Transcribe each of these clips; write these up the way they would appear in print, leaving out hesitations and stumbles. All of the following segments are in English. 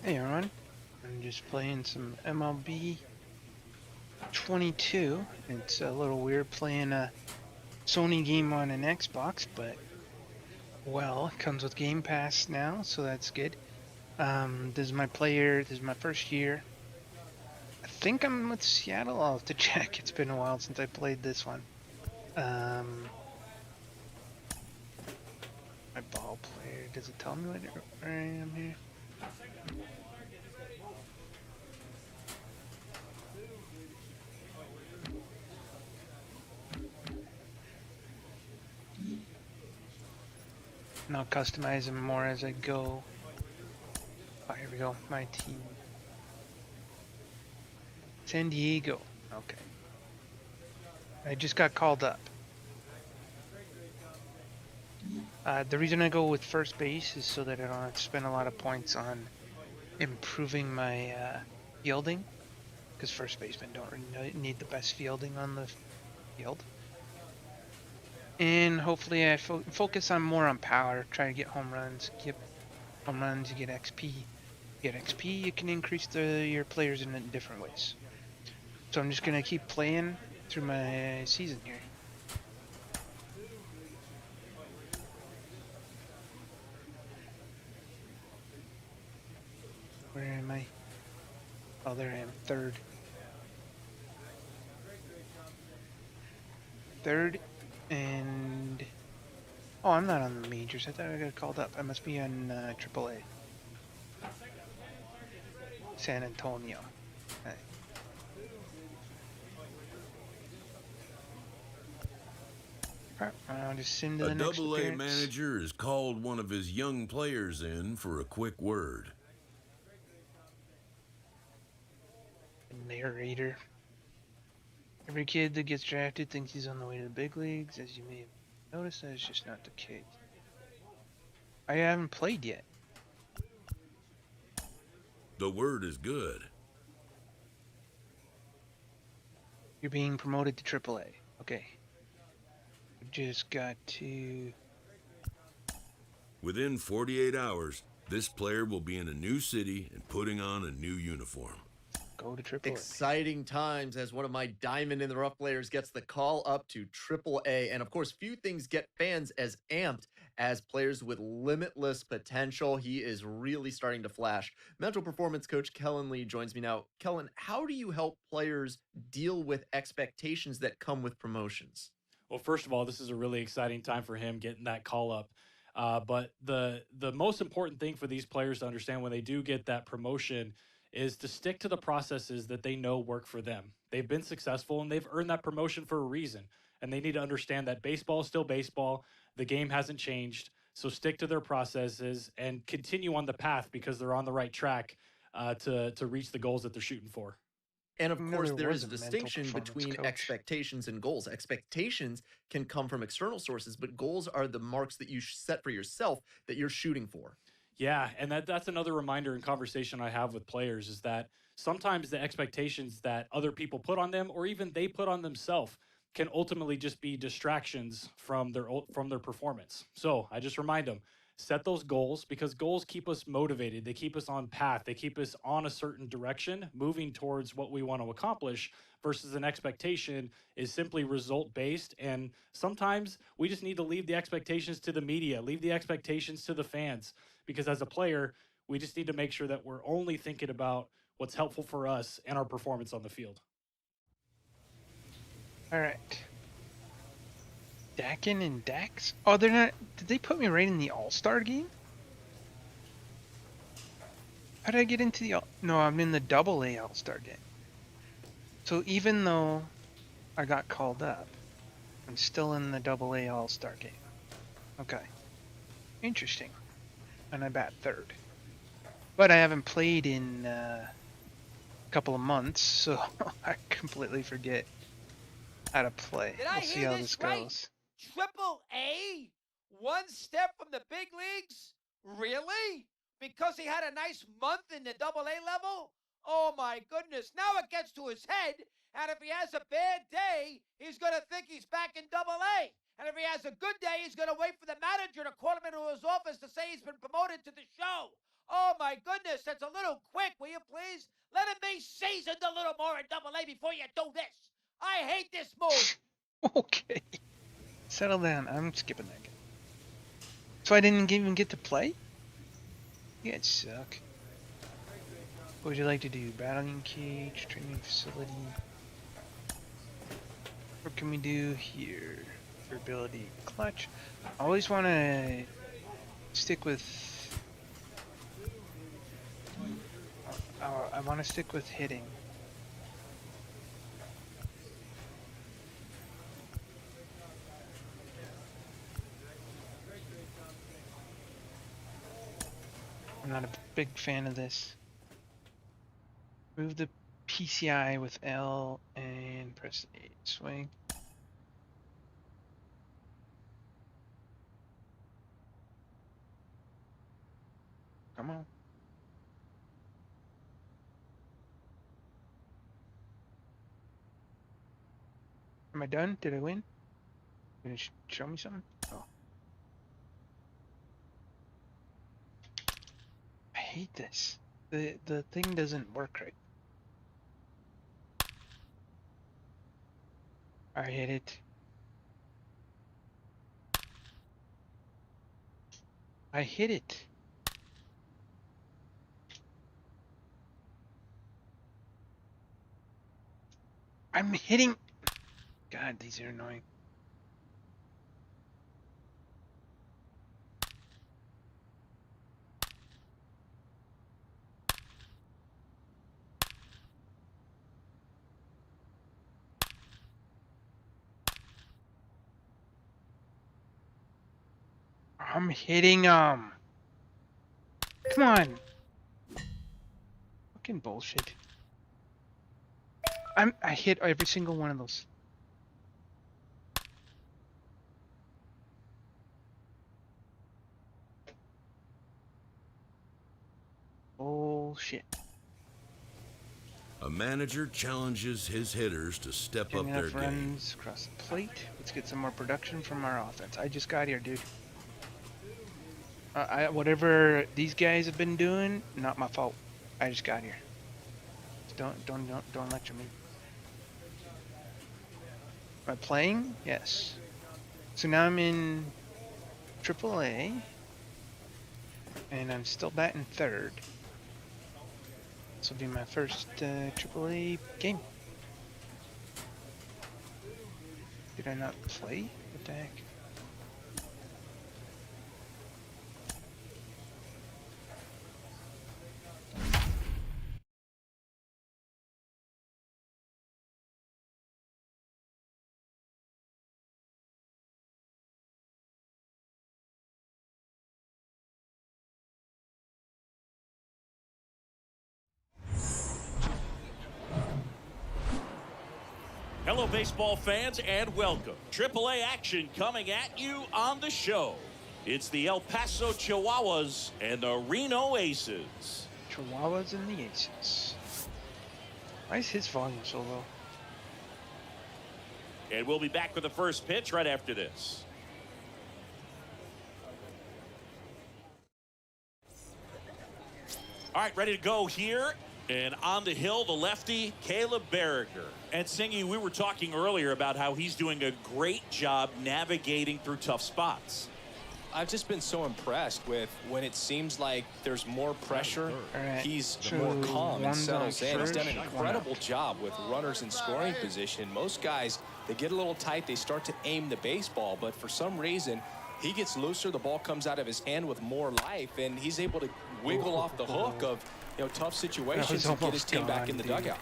Hey everyone, I'm just playing some MLB 22. It's a little weird playing a Sony game on an Xbox, but well, it comes with Game Pass now, so that's good. This is my first year. I think I'm with Seattle. I'll have to check. It's been a while since I played this one. Um, my ball player, does it tell me where I am here? And I'll customize them more as I go. Oh, here we go. My team. San Diego. Okay. I just got called up. The reason I go with first base is so that I don't have to spend a lot of points on improving my fielding, because first basemen don't really need the best fielding on the field. And hopefully I focus on more on power, try to get home runs. Get home runs, you get XP. Get XP, you can increase your players in different ways. So I'm just gonna keep playing through my season here. Where am I? Oh, there I am. Third, and oh, I'm not on the majors. I thought I got called up. I must be on AAA. San Antonio. Right. Alright, I'll just send to A the next double A appearance. manager has called one of his young players in for a quick word. Narrator. Every kid that gets drafted thinks he's on the way to the big leagues. As you may have noticed, that is just not the case. I haven't played yet. The word is good. You're being promoted to AAA. Okay. Just got to Within 48 hours, this player will be in a new city and putting on a new uniform. go to AAA. Exciting times as one of my diamond in the rough players gets the call up to Triple A. And of course, few things get fans as amped as players with limitless potential. He is really starting to flash. Mental performance coach Kellen Lee joins me now. Kellen, how do you help players deal with expectations that come with promotions? Well, first of all, this is a really exciting time for him getting that call up. But the most important thing for these players to understand when they do get that promotion is to stick to the processes that they know work for them. They've been successful and they've earned that promotion for a reason. And they need to understand that baseball is still baseball. The game hasn't changed. So stick to their processes and continue on the path because they're on the right track to reach the goals that they're shooting for. And of No, course, there there was is a a mental distinction performance between coach. expectations and goals. Expectations can come from external sources, but goals are the marks that you set for yourself that you're shooting for. Yeah, and that's another reminder and conversation I have with players is that sometimes the expectations that other people put on them or even they put on themselves can ultimately just be distractions from their performance. So, I just remind them set those goals because goals keep us motivated. They keep us on path. They keep us on a certain direction, moving towards what we want to accomplish versus an expectation is simply result based and sometimes we just need to leave the expectations to the media, leave the expectations to the fans because as a player, we just need to make sure that we're only thinking about what's helpful for us and our performance on the field. All right. Dakin and Dax? Oh, they're not. Did they put me right in the All-Star game? How did I get into the? No, I'm in the Double A All-Star game. So even though I got called up, I'm still in the Double A All-Star game. Okay, interesting. And I bat third, but I haven't played in a couple of months, so I completely forget how to play. Did I We'll see hear how this this right? goes. Triple A? One step from the big leagues? Really? Because he had a nice month in the double A level? Oh my goodness. Now it gets to his head. And if he has a bad day, he's going to think he's back in double A. And if he has a good day, he's going to wait for the manager to call him into his office to say he's been promoted to the show. Oh, my goodness, that's a little quick, will you please? Let him be seasoned a little more in Double-A before you do this. I hate this move. Okay. Settle down. I'm skipping that game. So I didn't even get to play? You guys suck. What would you like to do? Battling cage, training facility. What can we do here? Durability, clutch. I always want to stick with. I want to stick with hitting. I'm not a big fan of this. Move the PCI with L and press A. Swing. Come on. Am I done? Did I win? Did it show me something? Oh. I hate this. The thing doesn't work right. I hit it. I hit it. I'm hitting. God, these are annoying. I'm hitting Come on. Fucking bullshit. I hit every single one of those. Bullshit. A manager challenges his hitters to step Getting up their enough game. runs across the plate. Let's get some more production from our offense. I just got here, dude. Whatever these guys have been doing, not my fault. I just got here. Just don't lecture me. Am I playing? Yes. So now I'm in AAA, and I'm still batting third. This will be my first AAA game. Did I not play? What the heck? Hello, baseball fans, and welcome. AAA action coming at you on the show. It's the El Paso Chihuahuas and the Reno Aces. Chihuahuas and the Aces. Why is his volume so low? And we'll be back with the first pitch right after this. All right, ready to go here. And on the hill, the lefty, Caleb Berriger. And Singy, we were talking earlier about how he's doing a great job navigating through tough spots. I've just been so impressed with when it seems like there's more pressure, right. he's So more calm and one's settles on in. He's first, done an one incredible out. job with runners in scoring position. Most guys, they get a little tight, they start to aim the baseball, but for some reason, he gets looser, the ball comes out of his hand with more life, and he's able to wiggle off the hook of tough situations and get his team back in the dugout.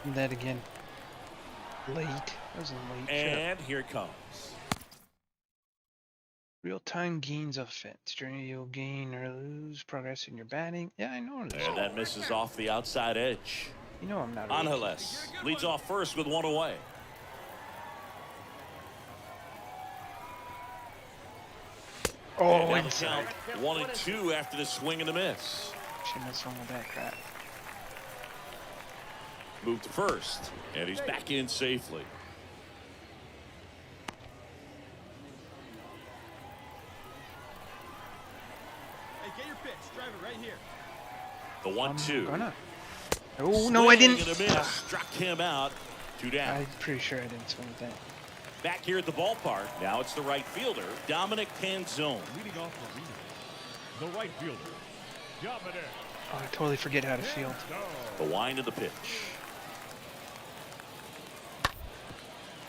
That again. Late. That was a late shot. And here it comes. Real-time gains of offense. During you'll gain or lose progress in your batting. Yeah, I know this. And that misses off the outside edge. You know I'm not a rookie. Angeles leads off first with one away. Oh, And now the inside. count 1-2 after the swing and the miss. Shouldn't have swung with that crap. Move to first, and he's back in safely. The 1-2. Gonna. Oh, no, I didn't. Swing and a miss. Struck him out. 2 down. I'm pretty sure I didn't swing with that. Back here at the ballpark. Now it's the right fielder, Dominic Canzone. Leading off the leader, the right fielder, Dominic. Oh, I totally forget how to field. The wind of the pitch.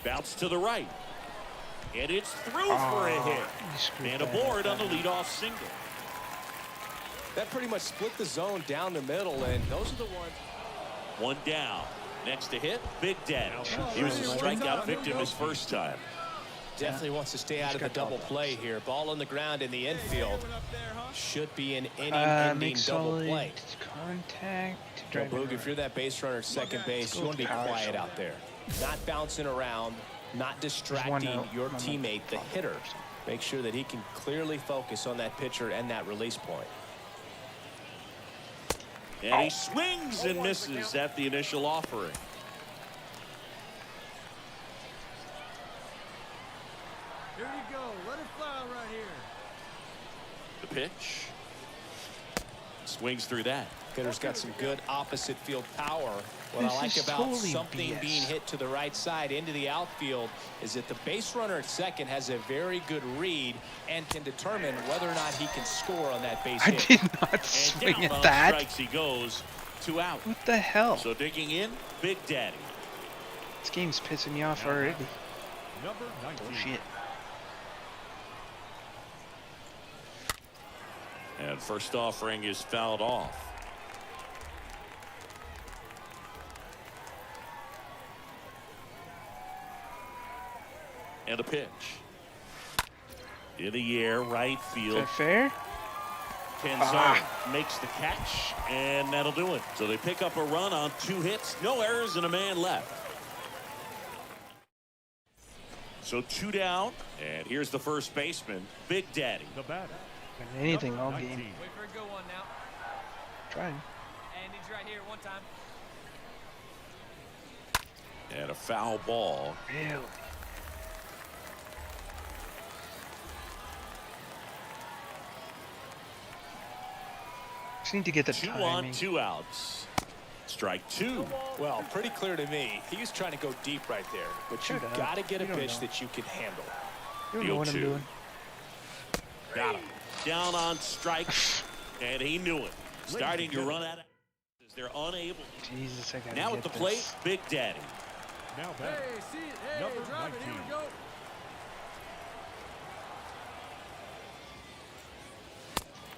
Bounce to the right. And it's through for a hit. You screwed And that aboard up. on the leadoff single. That pretty much split the zone down the middle, and those are the ones. 1 down. Next to hit, Big Daddy. He was a strikeout victim his first time. Definitely wants to stay out of the double play here. Ball on the ground in the infield. Should be an inning-ending Make double solid play. contact. Well, Drive Boog, it if you're that base runner at second base, you want to be Power quiet shot. out there. Not bouncing around, not distracting out. your One out. teammate, the hitter. Make sure that he can clearly focus on that pitcher and that release point. And he swings and misses at the initial offering. Here you go. Let it fly right here. The pitch. Swings through that. Hitter's got some good opposite field power. What I This like is about totally something BS. being hit to the right side into the outfield is that the base runner at second has a very good read and can determine whether or not he can score on that base I hit. did not And swing down at on that. strikes he goes. 2 out. What the hell? So digging in, Big Daddy. This game's pissing me off already. Number 19. Bullshit. And first offering is fouled off. And a pitch. In the air, right Is field. that fair? Canzone makes the catch, and that'll do it. So they pick up a run on 2 hits, no errors, and a man left. So 2 down, and here's the first baseman, Big Daddy. The batter. Been anything all number game. 19. Wait for a good one now. Trying. And he's right here one time. And a foul ball. Really? Just need to get the 2 timing. on, 2 outs. Strike 2. Well, pretty clear to me. He was trying to go deep right there, but you Shut up. got to get a You don't pitch know. that you can handle. You don't know what I'm 0-2. doing. Got him. Down on strikes, and he knew it. Starting to run out of as they're unable. Jesus, I gotta Now get at the this. plate, Big Daddy. Now batter. Number 19.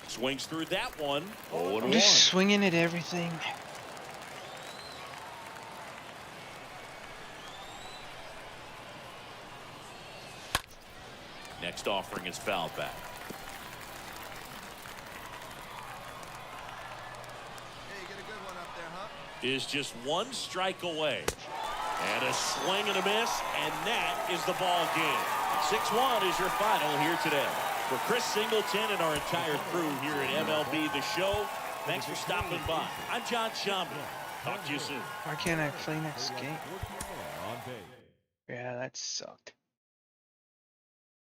Swings through that one. I'm 0-1. just swinging at everything. Next offering is fouled back. Is just 1 strike away. And a swing and a miss, and that is the ball game. 6-1 is your final here today. For Chris Singleton and our entire crew here at MLB The Show, thanks for stopping by. I'm John Shambi. Talk to you soon. Why can't I play next game? 14 on base. Yeah, that sucked.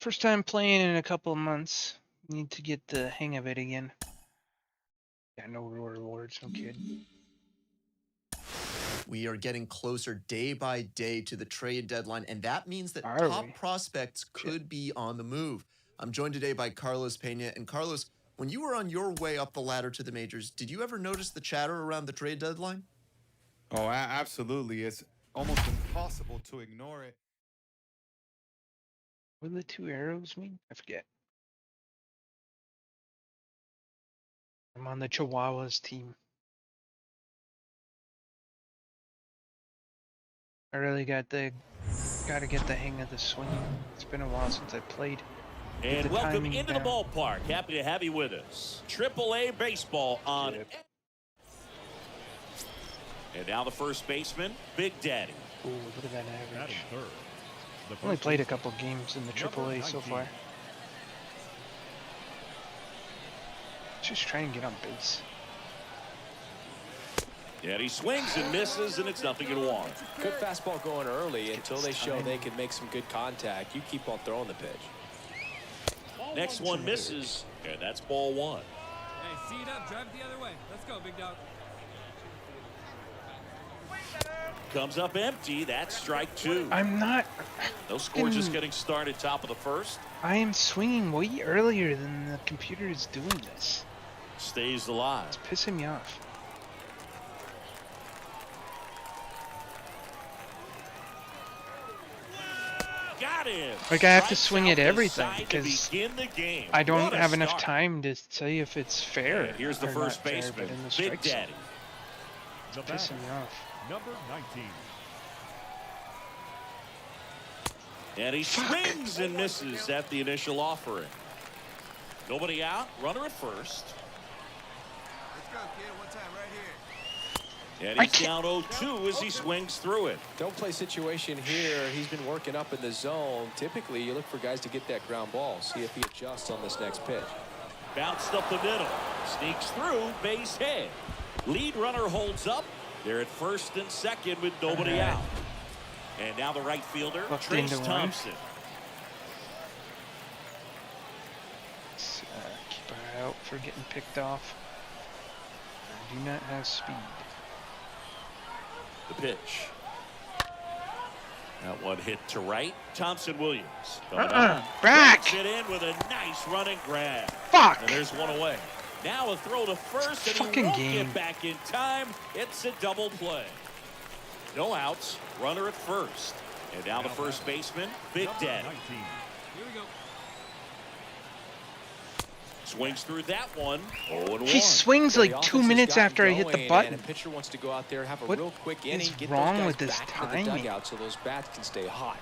First time playing in a couple of months. Need to get the hang of it again. Yeah, no rewards, no kidding. We are getting closer day by day to the trade deadline, and that means that Are top we? prospects could be on the move. I'm joined today by Carlos Pena. And Carlos, when you were on your way up the ladder to the majors, did you ever notice the chatter around the trade deadline? Oh, absolutely. It's almost impossible to ignore it. What do the 2 arrows mean? I forget. I'm on the Chihuahuas team. I really gotta get the hang of the swing. It's been a while since I played. And the welcome timing into down. the ballpark. Happy to have you with us. AAA baseball on. Yep. And now the first baseman, Big Daddy. Ooh, look at that average. Batting third. The Only first played a baseman, couple games in the number AAA so 19. far. Just try and get on base. And he swings and misses, and it's 0-1. Good fastball going early until they show timing. they can make some good contact. You keep on throwing the pitch. Next one misses, and that's ball 1. Hey, see up. Drive it the other way. Let's go, big dog. Comes up empty. That's strike 2. I'm not. No score, just getting started. Top of the first. I am swinging way earlier than the computer is doing this. Stays alive. It's pissing me off. Got him. Like I have to Strikes swing out at the everything side to because begin the game. I don't What a have enough start. time to say if it's fair. And here's the or first not fair, but baseman, in the Big strike zone. Daddy. The It's batter, pissing me off. number 19. And he swings and misses at the initial offering. Nobody out. Runner at first. Let's go, kid. One time right here. And he's down 0-2 as he swings through it. Don't play situation here. He's been working up in the zone. Typically, you look for guys to get that ground ball. See if he adjusts on this next pitch. Bounced up the middle. Sneaks through. Base hit. Lead runner holds up. They're at first and second with nobody out. And now the right fielder, Left Trace into one. Thompson. Let's, keep our eye out for getting picked off. I do not have speed. The pitch. That one hit to right. Thompson Williams. Coming up. Back! Puts it in with a nice running grab. Fuck! And there's one away. Now a throw to first, and he Fucking won't game. get back in time. It's a double play. No outs. Runner at first. And now the first baseman, Big Number Daddy. 19. Here we go. Swings through that one. 0-1. He swings Well, like the 2 offense has minutes gotten after I hit the going, button. And a pitcher wants to go out there, have a What real quick inning, is get wrong those with guys this back into the timing? dugout so those bats can stay hot.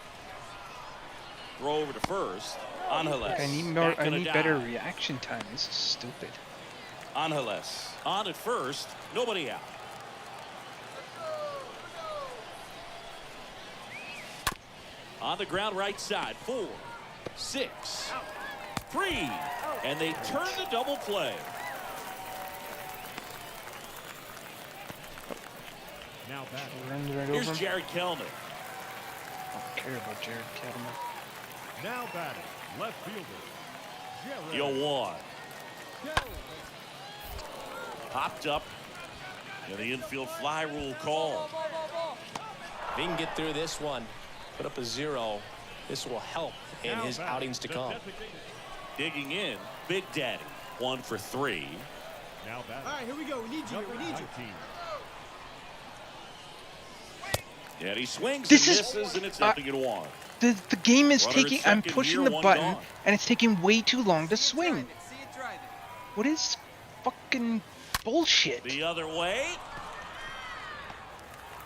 Throw over to first. Angeles. I need more. back I in a need better dive. reaction time. This is stupid. Angeles on at first. Nobody out. On the ground right side. 4, 6, 3. And they turn the double play. Now batting, Runs right Here's over him. Jared Kellner. I don't care about Jared Kettleman. now batting, left fielder, The Jared 0-1. Popped up. And the infield fly rule call. If he can get through this one, put up a 0, this will help in Now his batting, outings to the come. designated- Digging in. Big Daddy. 1 for 3. Now batting, All right, here we go. We need you. number We need you. 19. And he swings This and is- misses, and it's nothing in 1. The game is Runner at taking. I'm second pushing here, the one button, gone. and it's taking way too long to swing. See it driving. What is fucking bullshit? The other way.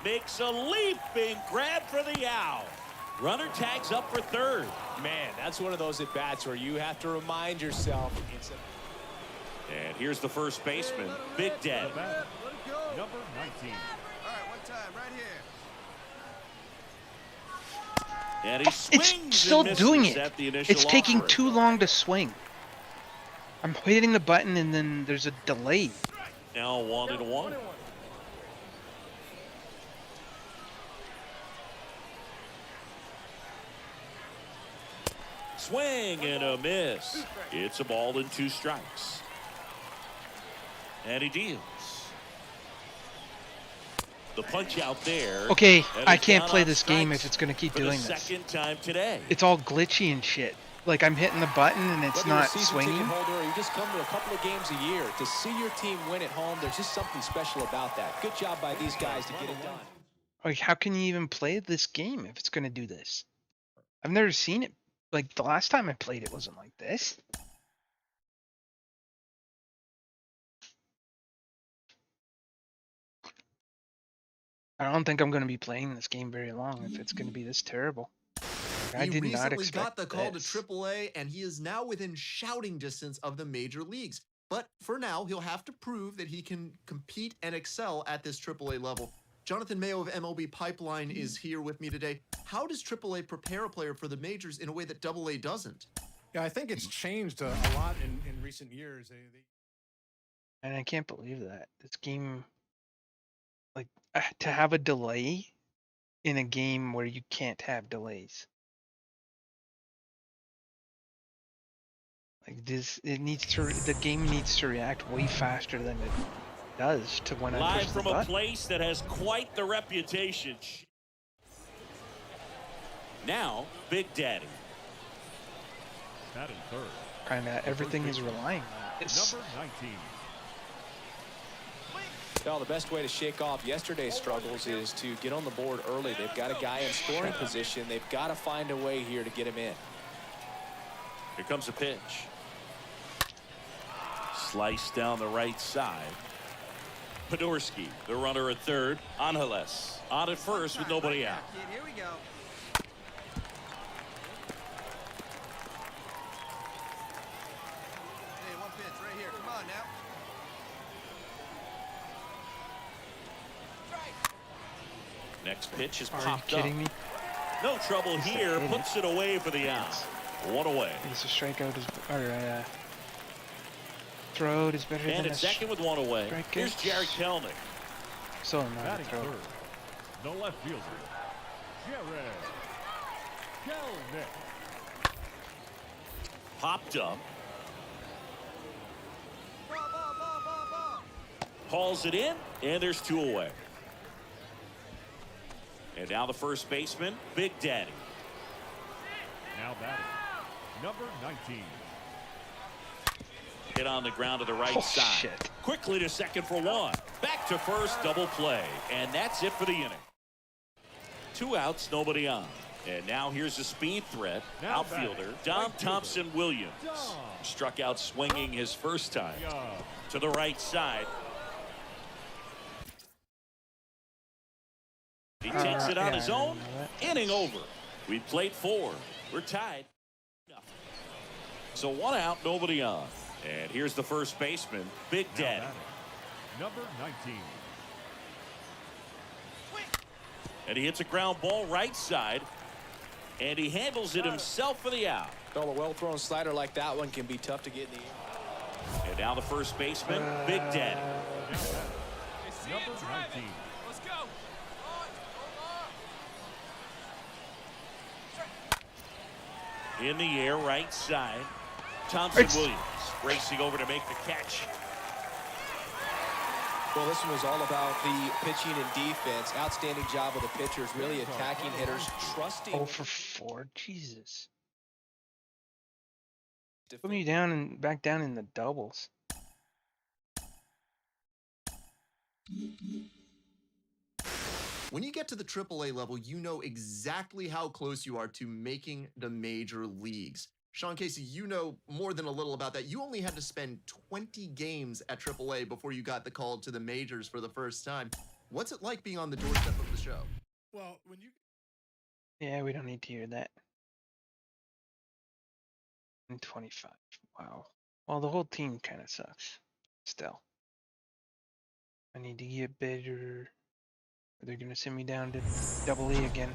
Makes a leaping grab for the out. Runner tags up for third. Man, that's one of those at bats where you have to remind yourself it's a And here's the first baseman, Big The Daddy. batter, number 19. All right, one time right here. And he swings It's still and misses doing it. at the initial It's taking offering. too long to swing. I'm hitting the button, and then there's a delay. Now 1-1. Swing and a miss. It's a ball and 2 strikes. And he deals. The punch out there. Okay, And I it's can't down play on this game strikes if it's gonna keep for doing the this. second time today. It's all glitchy and shit. Like I'm hitting the button and it's whether you're a not season swinging. ticket holder or you just come to a couple of games a year to see your team win at home. There's just something special about that. Good job by these guys to get it done. Like, how can you even play this game if it's gonna do this? I've never seen it. Like the last time I played it wasn't like this. I don't think I'm gonna be playing this game very long if it's gonna be this terrible. I He did not recently got expect the call this. to AAA, and he is now within shouting distance of the major leagues. But for now, he'll have to prove that he can compete and excel at this AAA level. Jonathan Mayo of MLB Pipeline is here with me today. How does AAA prepare a player for the majors in a way that AA doesn't? Yeah, I think it's changed a lot in recent years. And I can't believe that this game, like, to have a delay in a game where you can't have delays. Like this, the game needs to react way faster than it does to when I Live push the from a button. place that has quite the reputation. Now, Big Daddy. Batting third. Kinda everything is relying on this. Number 19. Well, the best way to shake off yesterday's struggles is to get on the board early. They've got a guy in scoring position. They've got to find a way here to get him in. Here comes a pitch. Slice down the right side. Podorski, the runner at third. Angeles on at first with nobody out. Kid, here we go. Hey, one pitch right here. Come on now. Next pitch is Are you popped up. kidding me? No trouble He's here. the idiot. Puts it away for the out. One away. Because a strikeout is, or throw out is better And than at a second with one away. strikeout. Here's Jared Kelnick. So not a Batting throw. third. The left fielder. Jared Kelnick. Popped up. Ball, ball, ball, ball, ball. Hauls it in, and there's two away. And now the first baseman, Big Daddy. Now batting. Number 19. Hit on the ground to the right Oh, side. shit. Quickly to second for one. Back to first, double play. And that's it for the inning. Two outs, nobody on. And now here's a speed threat. Now Outfielder, batting. Dom Right fielder. Thompson-Williams. Dom. Struck out swinging his first time. Yeah. To the right side. He takes it on yeah, his I own. know that. Inning over. We played 4. We're tied. So one out, nobody on. And here's the first baseman, Big Now Daddy. batting. Number 19. And he hits a ground ball right side. And he handles it himself for the out. Well, a well-thrown slider like that one can be tough to get in the air. And now the first baseman, Big Daddy. Now batting. Number 19. Let's go. In the air, right side. Thompson-Williams racing over to make the catch. Well, this one was all about the pitching and defense. Outstanding job of the pitchers, really attacking hitters, trusting. 0 for 4. Jesus. Put me down and back down in the doubles. When you get to the AAA level, you know exactly how close you are to making the major leagues. Sean Casey, you know more than a little about that. You only had to spend 20 games at AAA before you got the call to the majors for the first time. What's it like being on the doorstep of the show? Well, when you Yeah, we don't need to hear that. 25. Wow. Well, the whole team kind of sucks. Still. I need to get better. Or they're going to send me down to AA again.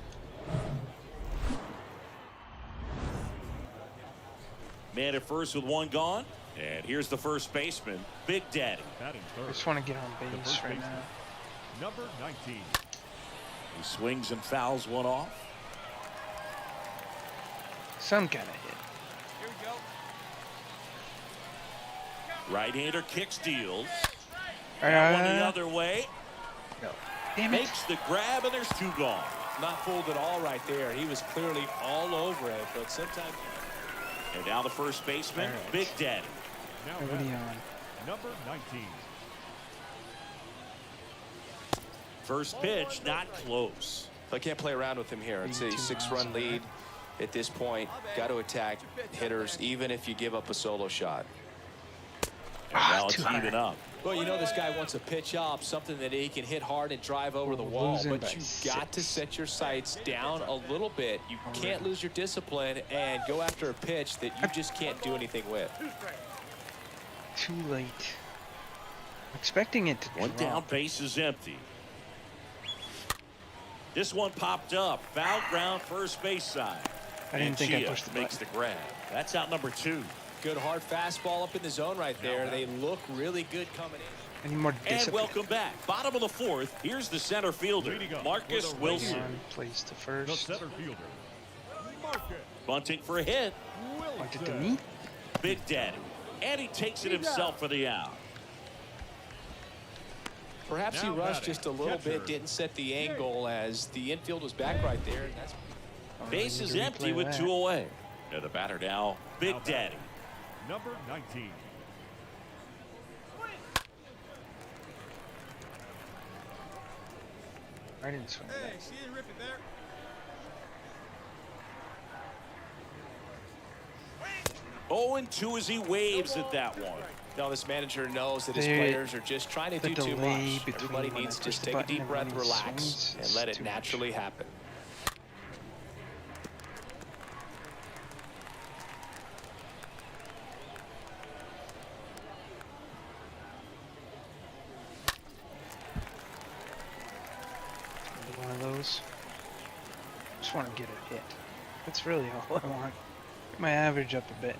Man at first with one gone. And here's the first baseman, Big Daddy. Batting I third. just want to get on The base first right baseman. now. Number 19. He swings and fouls one off. Some kind of hit. Here we go. Right-hander kicks, deals. All That one the right. other way. No. Damn it. Makes the grab, and there's two gone. Not fooled at all right there. He was clearly all over it, but sometimes. And now the first baseman, All right. Big Daddy. Now Nobody batting. on. Number 19. First pitch, not close. I can't play around with him here. It's a 82 6-run miles an lead at this point. Got to attack hitters, even if you give up a solo shot. And now it's too high. even up. Well, you know this guy wants to pitch up, something that he can hit hard and drive over the We're wall, losing but by you got to 6. set your sights down a little bit. You can't lose your discipline and go after a pitch that you just can't do anything with. Too late. I'm expecting it to One drop. down, base is empty. This one popped up. Foul ground, first base side. I didn't And think I Chia pushed the makes button. the grab. That's out number 2. Good hard fastball up in the zone right there. They look really good coming in. I need more And discipline. welcome back. Bottom of the 4th. Here's the center fielder, Leading up Marcus for the Wilson. One plays to The first. center fielder. Marcus Bunting for a hit. Bunted to Wilson. me. Big Daddy. And he takes it himself for the out. Perhaps he Now rushed batting, just a little catcher. bit, didn't set the angle as the infield was back right there. And that's Base is need to empty replay with that. 2 away. And the batter now, Big Now batting, Daddy. Number 19. I didn't swing Hey, that. she didn't rip it there. 0-2 as he waves at that one. no, this manager knows that his They- players are just trying to the do too delay much. between Everybody when I needs to push just the take a button deep and breath, when he relax, swings and is let it too much. naturally happen. One of those. Just want to get a hit. That's really all I want. Get my average up a bit.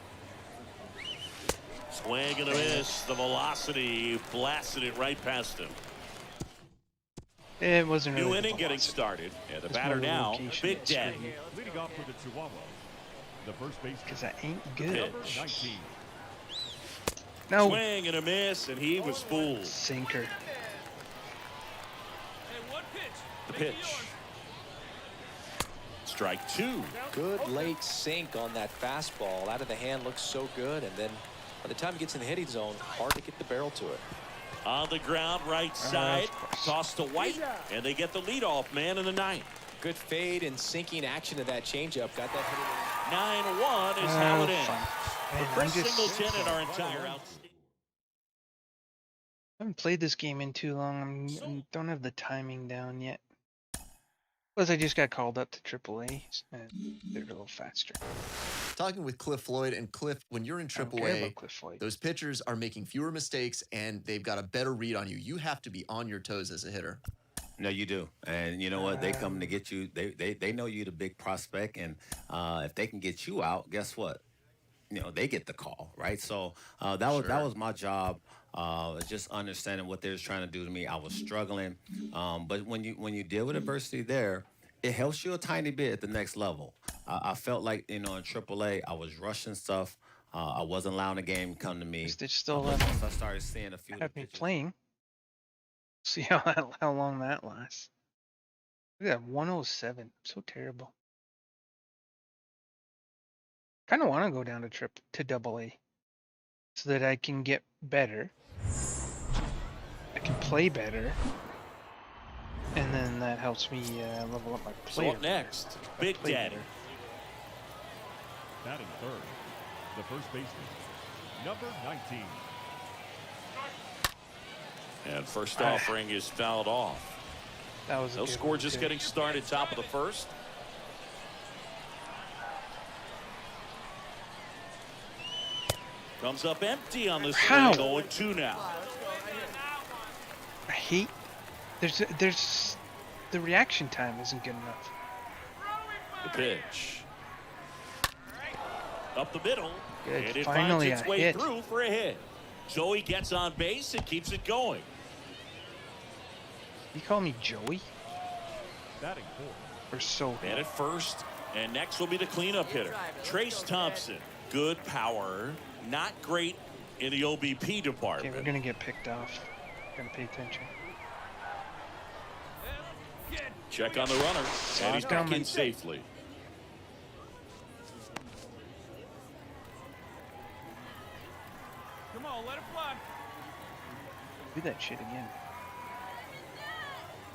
Swing and a miss. The velocity blasted it right past him. It wasn't really New the inning getting velocity. started. And the It's batter more the now, location Big that's Daddy. screwing me. Leading off for the Chihuahua. The first baseman. Because I ain't good. Number 19. No. Swing and a miss, and he was fooled. Sinker. Hey, one pitch. The Make it pitch. yours. Strike 2. Good late sink on that fastball. Out of the hand looks so good, and then by the time he gets in the hitting zone, hard to get the barrel to it. On the ground, right side. of course. Tossed to White, and they get the leadoff man in the ninth. Good fade and sinking action of that changeup. Got that hit. 9-1 is how it ends. Fun. For Man, Chris I'm just- Singleton and our entire out. I haven't played this game in too long. I don't have the timing down yet. Plus, I just got called up to AAA, and they're a little faster. Talking with Cliff Floyd, and Cliff, when you're in I don't care AAA, about Cliff Floyd. those pitchers are making fewer mistakes and they've got a better read on you. You have to be on your toes as a hitter. No, you do. And you know what? They come to get you. They know you're the big prospect. And if they can get you out, guess what? You know, they get the call, right? So that was my job. Just understanding what they was trying to do to me. I was struggling. But when you deal with adversity there, it helps you a tiny bit at the next level. I felt like, you know, in AAA, I was rushing stuff. I wasn't allowing the game to come to me. Stitch still But left. once I started seeing a few of the Have me pitches- playing. See how long that lasts. Look at that 107. So terrible. Kind of want to go down to AA so that I can get better. I can play better. And then that helps me level up my So player. up next, I Big play Daddy. better. Batting third. The first baseman. Number 19. And first offering is fouled off. That was a No good score one, just too. getting started, top of the first. Comes up empty on this How? swing, 0-2 now. I hate. There's the reaction time isn't good enough. The pitch. Up the middle. Good. And it Finally finds its a way hit. through for a hit. Joey gets on base and keeps it going. You call me Joey? Batting fourth. Or so? Man at first. And next will be the cleanup hitter, Trace Thompson. Good power. Not great in the OBP Okay, department. we're gonna get picked off. Gotta pay attention. Check on the runner. And he's back in safely. Come on, let it fly. Do that shit again.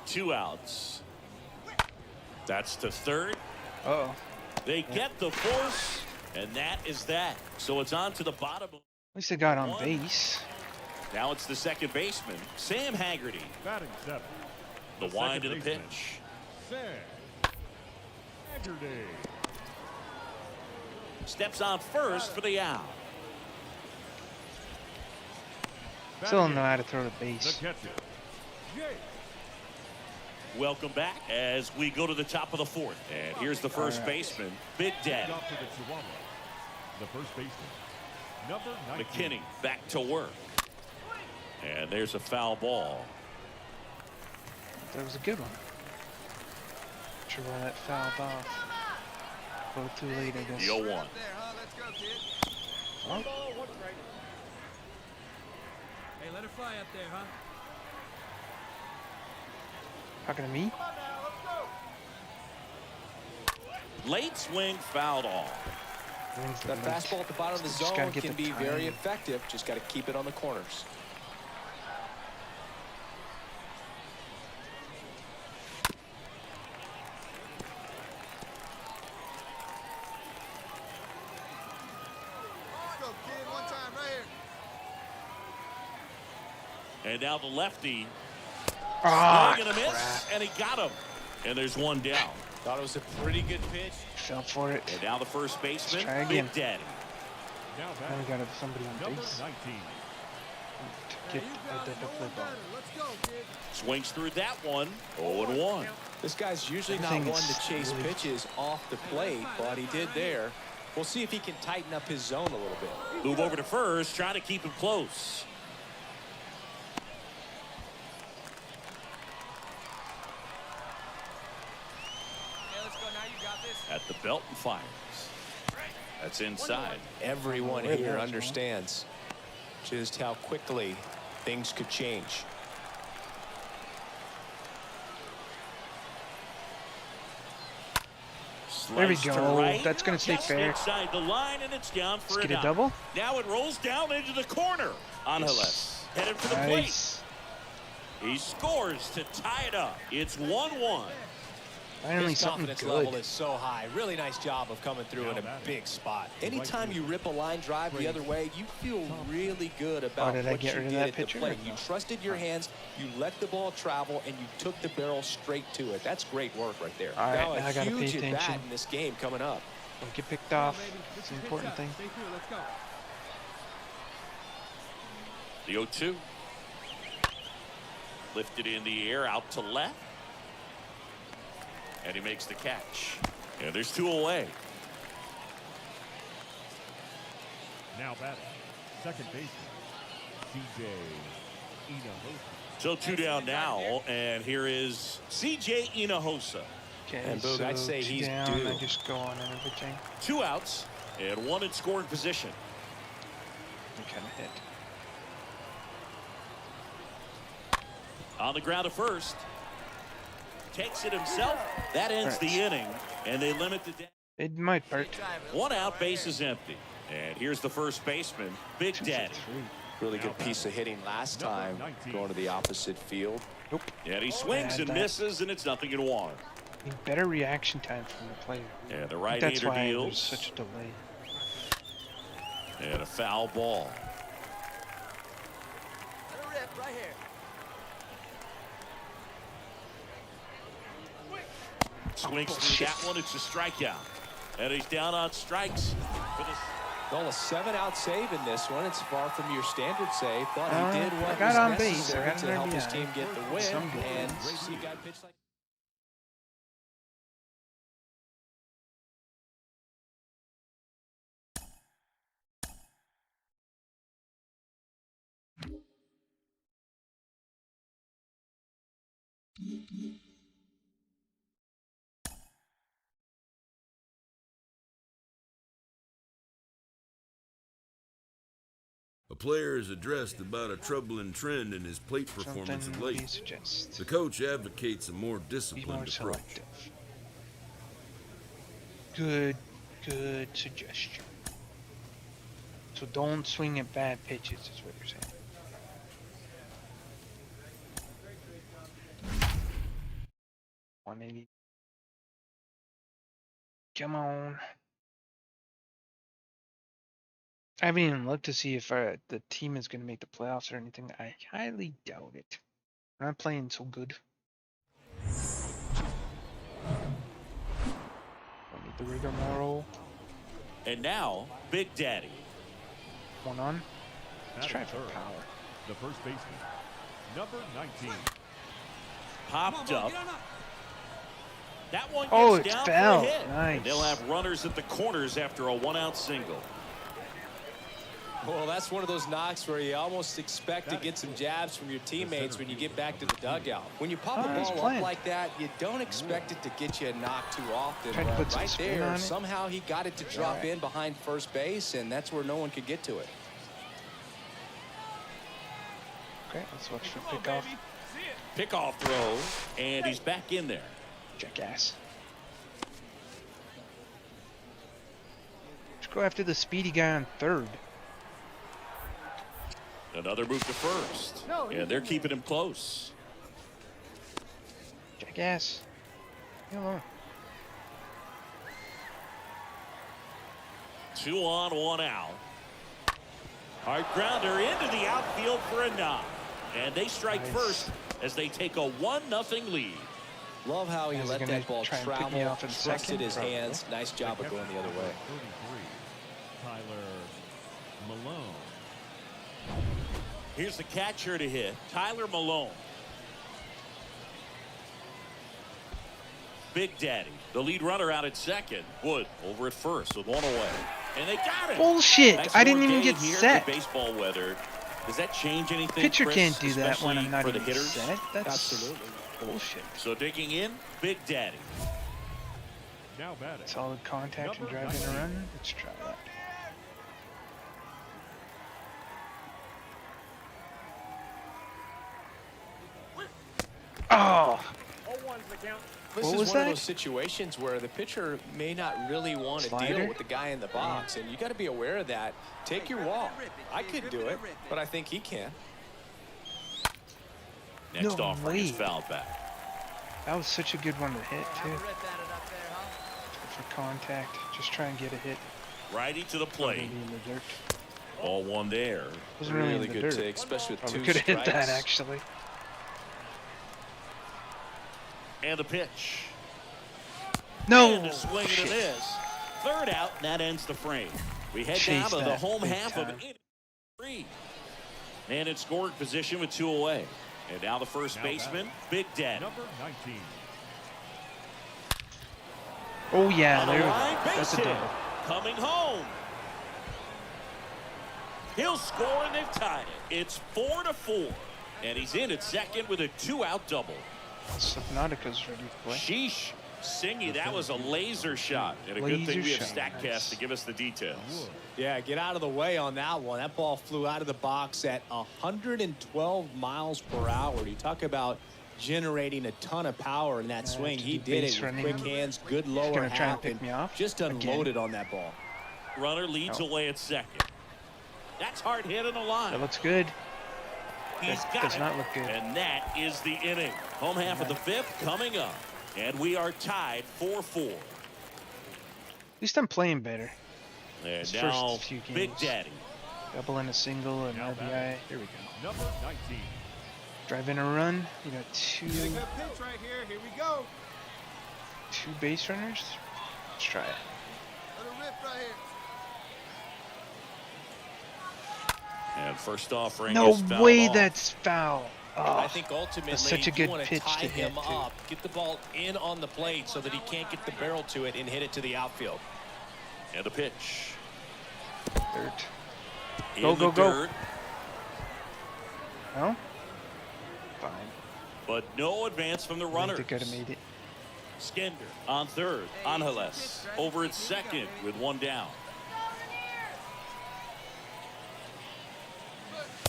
2 outs. That's to third. Uh-oh. They get the force, and that is that. So it's on to the bottom. At least I got on base. Now it's the second baseman, Sam Haggerty. Batting seventh. The wind of the second baseman. pitch. Sam Haggerty. Steps on first for the out. Still don't know Batting how to throw the eighth, the base. catcher. Jay. Welcome back as we go to the top of the fourth. And here's the first baseman, Big Daddy. Off to the Chihuahua. The first baseman. Number 19. McKinney back to work. And there's a foul ball. That was a good one. Not sure why that fouled off. A little too late, I guess. The 0-1. There, huh? Let's go, kid. Oh, Hey, let it fly up there, huh? Talking to me? Late swing fouled off. That fastball at the bottom of the Just gotta zone get can the be very timing. effective. Just got to keep it on the corners. Let's go, kid. One time, right here. And now the lefty. Ah, Swing and a miss, and he got him. And there's one down. Thought it was a pretty good pitch. fell for it. And now the first baseman, try again. Big Daddy. Now Now we back, got somebody on number base. 19. To get the play ball. Let's go, kid. Swings through that one. 0-1. This guy's usually not Everything one is to chase really- pitches off the plate, but he did there. We'll see if he can tighten up his zone a little bit. Move over to first, trying to keep him close. Hey, let's go. Now you got this. At the belt and fires. That's inside. Everyone Way here more, understands just how quickly things could change. There we Slice to go. right, That's gonna stay just fair. inside the line, and it's down for Let's get a out. double. Now it rolls down into the corner. Angeles headed for the plate. Nice. He scores to tie it up. It's 1-1. Finally His something confidence good. level is so high. Really nice job of coming through in a big spot. Anytime you rip a line drive the other way, you feel really good about did I what get you rid of did that at the pitcher or plate. no? You trusted your hands, you let the ball travel, and you took the barrel straight to it. That's great work right there. All right, now now I a gotta pay huge at bat attention. in this game coming up. Don't get picked off. It's an important thing. Stay cool. Let's go. The 0-2. Lifted in the air out to left. And he makes the catch. And there's 2 away. Now batting, second baseman, C.J. Hinojosa. So 2 down now. And here is C.J. Hinojosa. Okay, And Boog, so I'd say 2 he's down. due. I just go on and everything. 2 outs and 1 in scoring position. We kind of hit. On the ground to first. Takes it himself. That ends the inning. And they limit the. It might hurt. 1 out, base is empty. And here's the first baseman, Big 2 for Daddy. 3. Really good piece of hitting last time, going to the opposite field. Nope. And he swings Bad and bat. misses, and it's 0-1. Need better reaction time from the player. And the I think that's right-hander why there's deals. such a delay. And a foul ball. Let it rip right here. Swings through that one. It's a strikeout. And he's down on strikes for this. Well, a 7-out save in this one. It's far from your standard save, but he did I what got was on base. I necessary got to an help his RBI. team get the win. Some good And ones. see a guy pitch like. A player is addressed about a troubling trend in his plate performance Something of what he late. suggests. The coach advocates a more Be disciplined more approach. selective. Good suggestion. So don't swing at bad pitches, is what you're saying. $180. Come on. I haven't even looked to see if the team is going to make the playoffs or anything. I highly doubt it. We're not playing so good. Don't need the rigmarole. And now, Big Daddy. One on. Let's try Batting for third, power. the first baseman, number 19. Popped up. That one gets Oh, it down fell. for a hit. Nice. And they'll have runners at the corners after a 1-out single. Well, that's one of those knocks where you almost expect to get some jabs from your teammates when you get back to the dugout. When you pop a he's ball playing. up like that, you don't expect it to get you a knock too often. Tried to But put some right spin there, on it. somehow he got it to drop in behind first base, and that's where no one could get to it. Okay, let's watch for pickoff. Pickoff throw, and he's back in there. Jackass. Let's go after the speedy guy on third. Another move to first. And they're keeping him close. Jackass. Leave me alone. 2 on, 1 out. Hard grounder into the outfield for a knock. And they strike first as they take a 1-0 lead. Love how he Is he let gonna that ball try and pick me travel, off in trusted second? his Probably. hands. Nice job of going the other way. 33, Tyler Malone. Here's the catcher to hit, Tyler Malone. Big Daddy, the lead runner out at second. Wood over at first with 1 away. And they got it. Bullshit! Nice I didn't even game get here set. with baseball weather. Does that change anything? Pitcher Chris, can't do that when especially I'm not for the even hitters? set. That's Absolutely. bullshit. So digging in, Big Daddy. Now batting. Solid contact and Number driving a 19. run. Let's try that. Oh! This What is was one of that? those situations where the pitcher may not really want to Slider? deal with the guy in the box, and you got to be aware of that. Take your walk. I could do it, but I think he can. Next No offering is way. fouled back. That was such a good one to hit, too. For contact. Just try and get a hit. Righty to the plate. Maybe in the dirt. Ball 1 there. Wasn't really in the good dirt. take, especially with Probably 2 could have hit strikes. that, actually. And the pitch. No! And a swing and a Shit. miss. Third out, and that ends the frame. We head Chase down to the that home big half of time. inning 3. And in scoring position with 2 away. And now the first Now baseman, batting. Big Daddy. Number 19. Oh, yeah, On the there we go. line, base That's a hit. double. Coming home. He'll score and they've tied it. It's 4-4. And he's in at second with a 2-out double. Subnautica's ready to play. Sheesh. Singy, that was a laser shot. And a good thing we have StatCast to give us the details. Yeah, get out of the way on that one. That ball flew out of the box at 112 miles per hour. You talk about generating a ton of power in that swing. to He do did base it with running. quick hands, good lower gonna try and half, pick me off just again. unloaded on that ball. Runner leads away at second. That's hard hit in the line. That looks good. He's That got does it. not look good. And that is the inning. Home half of the 5th coming up. And we are tied 4-4. At least I'm playing better. And His now first few Big games. Daddy. Double and a single and Now RBI. batting. Here we go. Number 19. Drive in a run. You got two pitch right here. Here we go. base runners. Let's try it. Let it rip right here. And first offering No is fouled way off. that's foul. I Oh, think ultimately such a you good want to pitch tie to him hit, too. up, get the ball in on the plate so that he can't get the barrel to it and hit it to the outfield. And a pitch. dirt. In Go, the go, go. dirt, No? Fine. but no advance from the I runners. think I'd have made it. Skender on third. Angeles over at second with 1 down.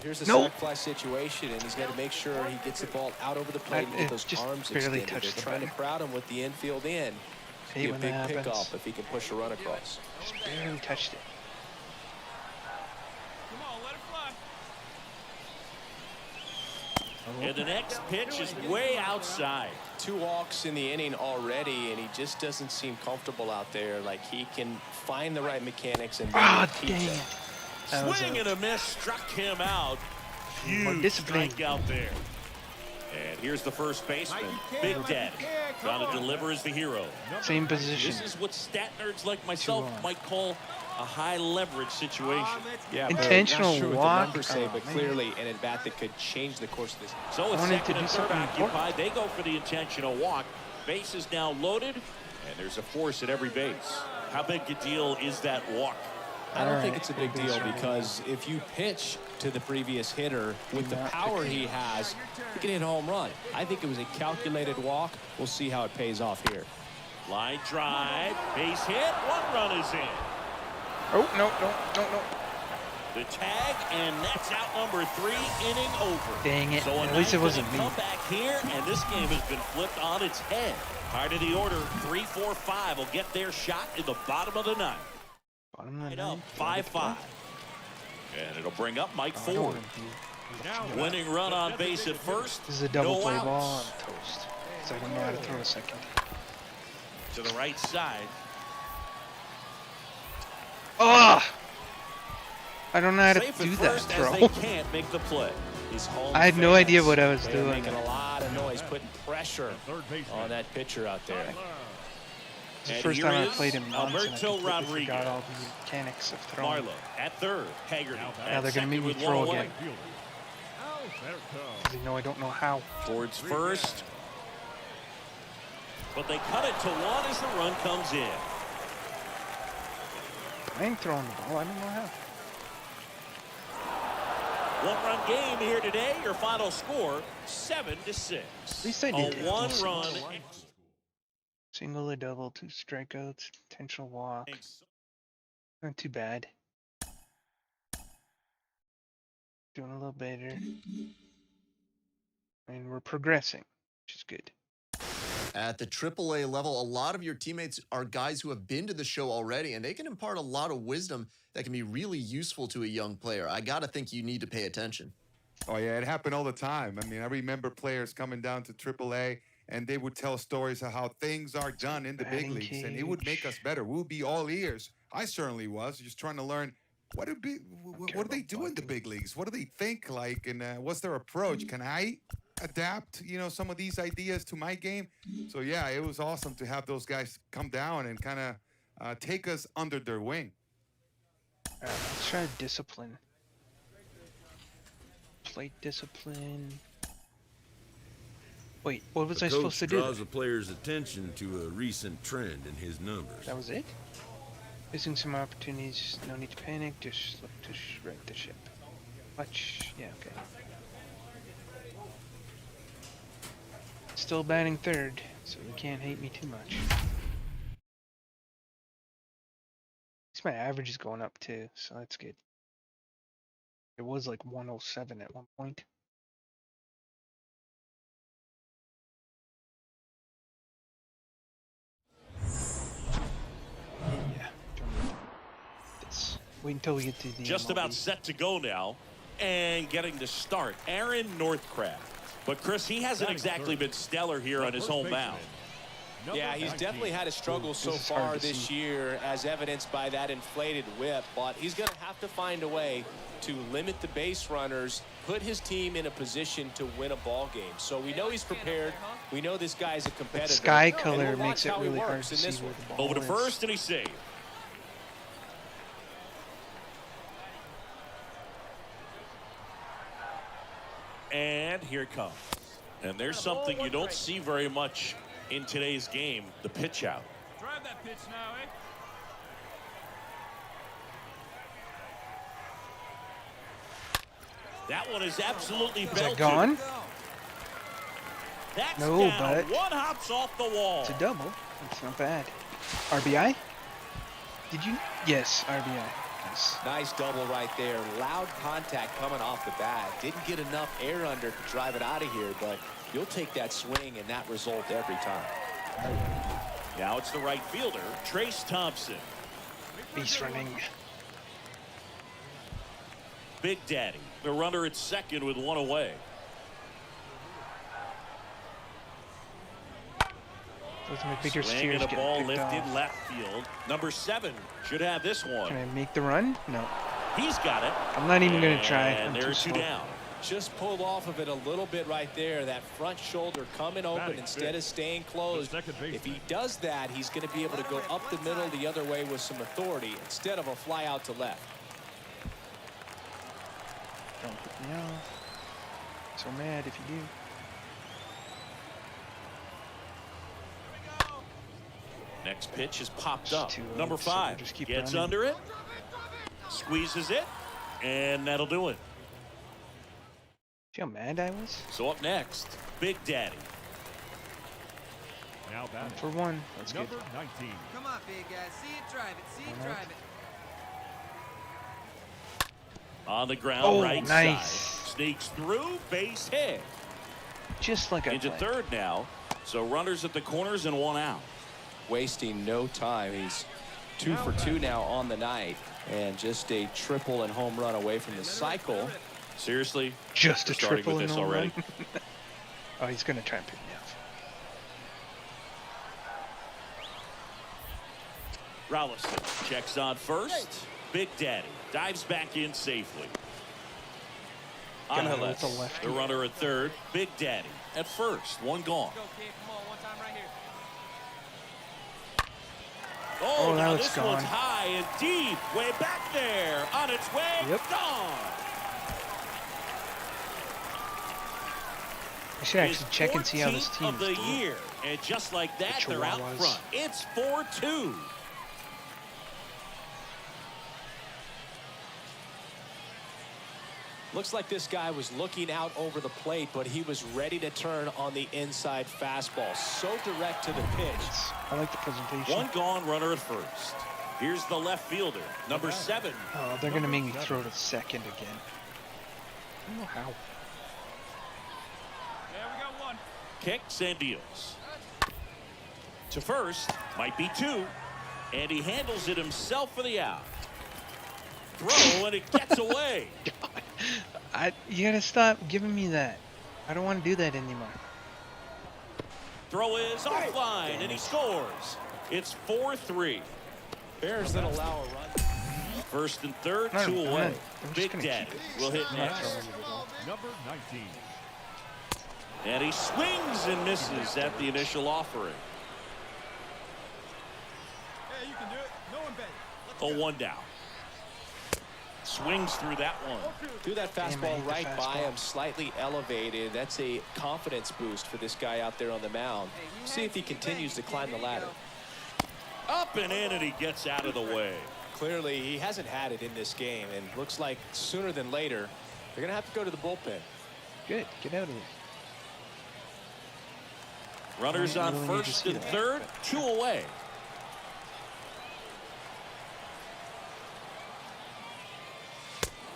Here's a Nope. sac fly situation, and he's got to make sure he gets the ball out over the plate and It get those just arms barely extended. touched They're the trying to ball. crowd him with the infield in. Hate Be a when big that happens. pickoff if he can push a run across. Just barely touched it. Come on, let it fly. And the next pitch is way outside. 2 walks in the inning already, and he just doesn't seem comfortable out there. Like he can find the right mechanics and then Ah, repeat dang them. it. That was Swing a- and a miss struck him out. More Huge discipline. strikeout there. And here's the first baseman, Big Daddy. Trying to deliver as the hero. Same position. This is what stat nerds like myself 2-1. might call a high leverage situation. Yeah, Intentional not sure what walk. the numbers say, Oh, but man. clearly an at bat that could change the course of this. So with wanted to second do and third something occupied, they go for the intentional walk. Base is now loaded, and there's a force at every base. How big a deal is that walk? I don't think Alright, it's a big base deal running. because if you pitch to the previous hitter with the not power he has, he can hit a home run. I think it was a calculated walk. We'll see how it pays off here. Line drive, base hit, 1 run is in. Oh, no, no, no, no. The tag, and that's out number 3, inning over. Dang it. So At least it wasn't me. Come back here, and this game has been flipped on its head. High to the order, 3, 4, 5 will get their shot in the bottom of the ninth. Bottom of the Right up, ninth. 5-5. And it'll bring up Mike I don't Ford. wanna be- Winning run on base at first. This is a double no play outs. ball. I'm toast. So I don't know how to throw a second. To the right side. Oh! I don't know how to Safe at do that first as throw. they can't make the play. His home I had no fans, idea what I was they're doing. making a lot of noise, putting pressure Third baseman. on that pitcher out there. It's the And first here time I is played him once, and I Alberto completely Rodriguez. forgot all the mechanics of throwing. Marlowe at third. Haggerty. Now they're gonna make me with throw one away. again. Out there it goes. 'Cause they know I don't know how. Towards first. But they cut it to 1 as the run comes in. I ain't throwing the ball. I don't know how. 1-run game here today. Your final score, 7-6. At least I did A that. 1-run. Single or double, 2 strikeouts, potential walk. Not too bad. Doing a little better. And we're progressing, which is good. At the AAA level, a lot of your teammates are guys who have been to the show already, and they can impart a lot of wisdom that can be really useful to a young player. I got to think you need to pay attention. Oh, yeah, it happened all the time. I mean, I remember players coming down to AAA, and they would tell stories of how things are done in the big Batting leagues, and it would make us better. We'll be all ears. I certainly was, just trying to learn what do they do in the big leagues? What do they think like, and what's their approach? Can I adapt, some of these ideas to my game? So, yeah, it was awesome to have those guys come down and kind of take us under their wing. Let's try discipline. Plate discipline. Wait, what was The I supposed to coach do? draws the player's attention to a recent trend in his numbers. That was it? Missing some opportunities, no need to panic, just look to right the ship. Watch, yeah, okay. Still batting third, so they can't hate me too much. At least my average is going up too, so that's good. It was like 107 at one point. Yeah, this. Wait until we get to the Just MLB. about set to go now, and getting to start, Aaron Northcraft. But Chris, he hasn't exactly been stellar here on his home mound. Yeah, he's definitely had a struggle so this is hard far to this see. year, as evidenced by that inflated whip. But he's going to have to find a way to limit the base runners, put his team in a position to win a ball game. So we know he's prepared. We know this guy's a competitor. Sky And color we'll makes watch it how he really hard works to in see this where one. the ball Over to is. first, and he's saved. And here it comes. And there's something you don't see very much in today's game, the pitch out. Drive that pitch now, eh? That one is absolutely Is belted. that gone? That's No, down. but- One hops off the wall. It's a double. It's not bad. RBI? Did you? Yes, RBI. Nice. Nice double right there. Loud contact coming off the bat. Didn't get enough air under to drive it out of here, but you'll take that swing and that result every time. Now it's the right fielder, Trace Thompson. Base running. Big Daddy, the runner at second with one away. Those are my bigger Swing spheres and a getting ball picked lifted off. left field. Number 7 should have this one. Can I make the run? No. He's got it. I'm not even gonna try. And I'm too there's two slow. down. Just pulled off of it a little bit right there. That front shoulder coming open Batting instead fifth, of staying closed. second baseman. If he does that, he's going to be able to go up the middle the other way with some authority instead of a fly out to left. Don't put me off. So mad if you do. Next pitch is popped Just up. too Number late, so 5 just keep gets running. under it, squeezes it, and that'll do it. See how mad I was? So up next, Big Daddy. Now batting. For one. That's good. Number 19. Come on, big guy. See it, drive it. See it, One out. drive it. On the ground, Oh, right nice. side. Sneaks through, base hit. Just like I Into planned. third now. So runners at the corners and one out. Wasting no time. He's 2 for 2 now on the night, and just a triple and home run away from the cycle. Seriously? Just We're a starting triple with and this home already. run. Oh, he's gonna try and pick me off. Rolison checks on first. Big Daddy dives back in safely. Got it with Angeles, the lefty. the runner at third. Big Daddy at first. One gone. Oh, that now looks this gone. one's high and deep. Way back there. On its way. Yep. Gone. I should His actually check and see how this 14th team of the is doing. year. And just like that, they're out Chihuahuas. front. It's 4-2. Looks like this guy was looking out over the plate, but he was ready to turn on the inside fastball. So direct to the pitch. I like the presentation. One gone, runner at first. Here's the left fielder, number 7. Oh, they're gonna make me throw to second again. I don't know how. Yeah, we got one. Kicks and deals. To first, might be 2. And he handles it himself for the out. Throw, and it gets away. You gotta stop giving me that. I don't want to do that anymore. Throw is offline, and he scores. It's 4-3. Bears that allow a run. First and third, No, 2 I'm away. not- I'm just Big gonna Daddy keep it. will hit I'm not next. throwing it at all. Number 19. And he swings and misses at the initial offering. Yeah, you can do it. No one bet. A 1 down. Swings through that one. Threw that Damn, I fastball hate the right by fastball. him, slightly elevated. That's a confidence boost for this guy out there on the mound. See if he continues to climb the ladder. Up and in, and he gets out of the way. Clearly, he hasn't had it in this game, and looks like sooner than later, they're going to have to go to the bullpen. Good, get out of here. Runners I on really need to first see and that, third, but- 2 away.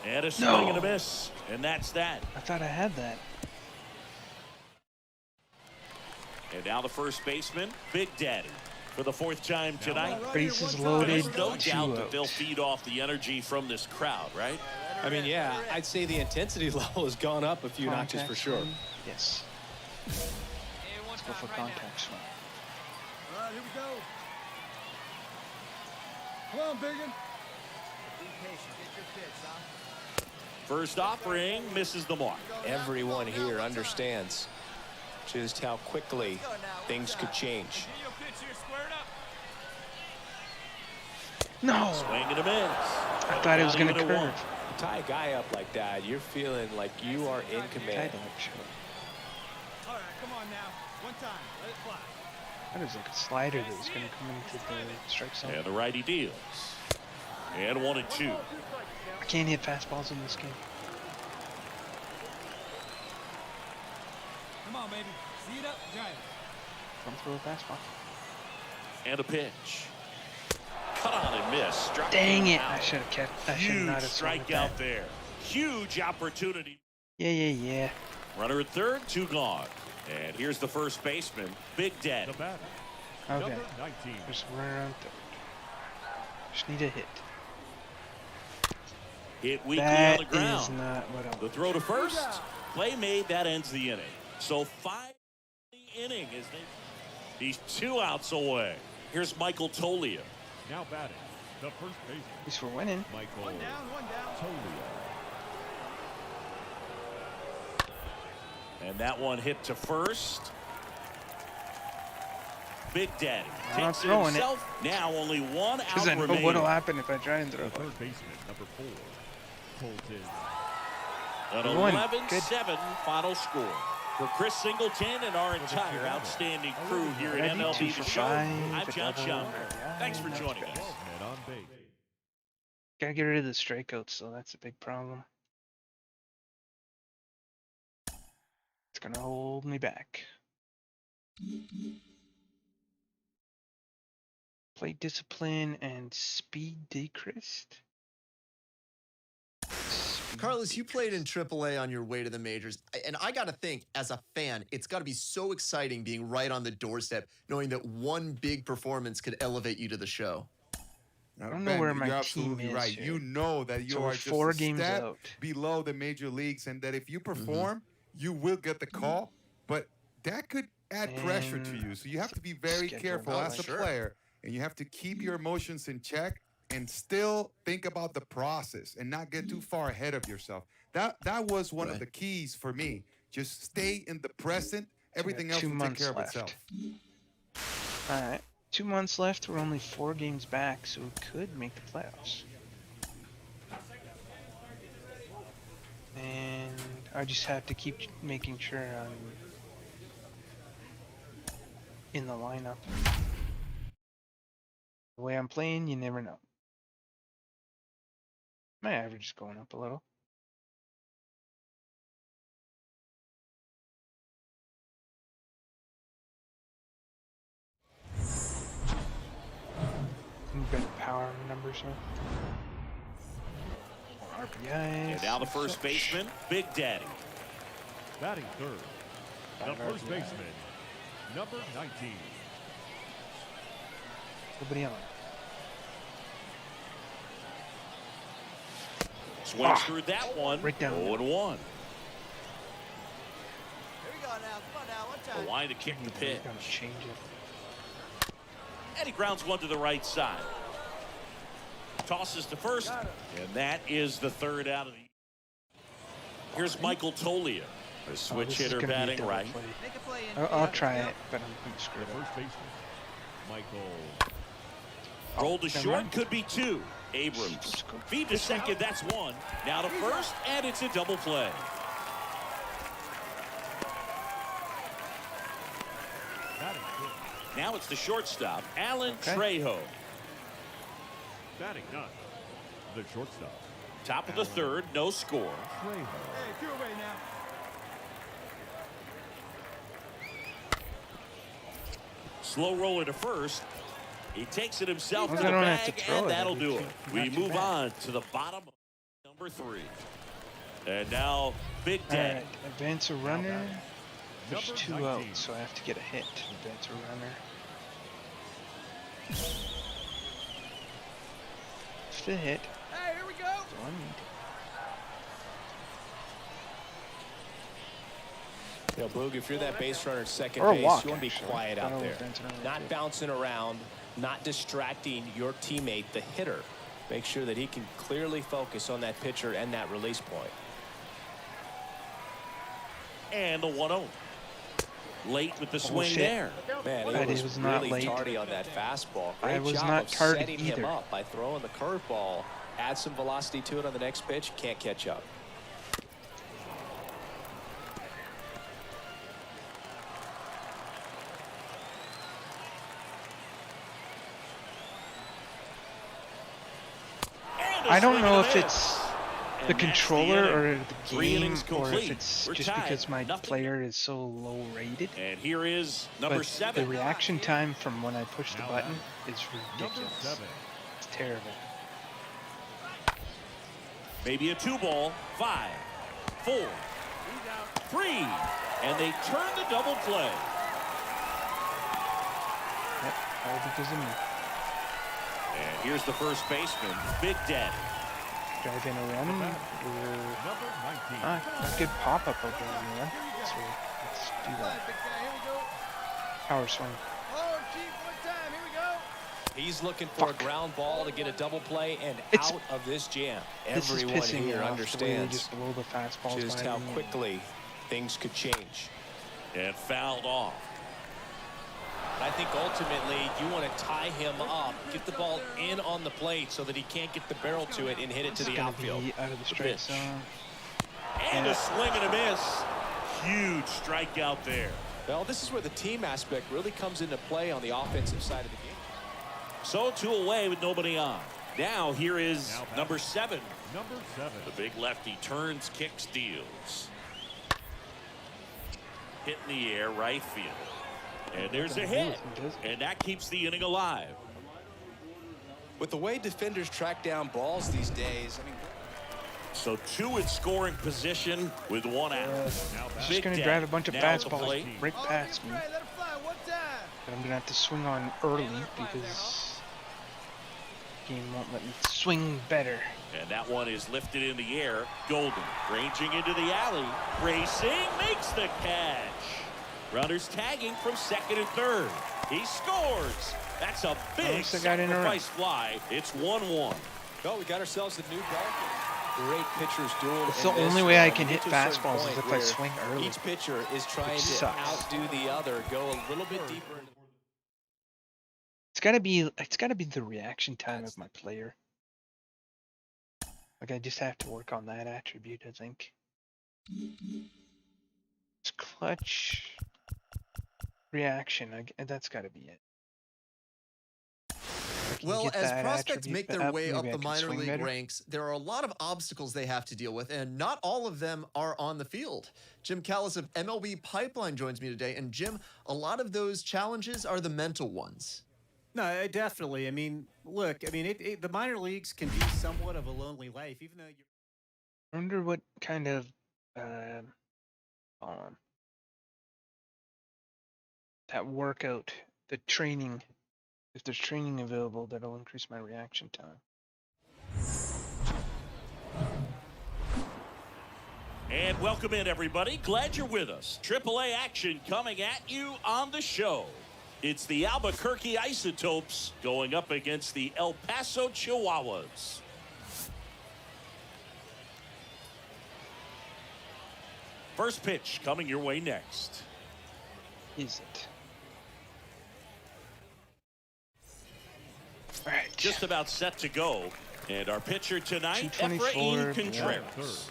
And a swing and a miss. And that's that. I thought I had that. And now the first baseman, Big Daddy, for the 4th time tonight. Bases loaded. There's no 2 doubt that out. they'll feed off the energy from this crowd, right? I mean, yeah, I'd say the intensity level has gone up a few notches for Contact sure. swing. Yes. Let's go for contact swing. All right, here we go. Come on, Biggin. First offering misses the mark. Everyone here understands just how quickly things could change. Get your pitch here squared up. No! Swing and a miss. I thought it was Not gonna even a 1. curve. You tie a guy up like that, you're feeling like you are in command. Tied up, sure. All right, come on now. One time. Let it fly. That was like a slider that was gonna come into the strike zone. And the righty deals. And 1-2. I can't hit fastballs in this game. Come on, baby. See it up, giant. Don't throw a fastball. And a pitch. Cut on and miss. Struck Dang him it! I out. should have kept. I should Huge not have thrown it strikeout back. there. Huge opportunity. Yeah. Runner at third, 2 gone. And here's the first baseman, Big Daddy. The batter. Okay. Number 19. Just run around third. Just need a hit. Hit weakly That on the ground. is not what I The throw to first. Play made. That ends the inning. So 5 inning is he's 2 outs away. Here's Michael Tolia. Now batting. The first baseman. At least we're winning. Michael One down. Tolia. And that one hit to first. Big Daddy I'm not takes it throwing it. himself. Now only 1 Because out I know remaining. what'll happen if I try and throw The it. third baseman, number 4. Colton. An One. 11-7 final score. For Chris Singleton and our entire outstanding crew here at Ready, MLB 2 The for Show, 5, I'm a John double, Schaumburg. RBI, Thanks for that's joining good. us. Men on base. Gotta get rid of the strikeouts, so that's a big problem. It's gonna hold me back. Play discipline and speed decreased. Carlos, you played in AAA on your way to the majors, and I got to think, as a fan, it's got to be so exciting being right on the doorstep, knowing that one big performance could elevate you to the show. I don't know where my you're team absolutely is right. here. You know that you So we're are just 4 a games step out. below the major leagues, and that if you perform, you will get the call. But that could add pressure to you. So you have to be very careful as a player, and you have to keep your emotions in check and still think about the process and not get too far ahead of yourself. That was one of the keys for me. Just stay in the present. Everything else will take care of itself. All right. 2 months left. We're only 4 games back, so we could make the playoffs. And I just have to keep making sure I'm in the lineup. The way I'm playing, you never know. My average is going up a little. Better power numbers here. RBIs. And now the first baseman, Big Daddy. Batting third, the first baseman, number 19. Nobody on. Swings through that one. Right down. 0-1. Here we go now. Come on now. One time. The line to kick the pitch. Gotta change it. And he grounds one to the right side. Tosses to first. And that is the third out of the. Here's Michael Tolia, a switch hitter batting right. I'll try it, but I'm going to screw it up. First baseman, Michael. Rolled to short, could be 2. Abrams. Feed to second, that's 1. Now to first, and it's a double play. Now it's the shortstop, Alan Trejo. Batting 9, the shortstop. Top of the third, no score. Trejo. Hey, clear away now. Slow roller to first. He takes it himself to the I don't have bag, to throw and it. that'll do it. We Not too move bad. on to the bottom of number 3. And now, Big All Daddy. right, advance a runner. There's Number 2 19. out, so I have to get a hit. Advance a runner. Just a hit. Hey, here we go. That's all I need. You know, Boog, if you're that base runner at second Or a base, walk, you want to be actually. quiet I out don't there. advance a runner Not too. bouncing around, not distracting your teammate, the hitter. Make sure that he can clearly focus on that pitcher and that release point. And the 1-0. Late with the swing shit. there. Man, That he was was not really late. tardy on that fastball. I Great was job not of tardy setting him either. up by throwing the curveball. Add some velocity to it on the next pitch. Can't catch up. I don't know if it's And the that's controller inning. or the 3 game, innings or if complete. it's We're just tied, because my 0-0. player is so low rated. And here is number But 7. the reaction time from when I push the Now button batting, is Number ridiculous. 7. It's terrible. Maybe a 2-ball. 5, 4, 3. And they turn the double play. Yep, all because of me. And here's the first baseman, Big Daddy. Drive in a run. Number 19. A good pop up over on the run. So let's do All that. right, big guy, here we go. Power swing. Oh, Chief, one time. Here we go. He's looking for a ground ball to get a double play and It's- out of this jam. This is Everyone pissing me here off, the way they understands just blow the fastballs just by how me. quickly things could change. And fouled off. I think ultimately you want to tie him up, get the ball in on the plate so that he can't get the barrel to it and hit it to It's the gonna outfield. be out of the strike Pitch. zone. And a swing and a miss. Huge strikeout there. Well, this is where the team aspect really comes into play on the offensive side of the game. So 2 away with nobody on. Now here is Now back. number 7. Number 7. The big lefty turns, kicks, deals. Hit in the air, right field. And there's a hit. And that keeps the inning alive. With the way defenders track down balls these days, I mean, So 2 in scoring position with 1 out. He's Big just gonna Daddy drive a bunch of now at the fastballs plate. right past me. Let it fly one time. But I'm gonna have to swing on early because game won't let me swing better. And that one is lifted in the air. Golden ranging into the alley. Racing makes the catch. Runners tagging from second and third. He scores. That's a big sacrifice fly. It's 1-1. Well, we got ourselves a new ball. Great pitchers duel. It's the only way I can hit fastballs is if I swing early. Each pitcher is trying to outdo the other, go a little bit deeper. It's gotta be the reaction time of my player. Like I just have to work on that attribute, I think. It's clutch reaction. That's gotta be it. Well, as prospects make their way up the minor league ranks, there are a lot of obstacles they have to deal with, and not all of them are on the field. Jim Callis of MLB Pipeline joins me today, and Jim, a lot of those challenges are the mental ones. No, definitely. I mean, look, I mean, the minor leagues can be somewhat of a lonely life, even though you're... I wonder what kind of that workout, the training, if there's training available that'll increase my reaction time. And welcome in, everybody. Glad you're with us. AAA action coming at you on the show. It's the Albuquerque Isotopes going up against the El Paso Chihuahuas. First pitch coming your way next. Is it? All right. Just about set to go. And our pitcher tonight, Efrain Contreras.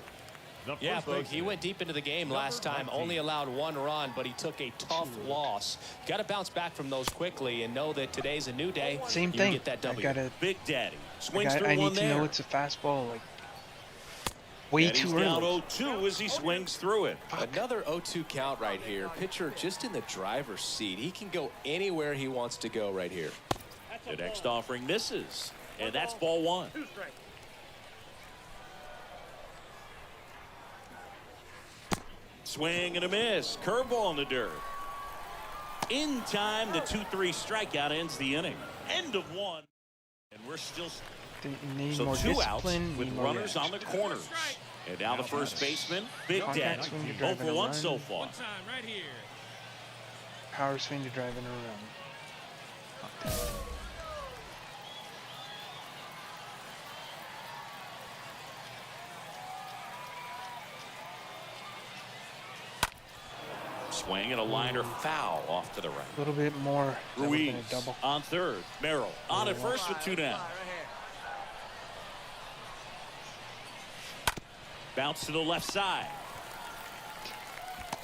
Yeah, Boog, he went deep into the game last time, only allowed 1 run, but he took a tough loss. Got to bounce back from those quickly and know that today's a new day. Same you thing. Get that W. Big Daddy swings through I one need to there. know it's a fastball, like way and too he's early. down 0-2 as he swings through it. Another 0-2 count right here. Pitcher just in the driver's seat. He can go anywhere he wants to go right here. The next offering misses, and that's ball 1. Swing and a miss. Curveball in the dirt. In time, the 2-3 strikeout ends the inning. End of 1. And we're still... So 2 outs with runners on the corners. And now the first baseman, Big Daddy. 0 for 1 so far. Power swing to drive in a run. Swing and a liner foul off to the right. A little bit more. Ruiz on third. Merrill on at first with 2 down. Bounce to the left side.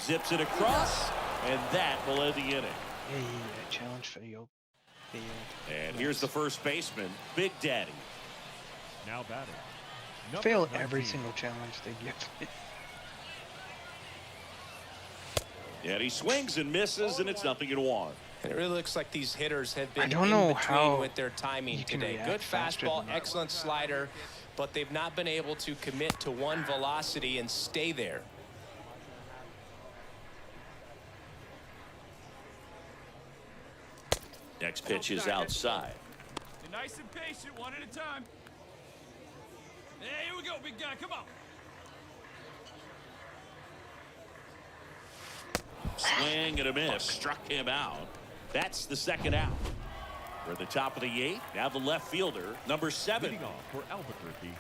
Zips it across, and that will end the inning. Hey, a challenge for you. And here's the first baseman, Big Daddy. Now batting. Fail every single challenge they give me. And he swings and misses, and it's 0-1. And it really looks like these hitters have been I don't in know between how with their timing you can today. react Good faster fastball, than that. excellent slider, but they've not been able to commit to one velocity and stay there. Next pitch is outside. You're nice and patient, one at a time. Hey, here we go, big guy, come on. Swing and a miss. Struck him out. That's the second out. We're at the top of the 8th. Now the left fielder, number 7. Leading off for Albuquerque,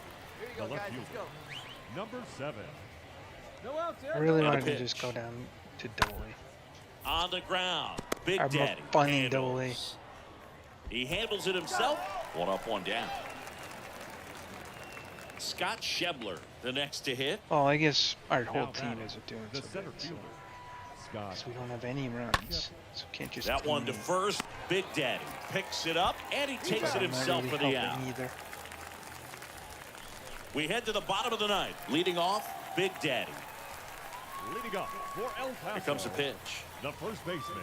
the left fielder, number 7. I really wanted to just go down to Dolly. On the ground, Big I'm more Daddy fun in handles. He handles it himself. 1 up, 1 down. Scott Schebler, the next to hit. Well, I guess our whole Now team batting, isn't doing the so center good. So. fielder, Scott. So we don't have any runs, so we can't just. That one to first. Big Daddy picks it up, and he takes it himself for the out. Either. We head to the bottom of the 9th. Leading off, Big Daddy. Leading up for El Paso. Here comes a pitch. The first baseman,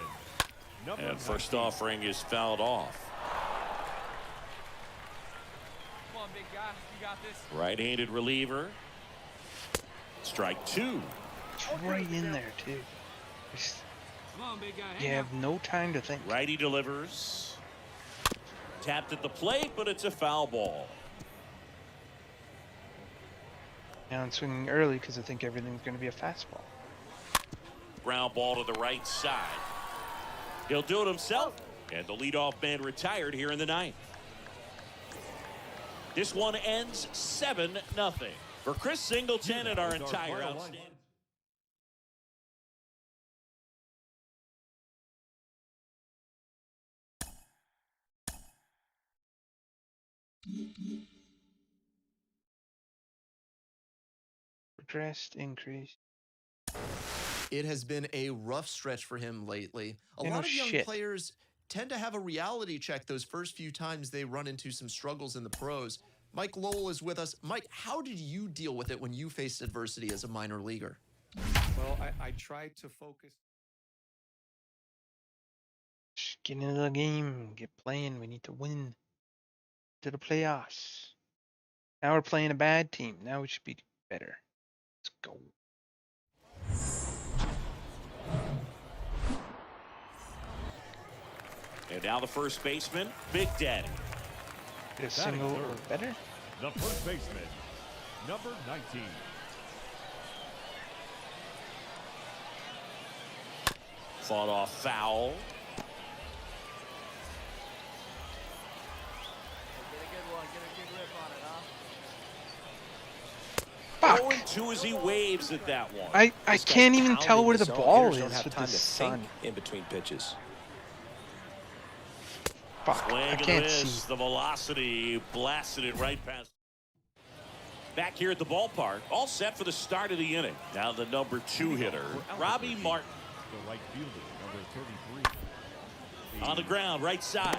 number And first 19. offering is fouled off. Come on, big guy, you got this. Right-handed reliever. Strike two. It's right in there too. Just, you have no time to think. Righty delivers. Tapped at the plate, but it's a foul ball. Now I'm swinging early because I think everything's going to be a fastball. Ground ball to the right side. He'll do it himself, and the leadoff man retired here in the ninth. This one ends 7-0 for Chris Singleton and our entire outstanding. Progressed, increased. It has been a rough stretch for him lately. A Yeah, lot no of young shit. players tend to have a reality check those first few times they run into some struggles in the pros. Mike Lowell is with us. Mike, how did you deal with it when you faced adversity as a minor leaguer? Well, I tried to focus. Just get into the game, get playing. We need to win to the playoffs. Now we're playing a bad team. Now we should be better. Let's go. And now the first baseman, Big Daddy. Get a single or better. The first baseman, number 19. Fought off foul. Fuck. 0-2 as he waves at that one. I This guy's can't even pounding tell where the zone. ball Hitters don't is have with time the to sun. think in between pitches. Fuck. Swing I and can't miss. see. The velocity blasted it right past. Back here at the ballpark, all set for the start of the inning. Now the number 2 hitter, Robbie Martin. The right fielder, number 33. On the ground, right side.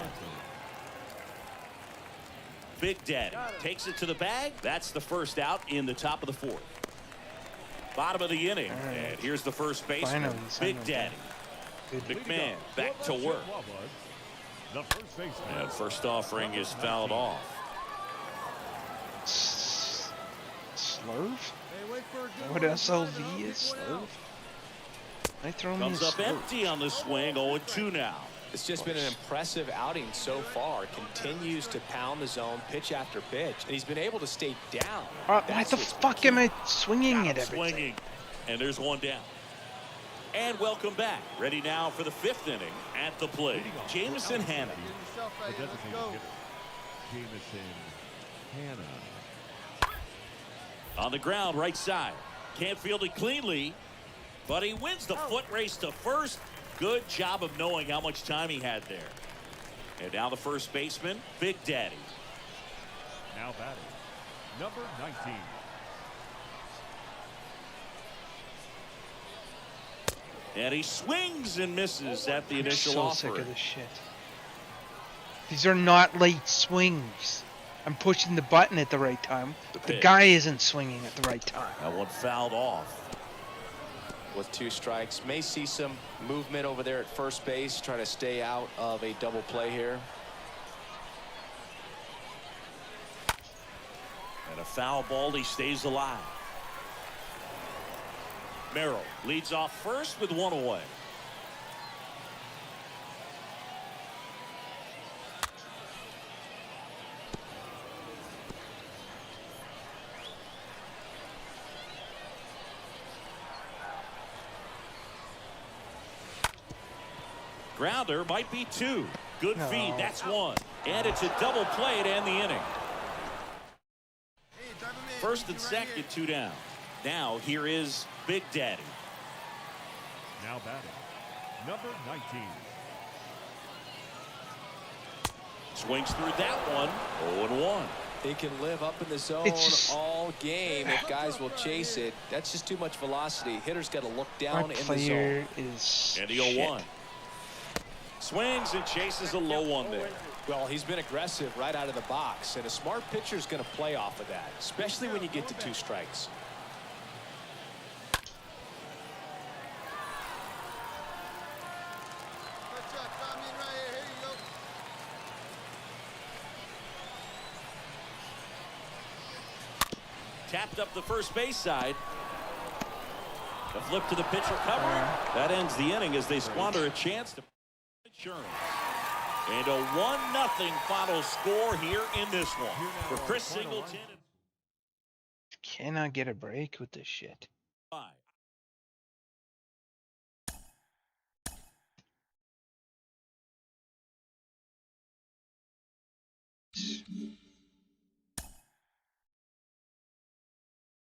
Big Daddy takes it to the bag. That's the first out in the top of the 4th. Bottom of the inning. Right. And here's the first baseman, Finally, Big someone Daddy. Good. McMahon back to work. The first baseman. And first offering is fouled off. Slurve? What SLV is Slurve? I throw me a Comes up slurve. empty on the swing. 0-2 now. It's just been an impressive outing so far. Continues to pound the zone pitch after pitch, and he's been able to stay down. Why That's the what's fuck key. am I swinging Got at him everything? swinging. And there's one down. And welcome back. Ready now for the 5th inning at the plate. Jameson Hannah. The designated hitter, Jameson Hannah. On the ground, right side. Can't field it cleanly, but he wins the foot race to first. Good job of knowing how much time he had there. And now the first baseman, Big Daddy. Now batting, number 19. And he swings and misses at the I'm initial so sick offering. of this shit. These are not late swings. I'm pushing the button at the right time. The pitch. guy isn't swinging at the right time. That one fouled off. With 2 strikes, may see some movement over there at first base, try to stay out of a double play here. And a foul ball, he stays alive. Merrill leads off first with 1 away. Grounder might be 2. Good No. feed. That's 1. And it's a double play to end the inning. First and second, 2 down. Now here is Big Daddy. Now batting, number 19. Swings through that one. 0-1. He can live up in the zone It's just- all game if guys will chase it. That's just too much velocity. Hitters got to look My down in the player zone. is And the shit. 0-1. Swings and chases a low one there. Well, he's been aggressive right out of the box, and a smart pitcher is going to play off of that, especially when you get to 2 strikes. Tapped up the first base side. The flip to the pitcher cover. That ends the inning as they squander a chance to insurance. And a 1-0 final score here in this one for Chris Singleton. Cannot get a break with this shit.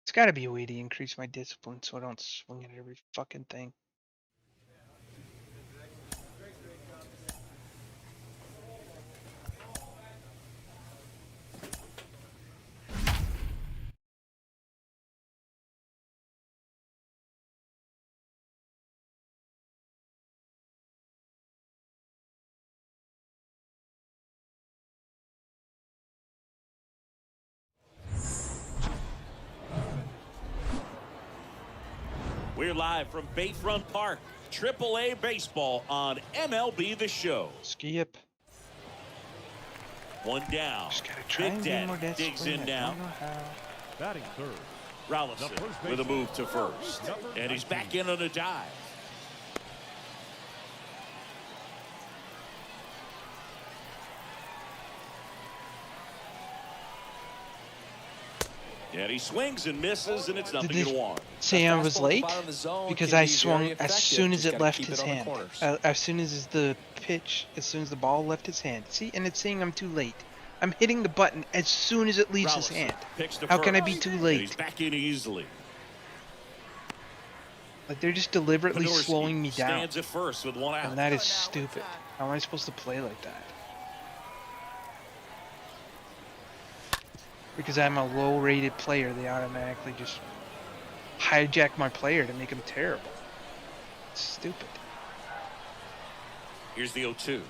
It's got to be a way to increase my discipline so I don't swing at every fucking thing. We're live from Bayfront Park, AAA baseball on MLB The Show. Skip. One down. Big Daddy digs in now. Batting third. Rollinson with a move to first. And he's back in on a dive. And he swings and misses, and it's nothing Did to they one. say I was late? Because I swung as soon as it left keep his it on the hand. corners. As soon as the ball left his hand. See, and it's saying I'm too late. I'm hitting the button as soon as it leaves his Rollinson hand. picks to How can I first, be too and late? he's back in easily. Like they're just deliberately Podorski slowing me down. stands at first with one out. And that is stupid. How am I supposed to play like that? Because I'm a low-rated player, they automatically just hijack my player to make him terrible. It's stupid. Here's the 0-2.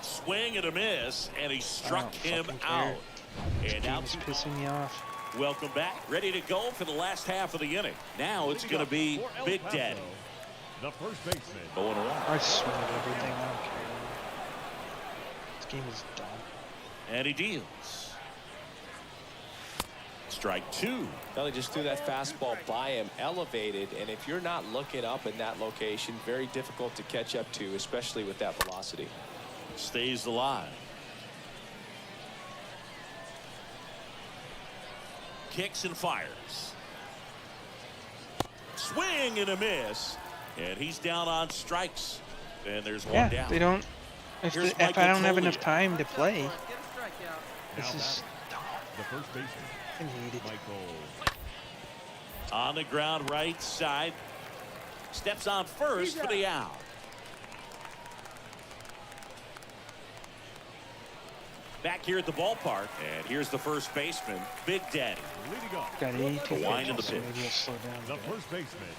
Swing and a miss, and he struck I don't him fucking care. out. This And game now is pissing me off. welcome back. Ready to go for the last half of the inning. Now it's going to be For El Big Paso, Daddy. the first baseman. 0-1. I swing at everything, I don't care. This game is dumb. And he deals. Strike two. Belly just threw that fastball by him, elevated, and if you're not looking up in that location, very difficult to catch up to, especially with that velocity. Stays alive. Kicks and fires. Swing and a miss. And he's down on strikes. And there's one Yeah, down. they don't. If, Here's if I don't have Michael enough Tollier. time to play, Now this is dumb. the first baseman, I hate it. Michael. On the ground right side. Steps on first for the out. Back here at the ballpark. And here's the first baseman, Big Daddy. Leading off, Got 82 The wind of the pitches, so maybe pitch. I'll slow down a the bit. first baseman,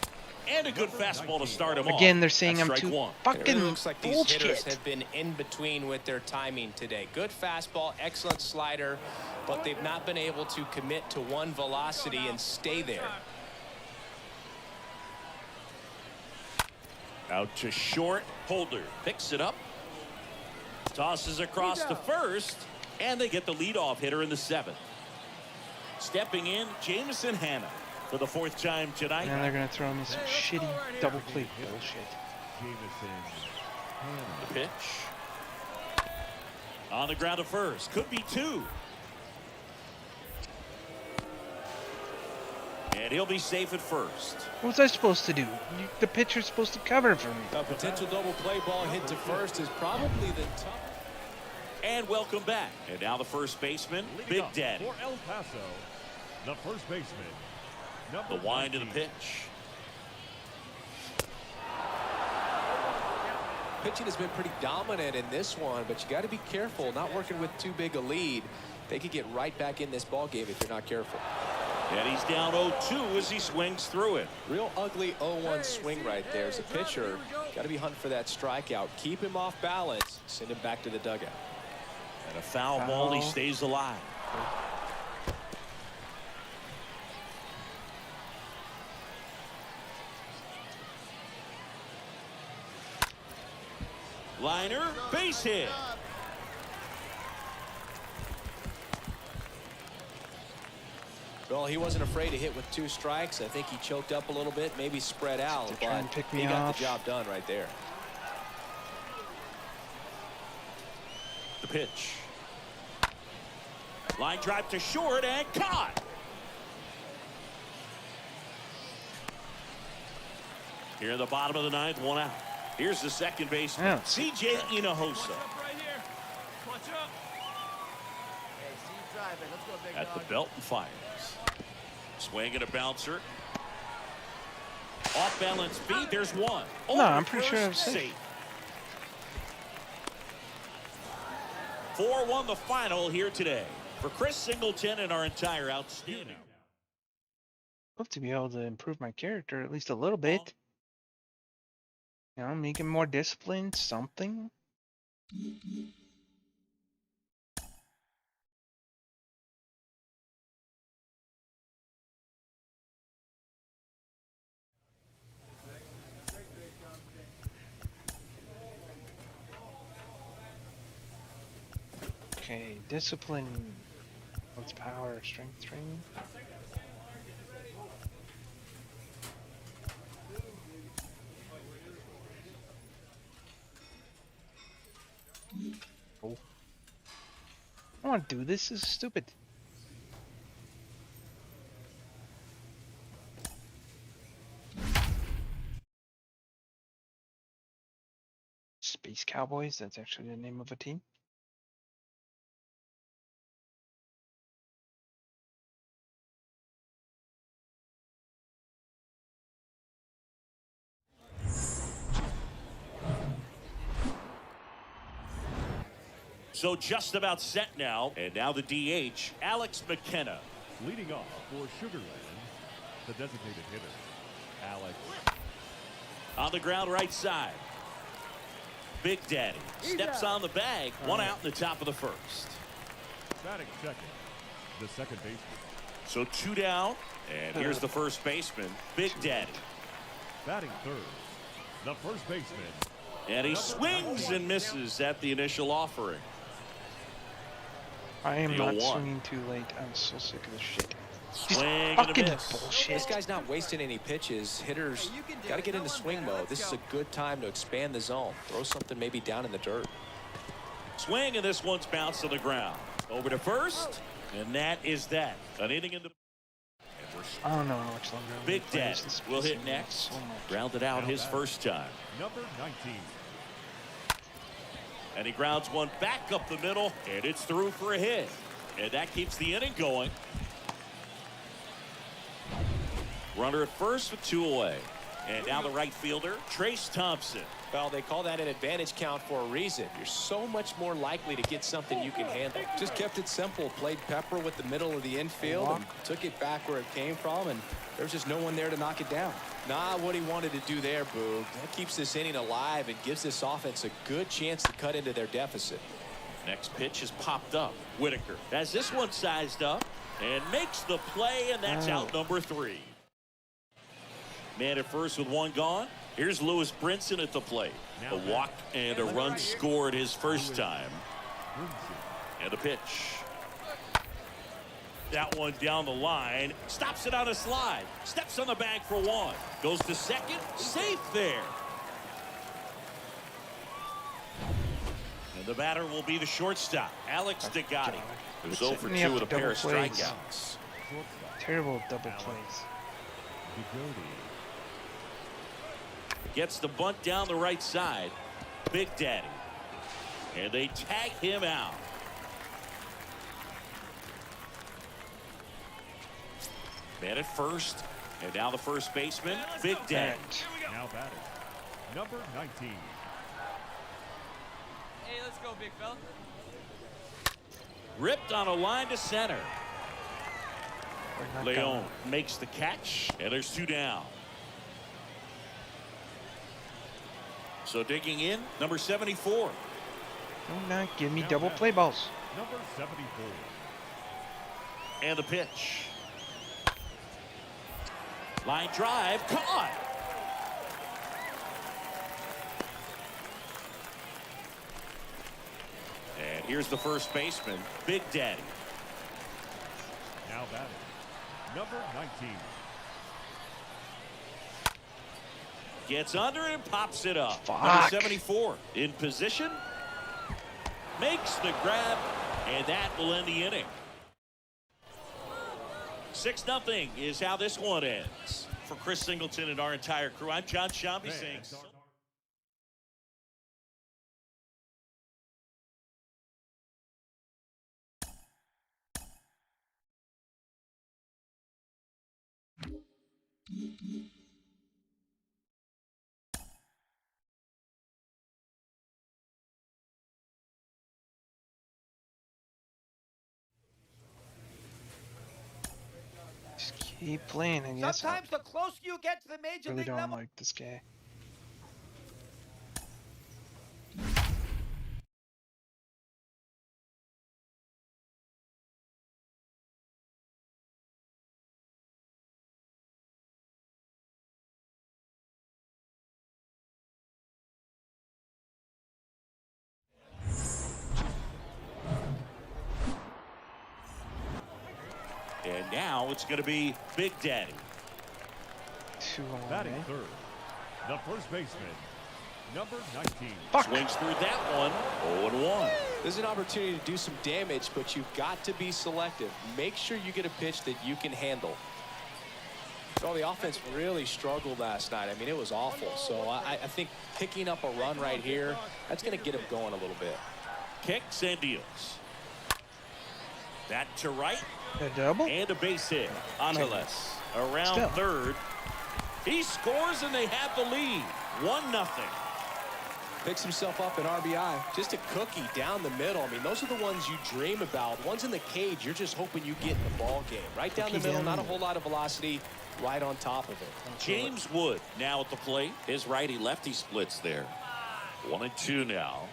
And a good fastball to start him off. Again, they're saying That's I'm strike too one. It really fucking looks like these hitters bullshit. have been in between with their timing today. Good fastball, excellent slider, but they've not been able to commit to one velocity and stay there. Out to short. Holder picks it up. Tosses across to first. And they get the leadoff hitter in the seventh. Stepping in, Jameson Hanna for the fourth time tonight. And then they're gonna throw me some shitty double play bullshit. Jameson, The pitch. On the ground to first. Could be two. And he'll be safe at first. What was I supposed to do? The pitcher's supposed to cover for me. A potential double play ball hit to first is probably the tough. And welcome back. And now the first baseman, leading Big off Daddy. for El Paso, the first baseman, number The wind of the 19. pitch. Pitching has been pretty dominant in this one, but you got to be careful, not working with too big a lead. They could get right back in this ball game if you're not careful. And he's down 0-2 as he swings through it. Real ugly 0-1 swing right there. As a pitcher, got to be hunting for that strikeout. Keep him off balance. Send him back to the dugout. And a foul ball, he stays alive. Liner, base hit. Well, he wasn't afraid to hit with 2 strikes. I think he choked up a little bit, maybe spread out, To try and but pick he me got off. the job done right there. The pitch. Line drive to short and caught. Here in the bottom of the 9th, 1 out. Here's the second baseman, Yeah. C.J. Hinojosa. At the belt and fires. Swing and a bouncer. Off balance feed. There's one. No, I'm pretty sure I'm safe. 4-1 the final here today. For Chris Singleton and our entire outstanding. Hope to be able to improve my character at least a little bit. You know, make him more disciplined, something. Okay, discipline. What's power? Strength training? Oh. I don't want to do this. This is stupid. Space Cowboys, that's actually the name of a team. So just about set now. And now the DH, Alex McKenna. Leading off for Sugarland, the designated hitter, Alex. On the ground right side. Big Daddy steps on the bag. 1 out in the top of the 1st. Batting second, the second baseman. So 2 down. And here's the first baseman, Big Daddy. Batting third, the first baseman. And he swings and misses at the initial offering. I am The not 0-1. swinging too late. I'm so sick of this shit. This Swing and a fucking miss. bullshit. This guy's not wasting any pitches. Hitters got to get into swing mode. This is a good time to expand the zone. Throw something maybe down in the dirt. Swing, and this one's bounced to the ground. Over to first, and that is that. An inning in the. I don't know how much longer. I'm Big gonna play Daddy this. This will pisses hit me off next. so much. Grounded out his first time. Number 19. And he grounds one back up the middle, and it's through for a hit. And that keeps the inning going. Runner at first with 2 away. And now the right fielder, Trace Thompson. Well, they call that an advantage count for a reason. You're so much more likely to get something you can handle. Just kept it simple. Played pepper with the middle of the infield and took it back where it came from, and there's just no one there to knock it down. Not what he wanted to do there, Boog. That keeps this inning alive and gives this offense a good chance to cut into their deficit. Next pitch is popped up. Whitaker has this one sized up and makes the play, and that's out number 3. Man at first with 1 gone. Here's Lewis Brinson at the plate. A walk and a run scored his first time. And a pitch. That one down the line. Stops it on a slide. Steps on the bag for 1. Goes to second. Safe there. And the batter will be the shortstop, Alex DeGotti, who's 0 for 2 with a pair of strikeouts. Terrible double plays. Gets the bunt down the right side. Big Daddy. And they tag him out. Man at first. And now the first baseman, Big Daddy. Now batting, number 19. Hey, let's go, big fella. Ripped on a line to center. Leon makes the catch, and there's 2 down. So digging in, number 74. Do not give me double play balls. Number 74. And the pitch. Line drive, caught. And here's the first baseman, Big Daddy. Now batting, Number 19. Gets under it and pops it up. Fuck. Number 74 in position. Makes the grab, and that will end the inning. 6-0 is how this one ends. For Chris Singleton and our entire crew, I'm John Shambi saying so. Just keep playing, I guess. Sometimes the closer you get to the major Really league don't level, like this guy. And now it's going to be Big Daddy. 2 on, Batting eh? third, the first baseman, number 19. Swings through that one. 0-1. There's an opportunity to do some damage, but you've got to be selective. Make sure you get a pitch that you can handle. So the offense really struggled last night. I mean, it was awful. So I think picking up a run right here, that's going to get him going a little bit. Kicks and deals. That to right. A double? And a base hit. Angeles around Still. third. He scores and they have the lead. 1-0. Picks himself up an RBI. Just a cookie down the middle. I mean, those are the ones you dream about. Ones in the cage, you're just hoping you get in the ball game. Right down the Cookie middle, down not the a whole lot of velocity. Right on top of it. James Wood now at the plate. His righty-lefty splits there. 1-2 now.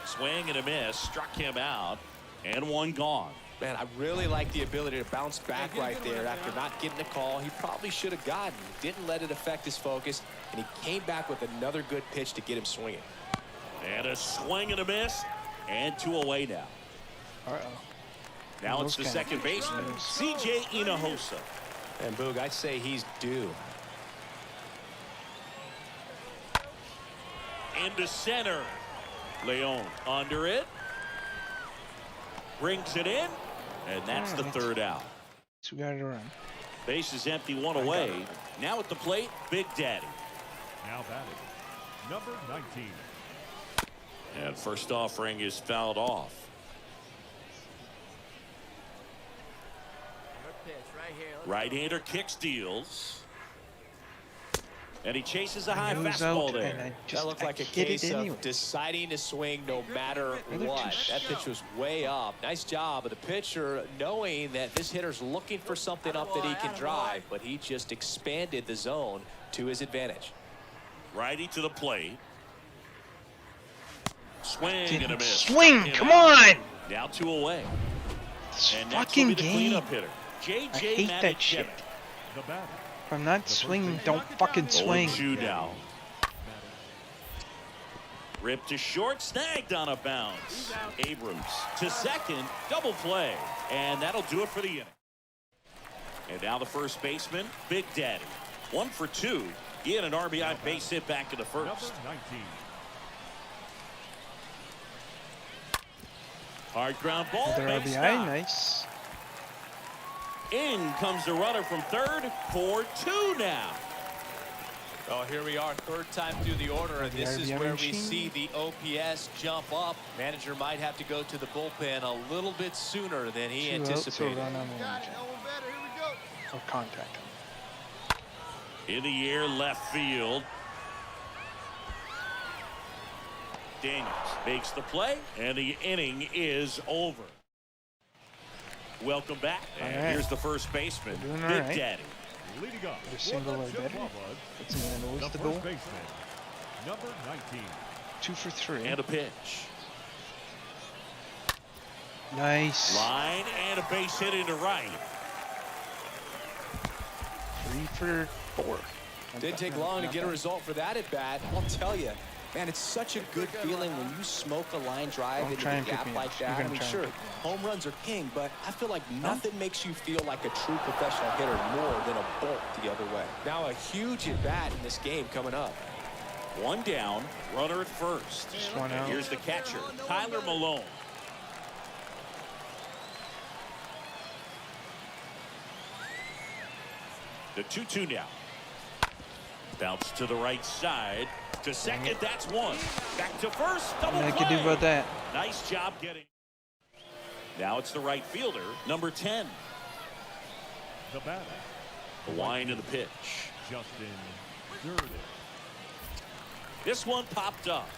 Swing and a miss. Struck him out. And one gone. Man, I really like the ability to bounce back right there after not getting a call. He probably should have gotten. Didn't let it affect his focus, and he came back with another good pitch to get him swinging. And a swing and a miss. And 2 away now. Uh-oh. Now it's the Those kind second of baseman, moves. C.J. Hinojosa. And Boog, I'd say he's due. Into center. Leon under it. Brings it in. And that's the third out. So we got to run. Base is empty, 1 away. Now at the plate, Big Daddy. Now batting, number 19. And first offering is fouled off. Right-hander kicks, deals. And he chases a high Nose fastball out, and there. I That looked like a hit case it of anyway. deciding to swing no matter Another what. two That pitch was way up. Nice job of the pitcher knowing that this hitter's looking for something up that he can drive, but he just expanded the zone to his advantage. Righty to the plate. Swing and a miss. Swing, Hit come out. on! Now 2 away. This And next will fucking be the game. cleanup hitter, I J.J. hate that shit. The batter, If I'm not swinging, don't fucking swing. 0-2 now. Ripped to short, snagged on a bounce. Abrams to second, double play. And that'll do it for the inning. And now the first baseman, Big Daddy. 1 for 2. He had an RBI base hit back to the number first. 19. Hard ground ball, Another base RBI, stop. nice. In comes the runner from third for 2 now. Oh, here we are, third time through the order, and this is RBI where we machine. see the OPS jump up. Manager might have to go to the bullpen a little bit sooner than he 2 outs, so anticipated. run on the engine. Or contact him. In the air, left field. Daniels makes the play, and the inning is over. Welcome back. And All right. here's the first baseman, Doing all Big right. Daddy. Leading up, Get a single or with the better. Chihuahuas, It's in the nose the to first goal. baseman, number 19. 2 for 3. And a pitch. Nice. Line and a base hit into right. 3 for 4. Didn't take long to get a result for that at bat. I'll tell you, Man, it's such a good feeling when you smoke a line drive Don't into try the and pick gap me like up. You're that. I gonna mean, try and sure, pick me up. home runs are king, but I feel like nothing makes you feel like a true professional hitter more than a bolt the other way. Now a huge at-bat in this game coming up. One down, runner at first. Just one out. Here's the catcher, Tyler Malone. The 2-2 now. Bounce to the right side. To second, that's one. Back to first, double Nothing I play. can do about that. Nice job getting. Now it's the right fielder, number 10. The batter, The wind of the pitch. Justin Durden. This one popped up.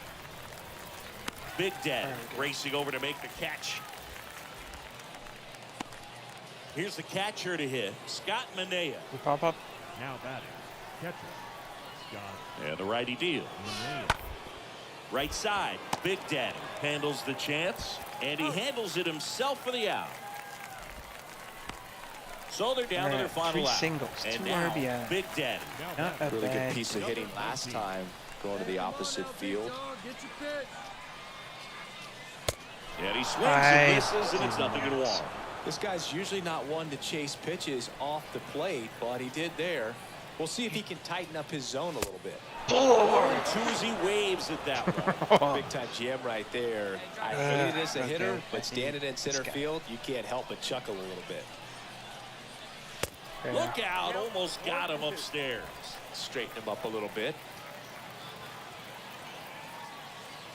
Big Daddy racing over to make the catch. Here's the catcher to hit, Scott Manea. We pop up. Now batting, catcher, Scott And the righty deal. Manea. Right side, Big Daddy handles the chance, and he handles it himself for the out. So they're down to their final 3 out. singles, And 2 now, RBI. Big Daddy. Not a Really bad good piece of hitting last time, going to the opposite field. And he swings and misses, and it's nothing in one. This guy's usually not one to chase pitches off the plate, but he did there. We'll see if he can tighten up his zone a little bit. Tuesday waves at that one. Big time jam right there. I hate it as a hitter, but standing in center field, you can't help but chuckle a little bit. Look out, almost got him upstairs. Straighten him up a little bit.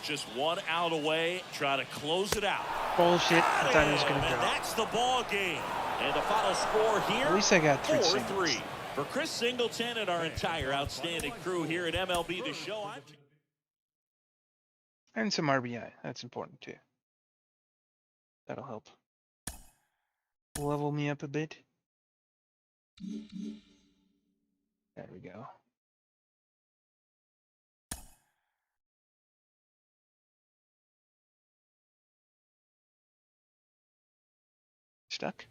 Just one out away, try to close it out. Bullshit. I thought he was going to And go. that's the ball game. And the final score here, At least I got 3 4-3. singles. For Chris Singleton and our entire outstanding crew here at MLB The Show. And some RBI. That's important too. That'll help. Level me up a bit. There we go. Stuck?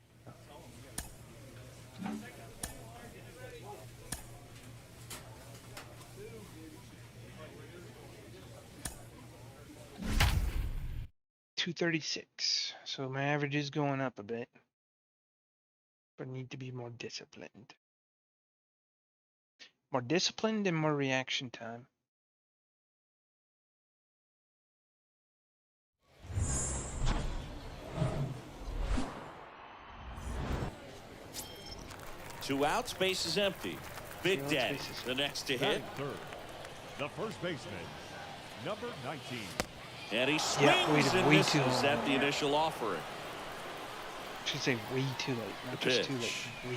236. So my average is going up a bit. But I need to be more disciplined. More disciplined and more reaction time. Two outs, base is empty. Big Daddy, the next to hit. Third, the first baseman, number 19. And he swings and way misses too long. at the initial offering. I should say way too late, not The just too late. pitch. Way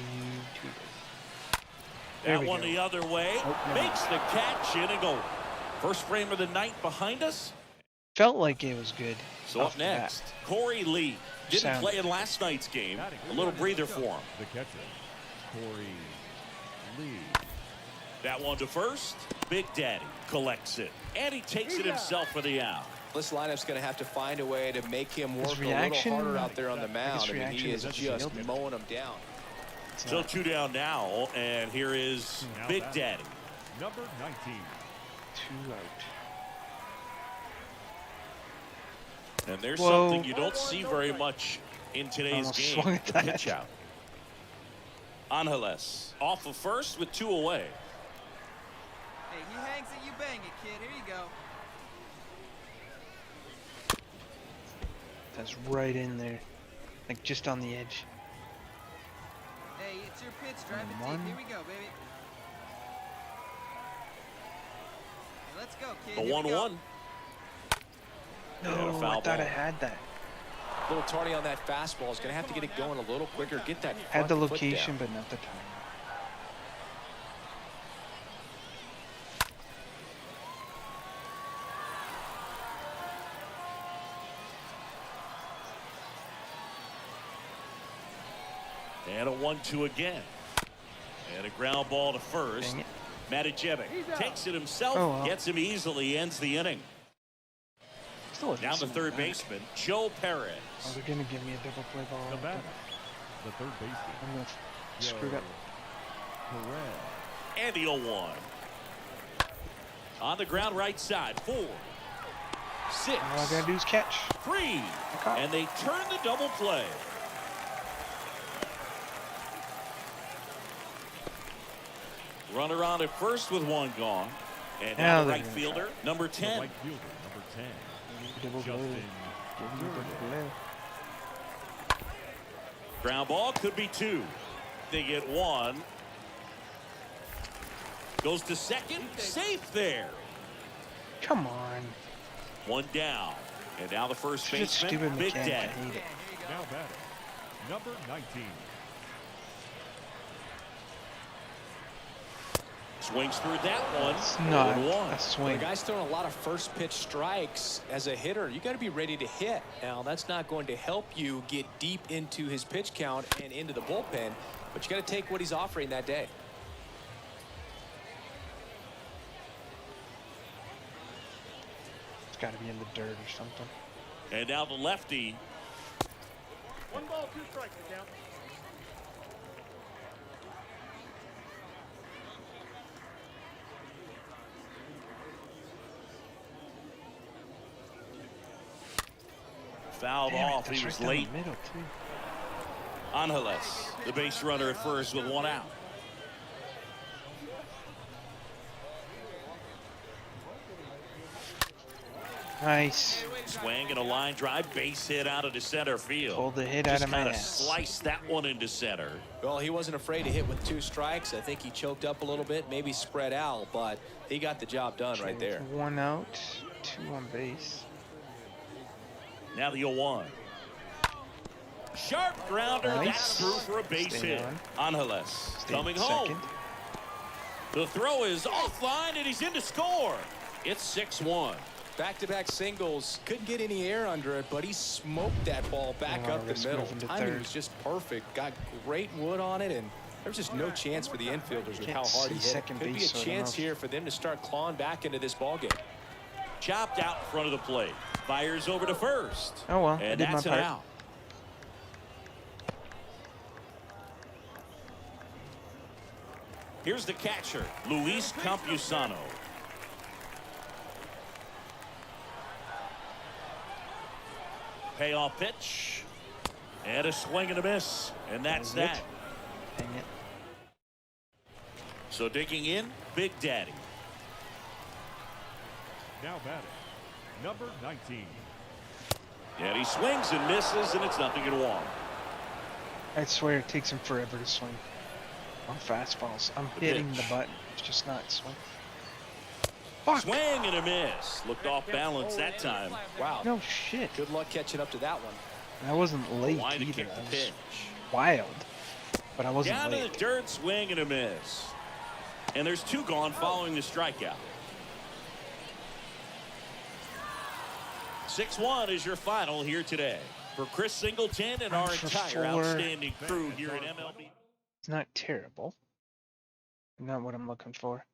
too late. There That we one go. the other way. Oh, no. Makes the catch in and go. First frame of the night behind us. Felt like it was good. So off up the bat. next, Corey Lee. Didn't Sound. play in last night's game. A little breather for him. The catcher, Corey Lee. That one to first. Big Daddy collects it. And he takes it himself for the out. This lineup's going to have to find a way to make him work a reaction, little harder out there on the mound. I mean, reaction he is is just outfield. mowing them down. Still 2 down now, and here is Now Big batting, Daddy. Number 19. 2 out. And there's Whoa. something you don't see very much in today's Almost game. swung at The that. pitch out. Angeles off of first with 2 away. Hey, he hangs it, you bang it, kid. Here you go. That's right in there. Like just on the edge. Hey, it's your pitch. Drive it One. deep. Here we go, baby. Hey, let's go, kid. The Here we go. 1-1. No, And a I foul thought ball. I had that. A little tardy on that fastball. Is going to have to get it going a little quicker. Get that Had the front foot location, down. but not the time. And a 1-2 again. And a ground ball to first. Dang it. Matijevic takes it himself, Oh, well. gets him easily, ends the inning. Still a Down the decent third back. baseman, Joe Perez. Oh, they're gonna give me a double play ball. The batter, the third baseman, I'm gonna screw up. Perez. And the 0-1. On the ground right side. 4, 6. All I gotta do is catch. 3. And they turn the double play. Runner on at first with 1 gone. And now the right fielder, number 10. The right fielder, number 10. Justin. Ground ball could be 2. They get 1. Goes to second. Safe there. Come on. 1 down. And now the first Just baseman, stupid Big mechanic. Daddy. I hate it. Now batting, number 19. Swings through that one. It's not 0-1. a When swing. a guy's throwing a lot of first pitch strikes as a hitter, you got to be ready to hit. Now, that's not going to help you get deep into his pitch count and into the bullpen, but you got to take what he's offering that day. It's got to be in the dirt or something. And now the lefty. 1 ball, 2 strikes, down. Fouled Damn it, off. that's He was right down late. the middle too. Angeles, the base runner at first with 1 out. Nice. Swing and a line drive, base hit out of the center field. Pulled the hit out Just of my kinda ass. sliced that one into center. Well, he wasn't afraid to hit with 2 strikes. I think he choked up a little bit, maybe spread out, but he got the job done right there. 1 out, 2 on base. Now the 0-1. Sharp grounder. Nice. That's through for a base Stay hit. on. Angeles Stay coming second. home. The throw is offline and he's in to score. It's 6-1. Back-to-back singles. Couldn't get any air under it, but he smoked that ball back Oh, up the risk middle. moving to Timing third. was just perfect. Got great wood on it, and there was just no chance for the infielders with Can't how hard he see hit it. second Could be a base, so I don't chance know. here for them to start clawing back into this ballgame. Chopped out in front of the plate. Fires over to first. Oh well, I And did my that's an part. out. Here's the catcher, Luis Campusano. Payoff pitch. And a swing and a miss. And that's That was that. it. Dang it. So digging in, Big Daddy. Now batting, number 19. And he swings and misses, and it's 0-1. I swear it takes him forever to swing. On fastballs. I'm The hitting pitch. the button. It's just not swing. Fuck. Swing and a miss. Looked off balance that time. Wow. No shit. Good luck catching up to that one. I wasn't late Line to either. kick I the was pitch. wild. But I wasn't Down to late. the dirt, swing and a miss. And there's 2 gone following the strikeout. 6-1 is your final here today. For Chris Singleton and our 1 for entire 4. outstanding crew here at MLB. It's not terrible. Not what I'm looking for.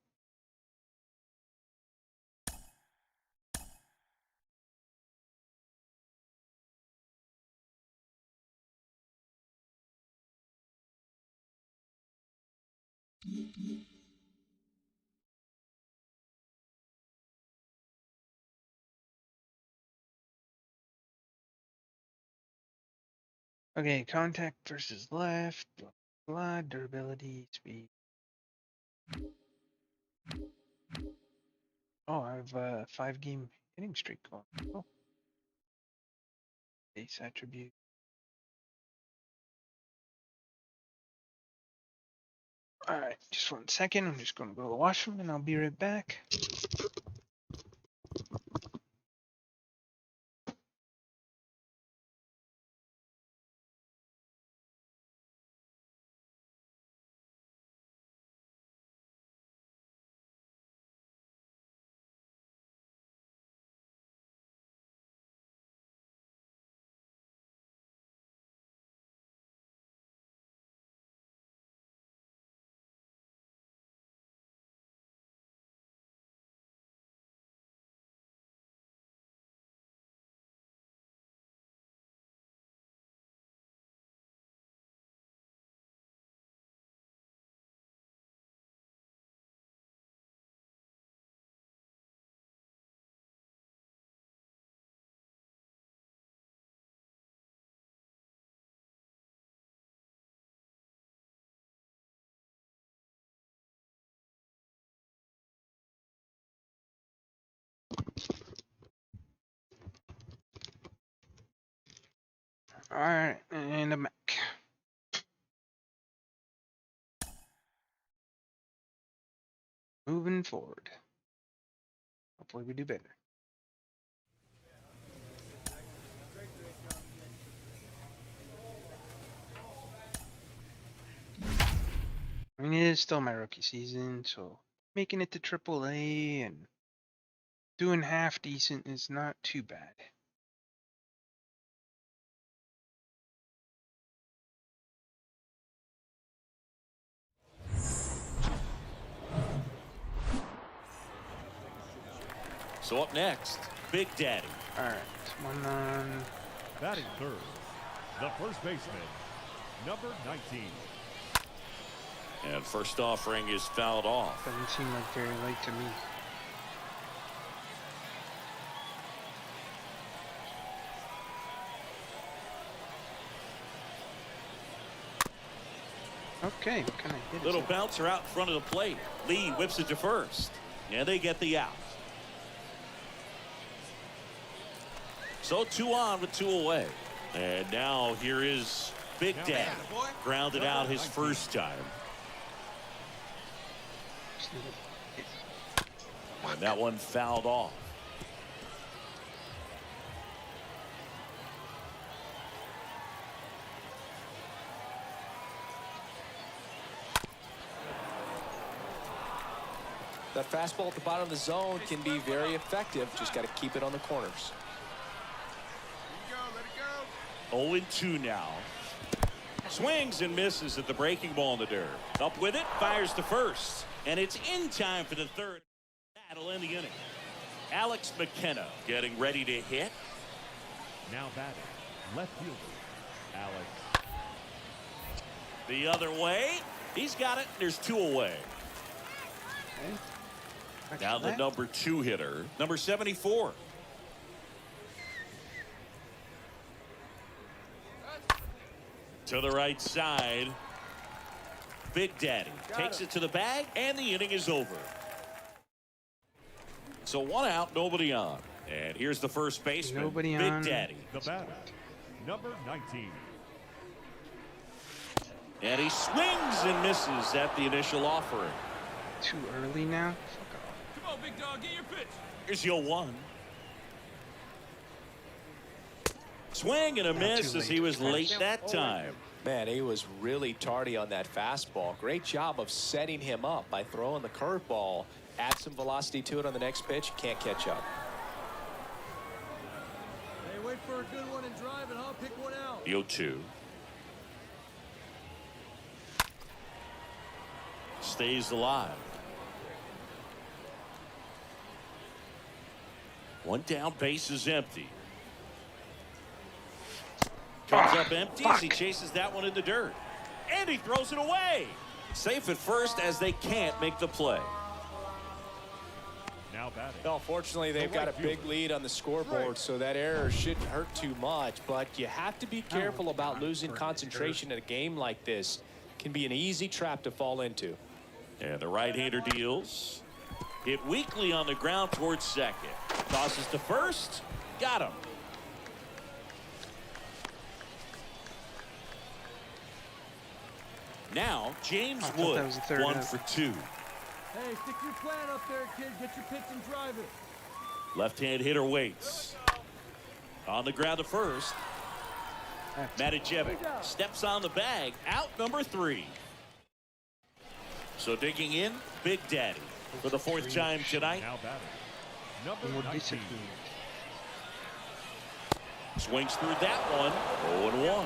Okay, contact versus left, blah, blah, durability, speed. Oh, I have a 5-game hitting streak going. Cool. Base attribute. Alright, just 1 second. I'm just going to go to the washroom and I'll be right back. All right, and a Mac. Moving forward. Hopefully we do better. I mean, it is still my rookie season, so making it to AAA and doing half decent is not too bad. So up next, Big Daddy. All right, one on. Batting third, the first baseman, number 19. And first offering is fouled off. Doesn't seem like very late to me. Okay, what kind of hit is Little it? bouncer out in front of the plate. Lee whips it to first. And they get the out. So 2 on with 2 away. And now here is Big Daddy. Grounded out his first time. And that one fouled off. That fastball at the bottom of the zone can be very effective. Just got to keep it on the corners. 0-2 now. Swings and misses at the breaking ball in the dirt. Up with it, fires to first. And it's in time for the third. That'll end the inning. Alex McKenna getting ready to hit. Now batting, left fielder, Alex. The other way. He's got it. There's 2 away. Okay. Now the number 2 hitter, number 74. To the right side. Big Daddy takes it to the bag, and the inning is over. So 1 out, nobody on. And here's the first baseman, Nobody Big on. Daddy. The batter, number 19. And he swings and misses at the initial offering. Too early now? Fuck off. Come on, big dog, get your pitch. Here's your 1. Swing and a miss as he was late that time. Man, he was really tardy on that fastball. Great job of setting him up by throwing the curveball. Add some velocity to it on the next pitch. Can't catch up. Hey, wait for a good one and drive it, huh? Pick one out. The 0-2. Stays alive. 1 down, base is empty. Comes up empty as he chases that one in the dirt. And he throws it away. Safe at first as they can't make the play. Now batting. Well, fortunately, they've got a big lead on the scoreboard, so that error shouldn't hurt too much. But you have to be careful about losing concentration in a game like this. Can be an easy trap to fall into. And the right-hander deals. Hit weakly on the ground towards second. Tosses to first. Got him. Now, James Wood, 1 for 2. Hey, stick your plan up there, kid. Get your pitch and drive it. Left-hand hitter waits. On the ground to first. Matijevic steps on the bag. Out number 3. So digging in, Big Daddy for the 4th time tonight. Now batting, number 19. Swings through that one. 0-1.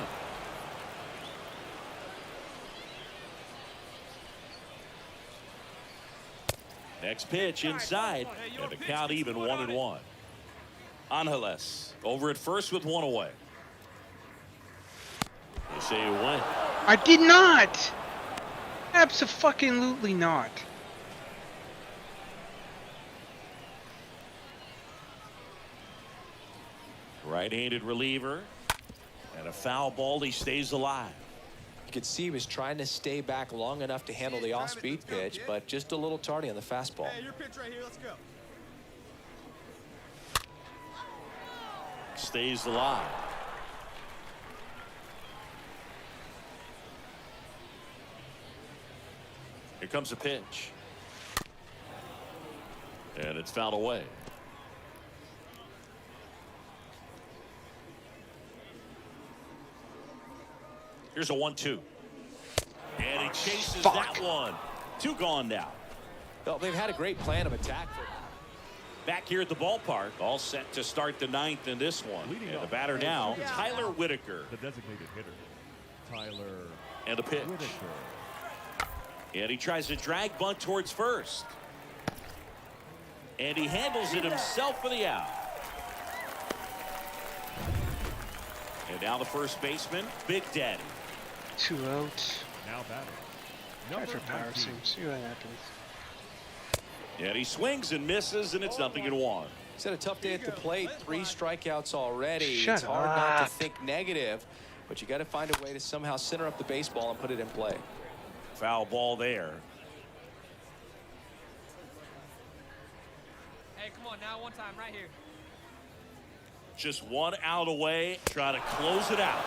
Next pitch inside, and the count even 1-1. Angeles over at first with 1 away. They say you went. I did not. Abso-fucking-lutely not. Right-handed reliever, and a foul ball. He stays alive. You could see he was trying to stay back long enough to handle the off-speed pitch, but just a little tardy on the fastball. Hey, your pitch right here. Let's go. Stays alive. comes a pitch. And it's fouled away. Here's a 1-2. And he chases that one. 2 gone now. Well, they've had a great plan of attack. Back here at the ballpark, all set to start the 9th in this one. And the batter now, Tyler Whitaker. The designated hitter, Tyler. And a pitch. Whitaker. And he tries to drag bunt towards first. And he handles it himself for the out. And now the first baseman, Big Daddy. 2 out. Now batting. Try Number for power 19. swing. See what happens. And he swings and misses, and it's 0-1. He's had a tough day at the plate. 3 strikeouts already. Shut it's hard not to up. think negative, but you got to find a way to somehow center up the baseball and put it in play. Foul ball there. Hey, come on now, one time right here. Just 1 out away. Try to close it out.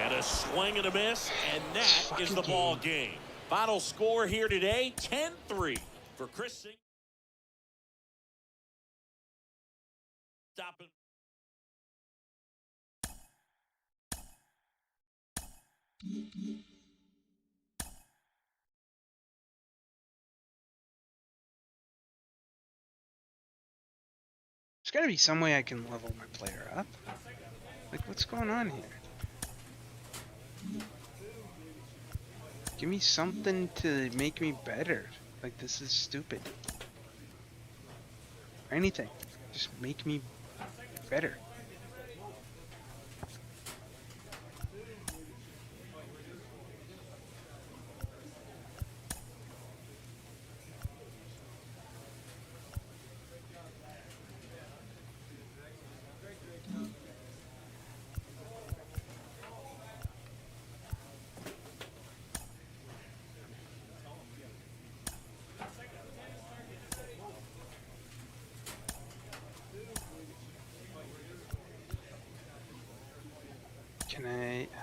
And a swing and a miss, and that is the ball game. Final score here today, 10-3 for Chris Singleton. Stopping. There's got to be some way I can level my player up. Like, what's going on here? Give me something to make me better. Like, this is stupid. Or anything. Just make me better.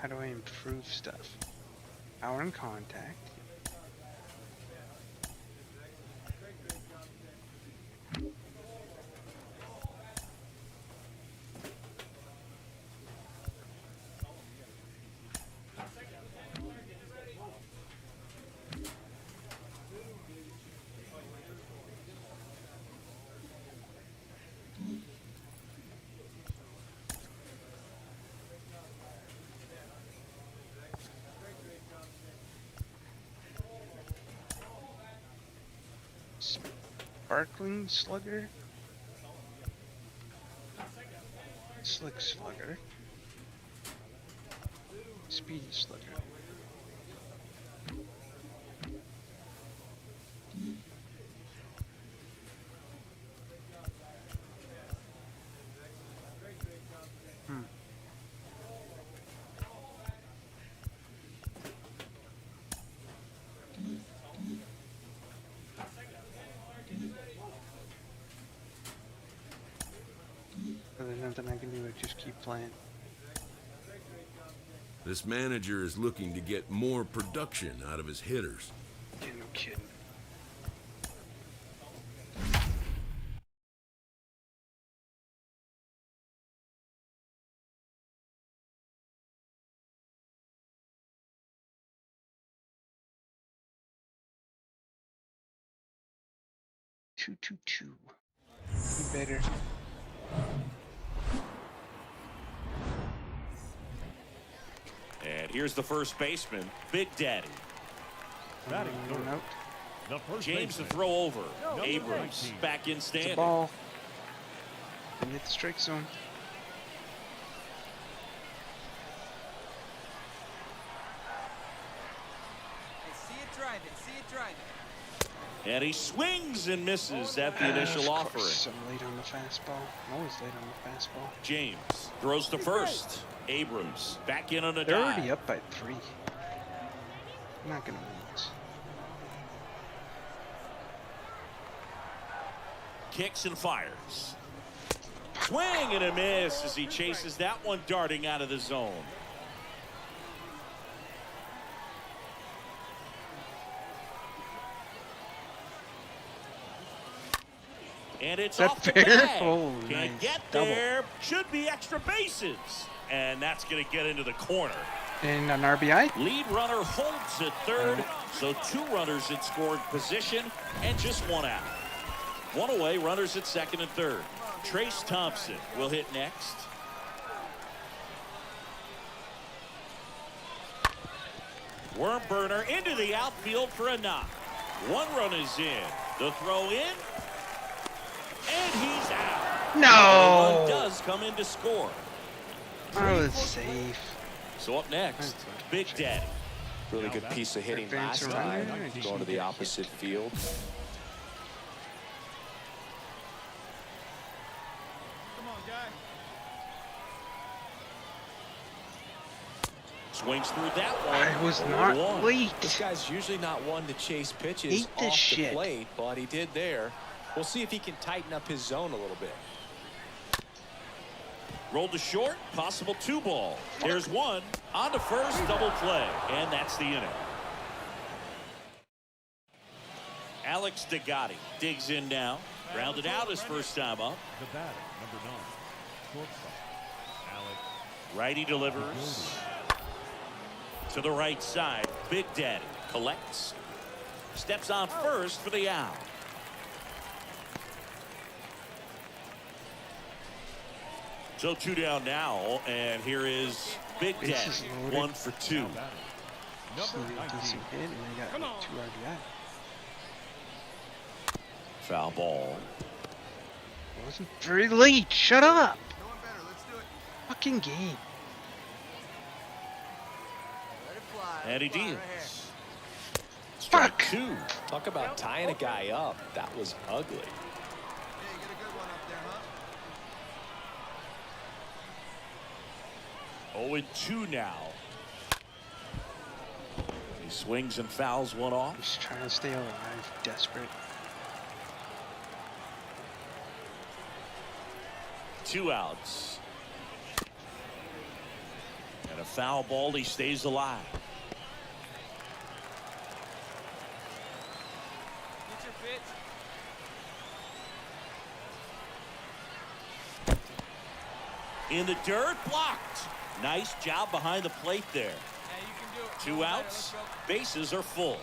How do I improve stuff? Power and contact. Sparkling Slugger, Slick Slugger, Speedy Slugger. There's nothing I can do but just keep playing. This manager is looking to get more production out of his hitters. Yeah, no kidding. Two. You better. And here's the first baseman, Big Daddy. Batting third. Nope. The first James to baseman, throw over. number Abrams 19. back in It's a standing. ball. And hit the strike zone. Hey, see it driving. And he swings and misses at the initial Of offering. course, I'm late on the fastball. I'm always late on the fastball. James throws to first. Abrams back in on a They're dive. already up by 3. I'm not gonna win this. Kicks and fires. Swing and a miss as he chases that one darting out of the zone. And it's That off the fair? bag. Oh, Can't nice. get Double. there. Should be extra bases. And that's going to get into the corner. And an RBI? Lead runner holds at third, so 2 runners in scoring position and just 1 out. 1 away, runners at second and third. Trace Thompson will hit next. Worm burner into the outfield for a knock. 1 run is in. The throw in. And he's out. No! The run does come in to score. I was safe. So up next, Big Daddy. Really good piece of hitting Advance last around time, there, just going to need the to opposite field. Come on, guy. Swings through that one. I was not 0-1. late. This guy's usually not one to chase pitches Hate this off the shit. plate, but he did there. We'll see if he can tighten up his zone a little bit. Rolled to short, possible 2 ball. There's 1 on to first, double play, and that's the inning. Alex DeGotti digs in now, grounded out his first time up. The batter, number 9, shortstop, Alex. Righty delivers to the right side. Big Daddy collects, steps on first for the out. So 2 down now, and here is Big Daddy, Bases loaded. 1 for 2. Now batting, So number a 19, decent hit, and they got like 2 RBI. Foul ball. Wasn't very late. Shut up. Knowing better, let's do it. Fucking game. Let it fly. Eddie Fly right here. Diaz. Strike Fuck. 2. Talk about tying a guy up. That was ugly. Hey, you get a good one up there, huh? 0-2 now. He swings and fouls one off. Just trying to stay alive. Desperate. 2 outs. And a foul ball, he stays alive. Get your pitch. In the dirt, blocked. Nice job behind the plate there. Yeah, you can do it. 2 outs, bases are full.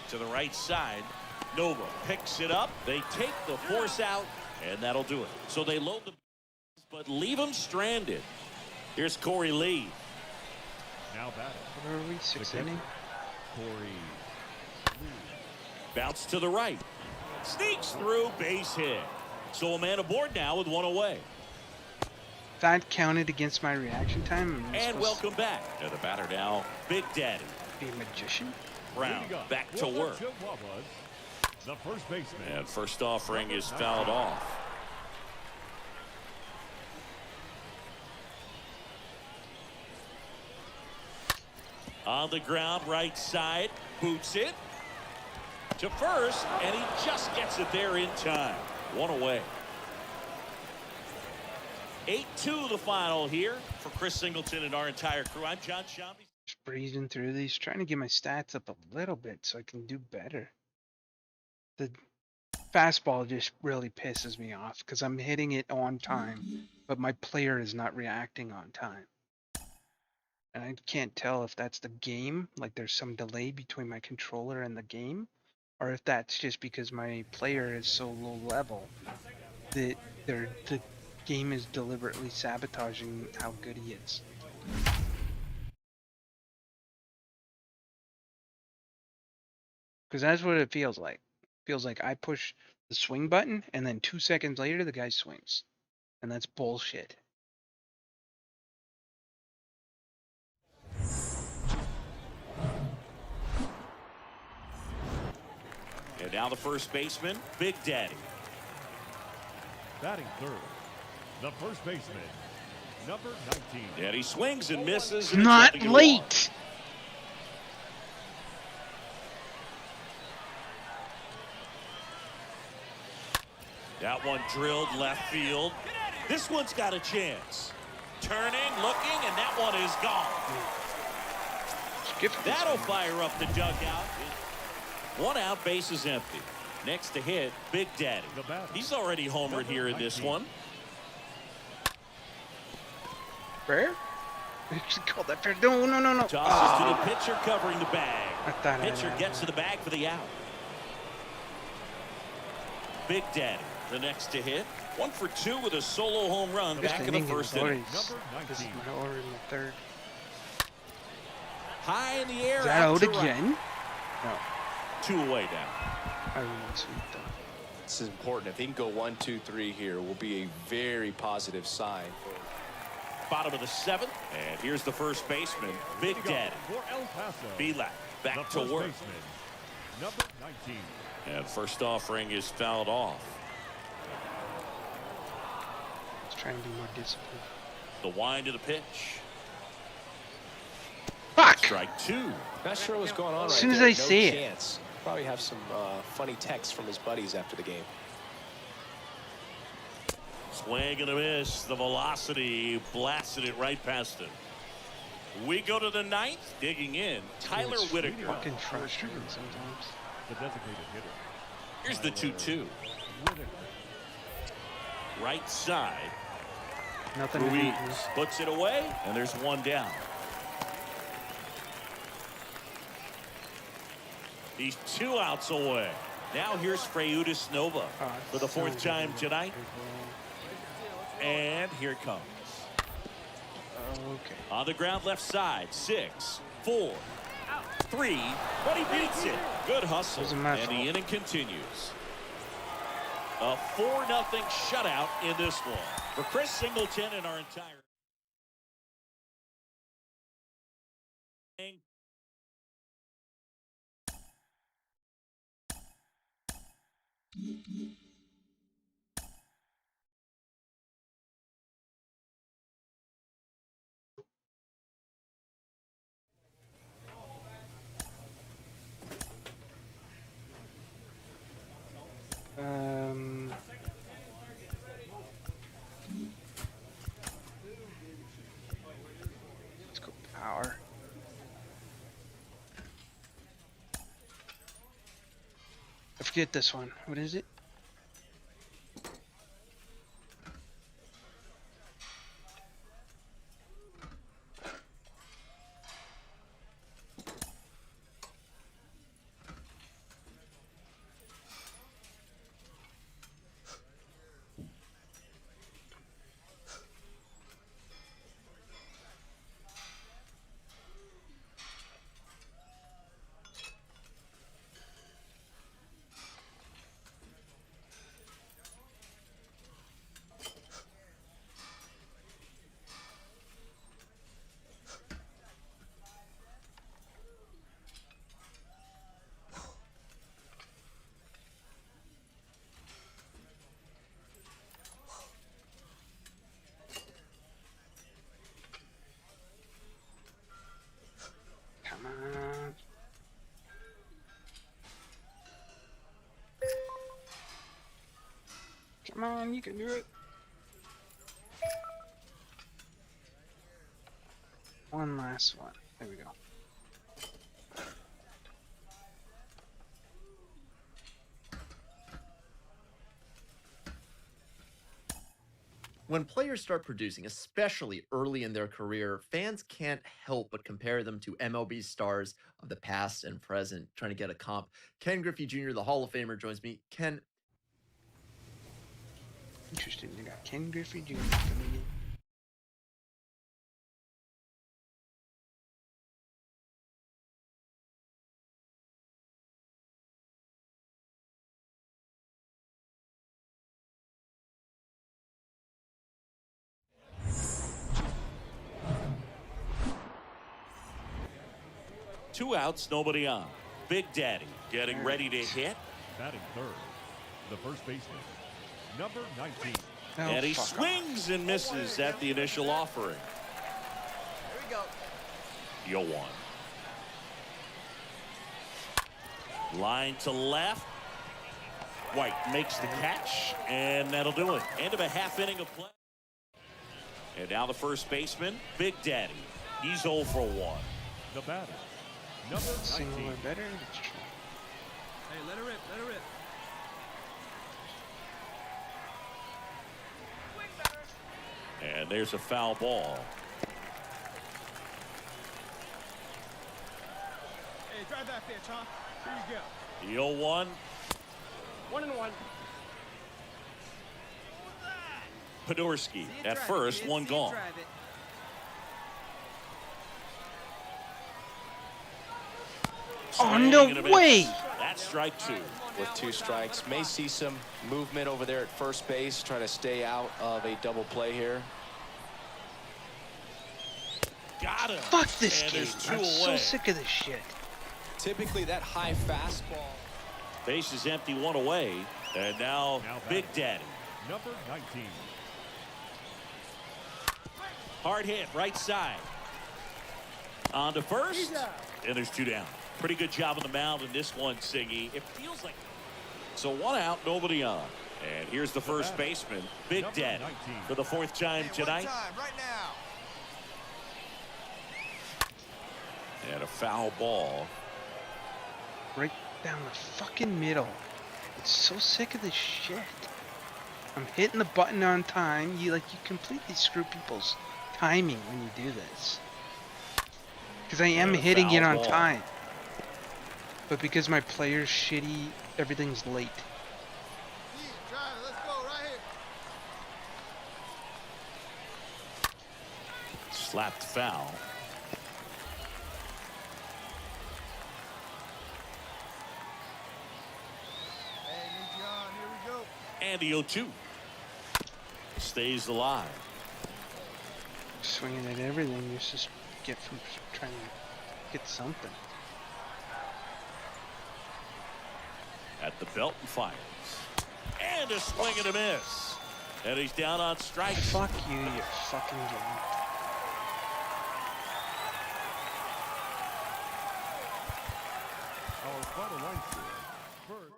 To the right side, Nova picks it up. They take the force out, and that'll do it. So they load the bases, but leave them stranded. Here's Corey Lee. now batting, What are we? 6th The inning? Corey. Bounce to the right. Sneaks through, base hit. So a man aboard now with 1 away. That counted against my reaction time. Am I And supposed welcome back. And the batter now, Big Daddy. to be a magician. Brown Leading up, back to Wilbur work. Chihuahuas, the first baseman. And first offering is fouled off. On the ground, right side, boots it to first, and he just gets it there in time. 1 away. 8-2 the final here for Chris Singleton and our entire crew. I'm John Shambi. Just breezing through these, trying to get my stats up a little bit so I can do better. The fastball just really pisses me off because I'm hitting it on time, but my player is not reacting on time. And I can't tell if that's the game, like there's some delay between my controller and the game, or if that's just because my player is so low level that the game is deliberately sabotaging how good he is. Because that's what it feels like. Feels like I push the swing button and then 2 seconds later the guy swings. And that's bullshit. And now the first baseman, Big Daddy. Batting third, the first baseman, number 19. And he swings and misses. Not and late. That one drilled left field. This one's got a chance. Turning, looking, and that one is gone. That'll fire up the dugout. 1 out, base is empty. Next to hit, Big Daddy. He's already homered here in this one. Fair? Call that fair. No. Tosses to the pitcher covering the bag. I thought Pitcher gets to the bag for the out. Big Daddy, the next to hit. 1 for 2 with a solo home run back in the first inning. This is my order in the third. High in the air. Is that out again? No. 2 away now. I really sweet though. This is important. If he can go 1, 2, 3 here, will be a very positive sign. Bottom of the 7th, and here's the first baseman, Big Daddy. Belak back to work. Number 19. And first offering is fouled off. Let's try and be more disciplined. The wind of the pitch. Fuck! Strike 2. Not sure what's going on As right soon as there. I see it. Chance. Probably have some funny texts from his buddies after the game. Swing and a miss. The velocity blasted it right past him. We go to the 9th. Digging in, Tyler Whitaker. Fucking frustrating sometimes. The designated hitter. Here's the 2-2. Right side. Nothing to do. Ruiz puts it away, and there's 1 down. He's 2 outs away. Now here's Freudas Nova for the 4th time tonight. And here it comes. Okay. On the ground left side. 6, 4, 3. But he beats it. Good hustle. And the inning continues. A 4-0 shutout in this one. For Chris Singleton and our entire let's go power. I forget this one. What is it? Come on. Come on, you can do it. One last one. There we go. When players start producing, especially early in their career, fans can't help but compare them to MLB stars of the past and present, trying to get a comp. Ken Griffey Jr., the Hall of Famer, joins me. Ken. Interesting. They got Ken Griffey Jr. coming in. Two outs, nobody on. Big Daddy getting ready to hit. Batting third, the first baseman, number 19. And he swings and misses at the initial offering. Here we go. Yoan. Line to left. White makes the catch, and that'll do it. End of a half inning of play. And now the first baseman, Big Daddy. He's 0 for 1. The batter, number 19. Single or better. Hey, let her rip. Let her rip. And there's a foul ball. Hey, drive that pitch, huh? Here you The go. 0-1. 1-1. Podorski at first, one gone. Oh, no way! That's strike 2. With 2 strikes, may see some movement over there at first base, try to stay out of a double play here. Got him. Fuck this And game. there's 2 I'm so away. sick of this shit. Typically, that high fastball. Base is empty, 1 away. And now Big Daddy. Number 19. Hard hit, right side. On to first. And there's 2 down. Pretty good job on the mound in this one, Singy. It feels like. So 1 out, nobody on. And here's the first baseman, Big Daddy, for the 4th time tonight. Right now. And a foul ball. Right down the fucking middle. It's so sick of this shit. I'm hitting the button on time. You completely screw people's timing when you do this. Because I am And a hitting it foul on ball. time. But because my player's shitty, everything's late. Drive it. Let's go right here. Slapped foul. Hey, need you on. Here we go. And the 0-2. Stays alive. Swinging at everything you just get from trying to get something. At the belt and fires. And a swing and a miss. And he's down on strikes. Fuck you, you fucking game. Our final line score. First.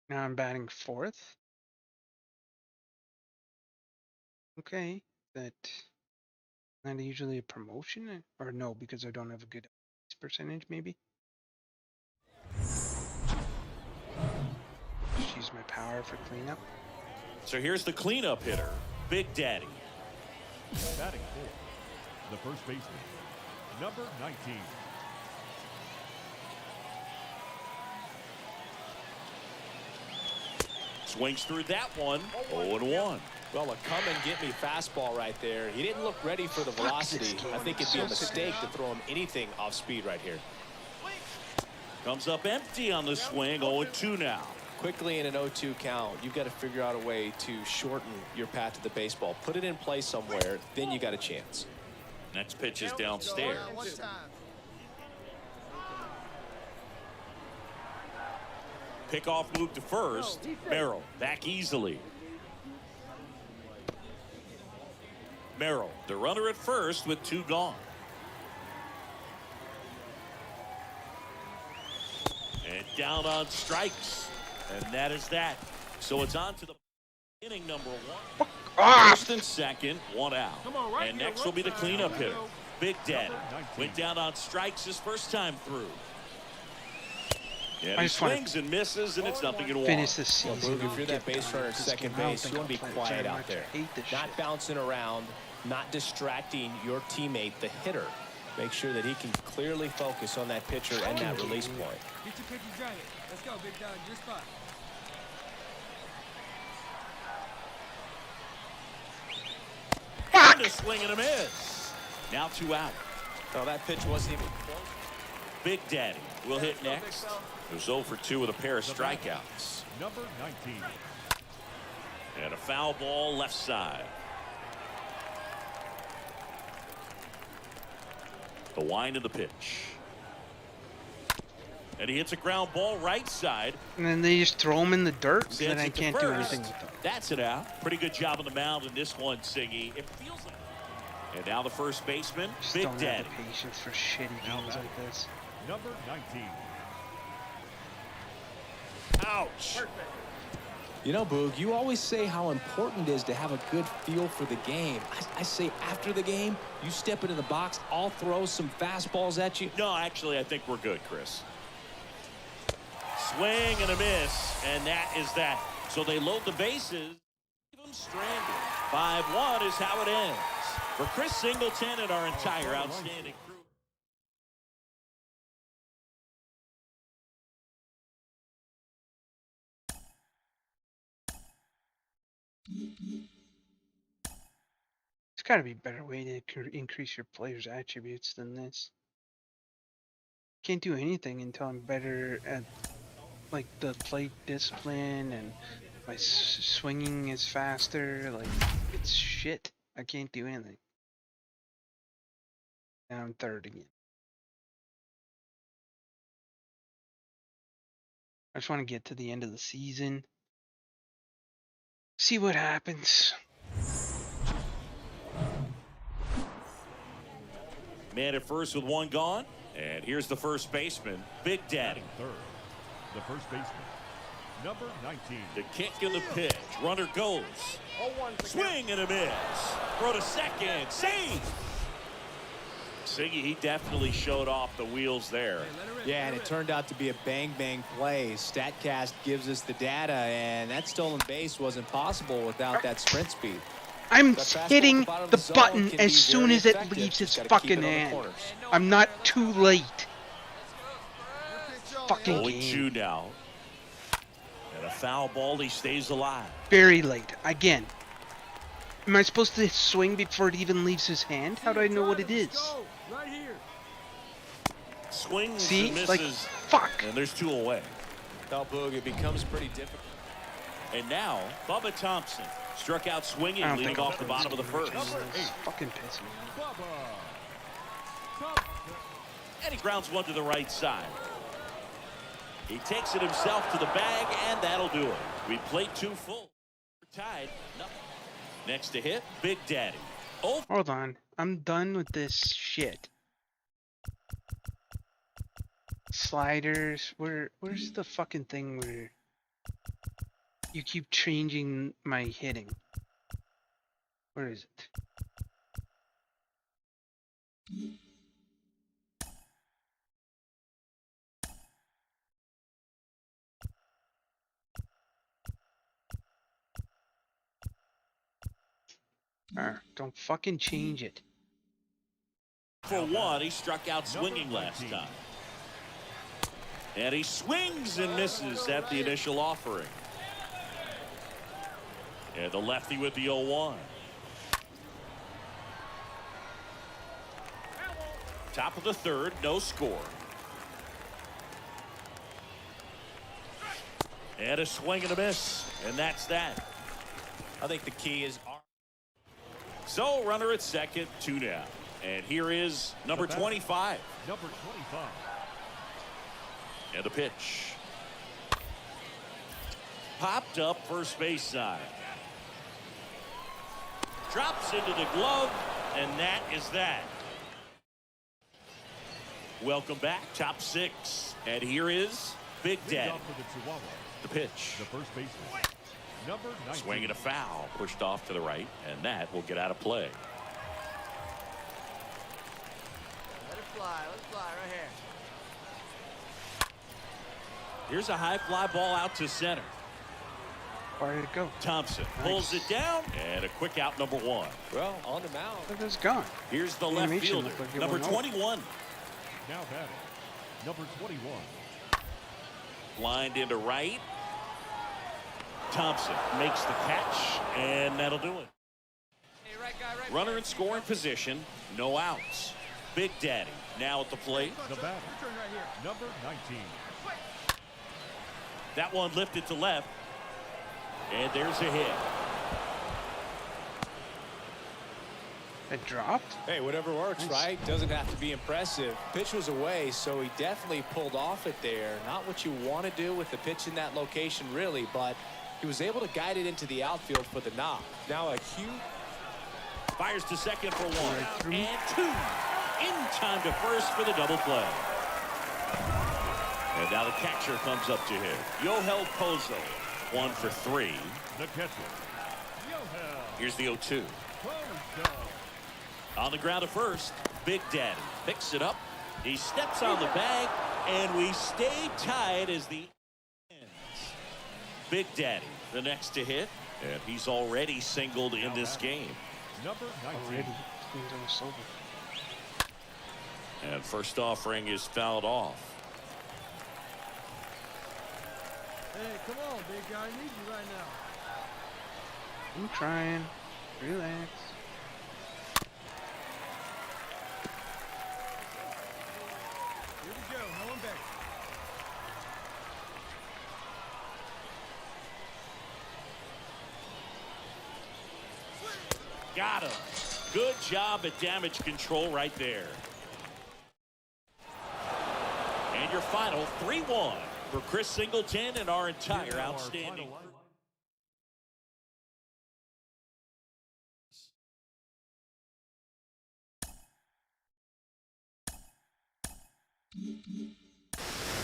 Now I'm batting 4th. Okay, that not usually a promotion, or no, because I don't have a good percentage, maybe. Just use my power for cleanup. So here's the cleanup hitter, Big Daddy. Batting 4. The first baseman. Number 19. Swings through that one. 0-1. Well, a come and get me fastball right there. He didn't look ready for the velocity. I think it'd be a mistake to throw him anything off speed right here. Comes up empty on the swing. 0-2 now. Quickly in an 0-2 count, you've got to figure out a way to shorten your path to the baseball. Put it in play somewhere, then you got a chance. Next pitch is downstairs. One time. Pickoff move to first. Merrill back easily. Merrill, the runner at first with 2 gone. And down on strikes. And that is that. So it's on to the inning number 1. First and second, 1 out. And next will be the cleanup hitter, Big Daddy. Went down on strikes his first time through. And he swings and misses, and it's nothing in 1. Finish this season. Well, Boog, if you're that base runner at second base, you want to be quiet out there. Not bouncing around, not distracting your teammate, the hitter. Make sure that he can clearly focus on that pitcher and that release point. Get your pitch and drive it. Let's go, big dog. Your spot. And a swing and a miss. Now 2 out. No, that pitch wasn't even close. Big Daddy will hit next. It was 0 for 2 with a pair of strikeouts. Number 19. And a foul ball left side. The wind of the pitch. And he hits a ground ball right side. And then they just throw him in the dirt, and then Sends I it to can't do first. anything with them. That's it out. Pretty good job on the mound in this one, Singy. It feels like. And now the first baseman, Just Big don't Daddy. have the patience for shitty games like this. Number 19. Ouch. You know, Boog, you always say how important it is to have a good feel for the game. I say after the game, you step into the box, I'll throw some fastballs at you. No, actually, I think we're good, Chris. Swing and a miss, and that is that. So they load the bases. Leave them stranded. 5-1 is how it ends. For Chris Singleton and our entire outstanding crew. There's got to be a better way to increase your players' attributes than this. Can't do anything until I'm better at like the plate discipline and my swinging is faster. Like it's shit. I can't do anything. Now I'm third again. I just want to get to the end of the season. See what happens. Man at first with one gone. And here's the first baseman, Big Daddy. Third, the first baseman, number 19. The kick and the pitch. Runner goes. Swing and a miss. Throw to second. Save. Siggy, he definitely showed off the wheels there. Yeah, and it turned out to be a bang-bang play. StatCast gives us the data, and that stolen base wasn't possible without that sprint speed. I'm hitting the button as soon as it leaves his fucking hand. I'm not too late. Fucking game. 0-2 now. And a foul ball, he stays alive. Very late. Again. Am I supposed to swing before it even leaves his hand? How do I know what it is? Right here. Swings See? and misses. Like, fuck. And there's 2 away. Well, Boog, it becomes pretty difficult. And now, Bubba Thompson struck out swinging, leading off the bottom of the first. Fucking piss me off. And he grounds one to the right side. He takes it himself to the bag, and that'll do it. We played 2 full. We're tied. Nothing. Next to hit, Big Daddy. Oh, Hold on. I'm done with this shit. Sliders. Where's the fucking thing where you keep changing my hitting? Where is it? Don't fucking change it. for 1, he struck out swinging last time. And he swings and misses at the initial offering. And the lefty with the 0-1. Top of the 3rd, no score. And a swing and a miss. And that's that. I think the key is... So, runner at second, 2 down. And here is number 25. Number 25. And the pitch. Popped up first base side. Drops into the glove, and that is that. Welcome back, top 6. And here is Big Daddy. The pitch. The first baseman. Number 19. Swing and a foul. Pushed off to the right, and that will get out of play. Let it fly right here. Here's a high fly ball out to center. Where did it go? Thompson pulls it down, and a quick out, number 1. Well, on the mound. Look, it's gone. Here's the left Animation fielder, looked like it number went off. 21. Now batting. Number 21. Lined into right. Thompson makes the catch, and that'll do it. Hey, right guy, right Runner in scoring position, no outs. Big Daddy now at the plate. The batter. Turn right here. Number 19. That one lifted to left, and there's a hit. It dropped? Hey, whatever works, Nice. right? Doesn't have to be impressive. Pitch was away, so he definitely pulled off it there. Not what you want to do with the pitch in that location, really, but he was able to guide it into the outfield for the knock. Now a huge... Fires to second for 1 and 2. In time to first for the double play. And now the catcher comes up to him. Yohel Pozo, 1 for 3. The catcher, Yohel Here's the 0-2. Pozo. On the ground to first, Big Daddy picks it up. He steps on the bag, and we stay tied as the ends. Big Daddy, the next to hit, and he's already singled in this game. Number 19. Already. He's almost over. And first offering is fouled off. Hey, come on, big guy. I need you right now. I'm trying. Relax. Here we go. No one back. Got him. Good job at damage control right there. And your final 3-1 for Chris Singleton and our entire outstanding crew.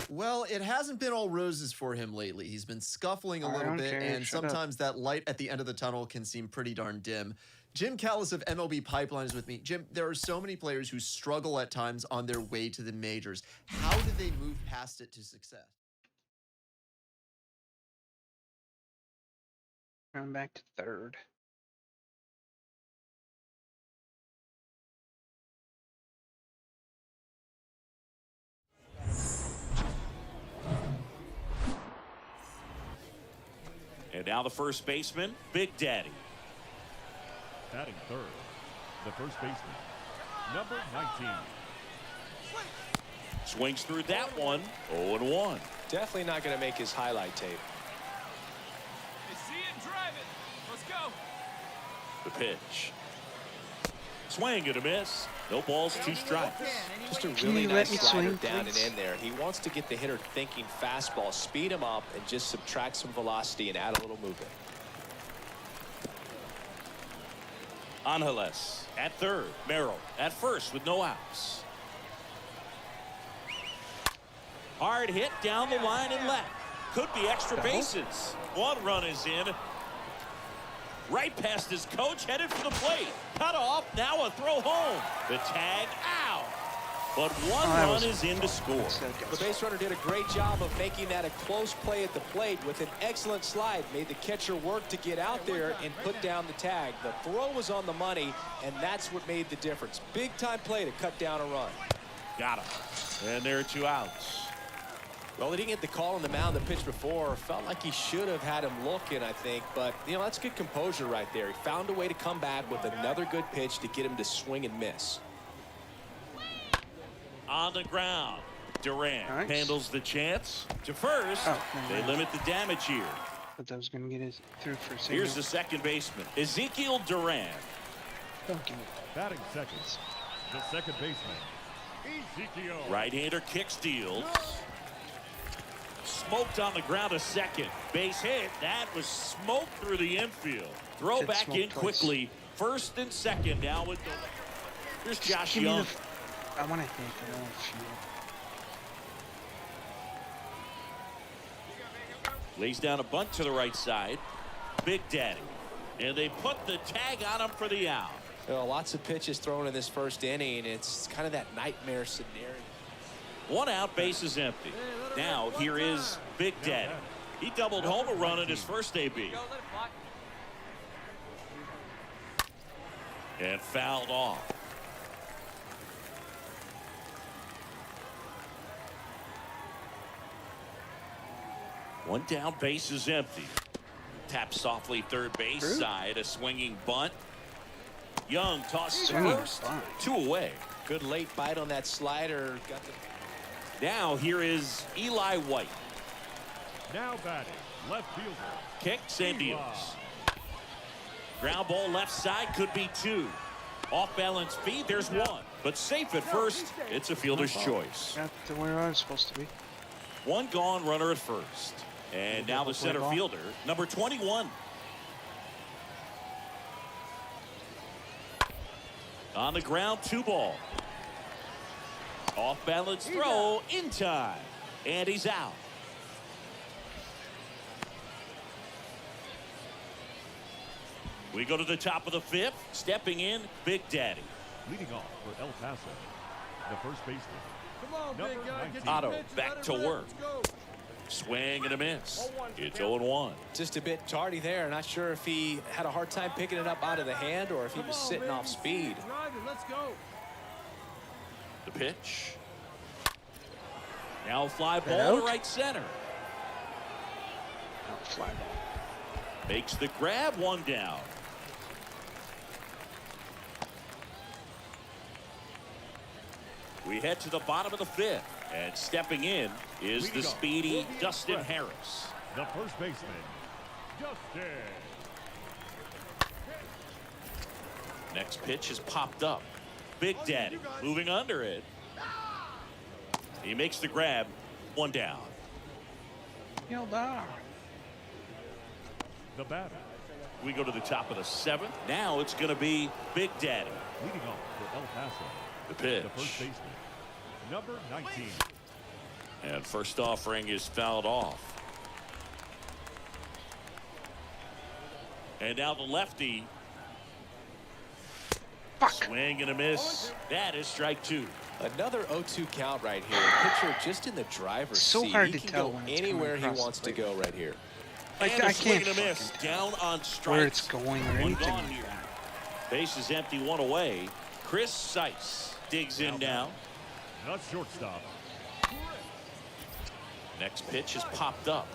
Well, it hasn't been all roses for him lately. He's been scuffling a I little don't bit, care. and Shut up. sometimes that light at the end of the tunnel can seem pretty darn dim. Jim Callis of MLB Pipeline is with me. Jim, there are so many players who struggle at times on their way to the majors. How do they move past it to success? I'm back to third. And now the first baseman, Big Daddy. Batting third, the first baseman, number 19. Swings through that one. 0-1. Definitely not going to make his highlight tape. Hey, see it, drive it. Let's go. The pitch. Swing and a miss. No balls, 2 strikes. Just a Can really you nice let me slider swing, down please? and in there. He wants to get the hitter thinking fastball, speed him up, and just subtract some velocity and add a little movement. Angeles at third. Merrill at first with no outs. Hard hit down the line and left. Could be extra bases. 1 run is in. Right past his coach, headed for the plate. Cut off, now a throw home. The tag out. But 1 run is in to score. The base runner did a great job of making that a close play at the plate with an excellent slide. Made the catcher work to get out there and put down the tag. The throw was on the money, and that's what made the difference. Big time play to cut down a run. Got him. And there are 2 outs. Well, he didn't get the call on the mound the pitch before. Felt like he should have had him looking, I think. But, you know, that's good composure right there. He found a way to come back with another good pitch to get him to swing and miss. On the ground, Durant Nice. handles the chance to first. Oh, never They mind. limit the damage here. But I was going to get it through for a second. Here's the second baseman, Ezekiel Durant. Don't give me Batting second, the second baseman, Ezekiel. Right-hander kick steals. Smoked on the ground to second. Base hit. That was smoked through the infield. Throw Said back smoke in twice. quickly. First and second now with the... Here's Josh give me the Young. I want to hit. I don't want to shoot. Lays down a bunt to the right side. Big Daddy. And they put the tag on him for the out. You know, lots of pitches thrown in this first inning. It's kind of that nightmare scenario. 1 out, base is empty. Now here is Big Daddy. He doubled home a run in his first AB. And fouled off. One down, base is empty. Tap softly third base side, a swinging bunt. Young tosses to first, 2 away. Good late bite on that slider. Got the... Now here is Eli White. Now batting, left fielder. Kicks and deals. Ground ball left side, could be 2. Off balance feed, there's one. But safe at first, it's a fielder's choice. Got to where I was supposed to be. One gone, runner at first. And now the center fielder, number 21. On the ground, 2 ball. Off balance throw in time. And he's out. We go to the top of the 5th. Stepping in, Big Daddy. Leading off for El Paso, the first baseman. Come on, Number big guy. Get 19. Otto your pitch, back let to it rip. work. Let's go. Swing and a miss. It's 0-1. Just a bit tardy there. Not sure if he had a hard time picking it up out of the hand or if he was sitting off speed. Drive it. Let's go. The pitch. Now fly ball to right center. Fly ball. Makes the grab, 1 down. We head to the bottom of the 5th. And stepping in is the speedy Dustin Harris. The first baseman, Dustin. Next pitch is popped up. Big Daddy moving under it. He makes the grab, 1 down. Yelled out. The batter, We go to the top of the 7th. Now it's going to be Big Daddy. leading off for El Paso, The pitch. the first baseman, number 19. And first offering is fouled off. And now the lefty. Swing and a miss. That is strike 2. Another 0-2 count right here. Pitcher just in the driver's So seat. hard He to can tell go when it's anywhere coming he across wants the to go right here. Like, And I a swing can't and a miss. fucking Down on strikes. where it's going or 1 anything. gone here. Base is empty, 1 away. Chris Seiss digs in now. Not shortstop. Next pitch is popped up.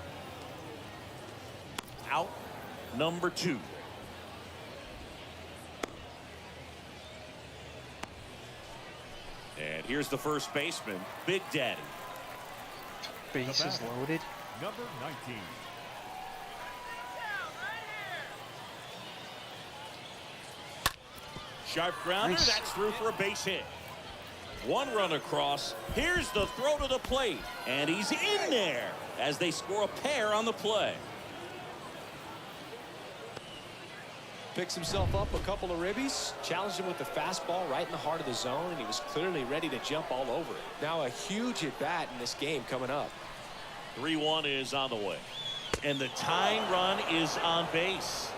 Out number 2. And here's the first baseman, Big Daddy. Bases loaded. Number 19. Sharp grounder, Nice. that's through for a base hit. 1 run across. Here's the throw to the plate. And he's in there as they score a pair on the play. Picks himself up a couple of ribbies, challenged him with the fastball right in the heart of the zone, and he was clearly ready to jump all over it. Now a huge at bat in this game coming up. 3-1 is on the way. And the tying run is on base.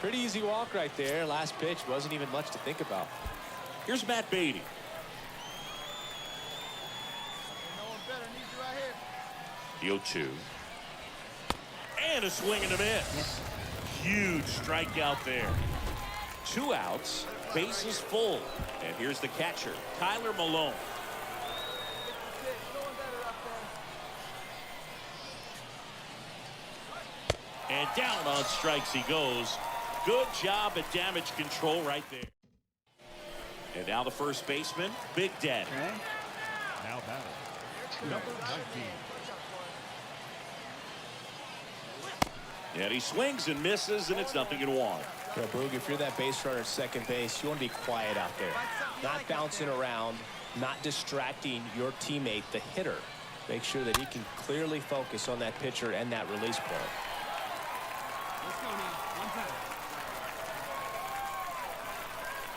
Pretty easy walk right there. Last pitch wasn't even much to think about. Here's Matt Beatty. No one better need you right here. The 0-2. And a swing and a miss. Huge strikeout there. 2 outs, bases full. And here's the catcher, Tyler Malone. And down on strikes he goes. Good job at damage control right there. And now the first baseman, Big Daddy. Okay. Now batting, number 19. And he swings and misses, and it's 0-1. Yeah, Boog, if you're that base runner at second base, you want to be quiet out there. Not bouncing around, not distracting your teammate, the hitter. Make sure that he can clearly focus on that pitcher and that release point. Let's go now. One time.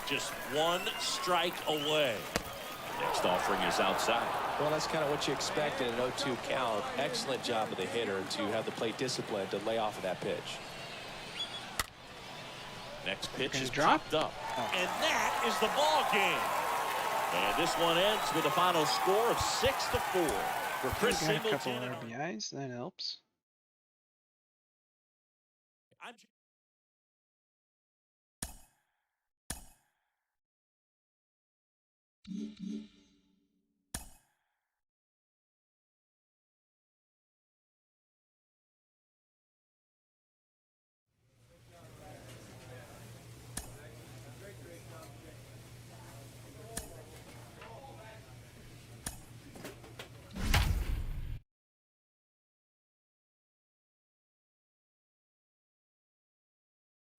Just 1 strike away. Next offering is outside. Well, that's kind of what you expect in an 0-2 count. Excellent job of the hitter to have the plate discipline to lay off of that pitch. Next pitch Gonna is drop? dropped up. And that is the ball game. And this one ends with a final score of 6-4 for Chris Got a couple Singleton. RBIs. That helps. I'm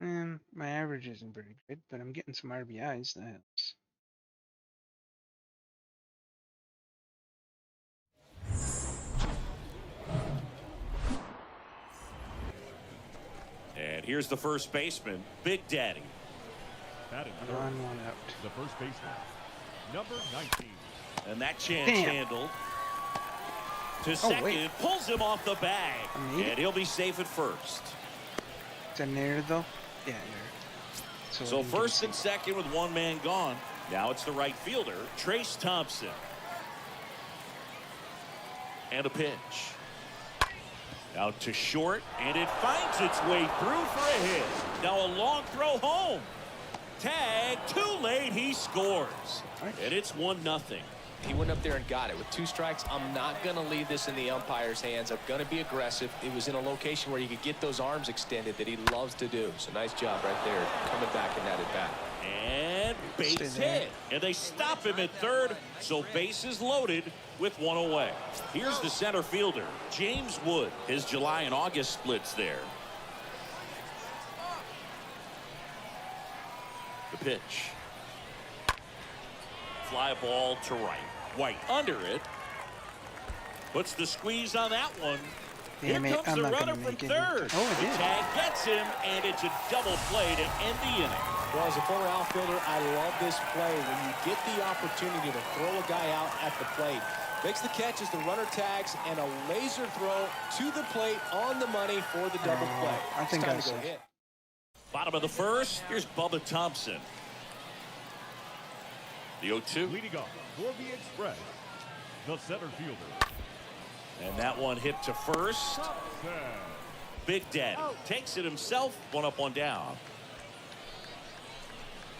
And my average isn't pretty good, but I'm getting some RBIs. That helps. And here's the first baseman, Big Daddy. Batting On one out. the first baseman, number 19. And that chance Damn. handled. To Oh, second, wait. pulls him off the bag. I made it. And he'll be safe at first. Is that near though? Yeah, near. So I didn't get first a and second with one man gone. Now it's the right fielder, Trace Thompson. And a pitch. Out to short, and it finds its way through for a hit. Now a long throw home. Tag, too late, he scores. And it's 1-0. He went up there and got it. With 2 strikes, I'm not going to leave this in the umpire's hands. I'm going to be aggressive. It was in a location where he could get those arms extended that he loves to do. So nice job right there, coming back in that at bat. And base hit. And they stop him at third, so bases loaded with 1 away. Here's the center fielder, James Wood. His July and August splits there. The pitch. Fly ball to right. White under it. Puts the squeeze on that one. Damn Here it, comes I'm the not runner gonna from make it. third. Oh, it The did. tag gets him, and it's a double play to end the inning. Well, as a former outfielder, I love this play. When you get the opportunity to throw a guy out at the plate, makes the catch as the runner tags, and a laser throw to the plate on the money for the double play. I think it's time I to go said. hit. Bottom of the first, here's Bubba Thompson. The 0-2. Leading off for the Express, the center fielder, And that one hit to first. Thompson. Big Daddy takes it himself. 1 up, 1 down.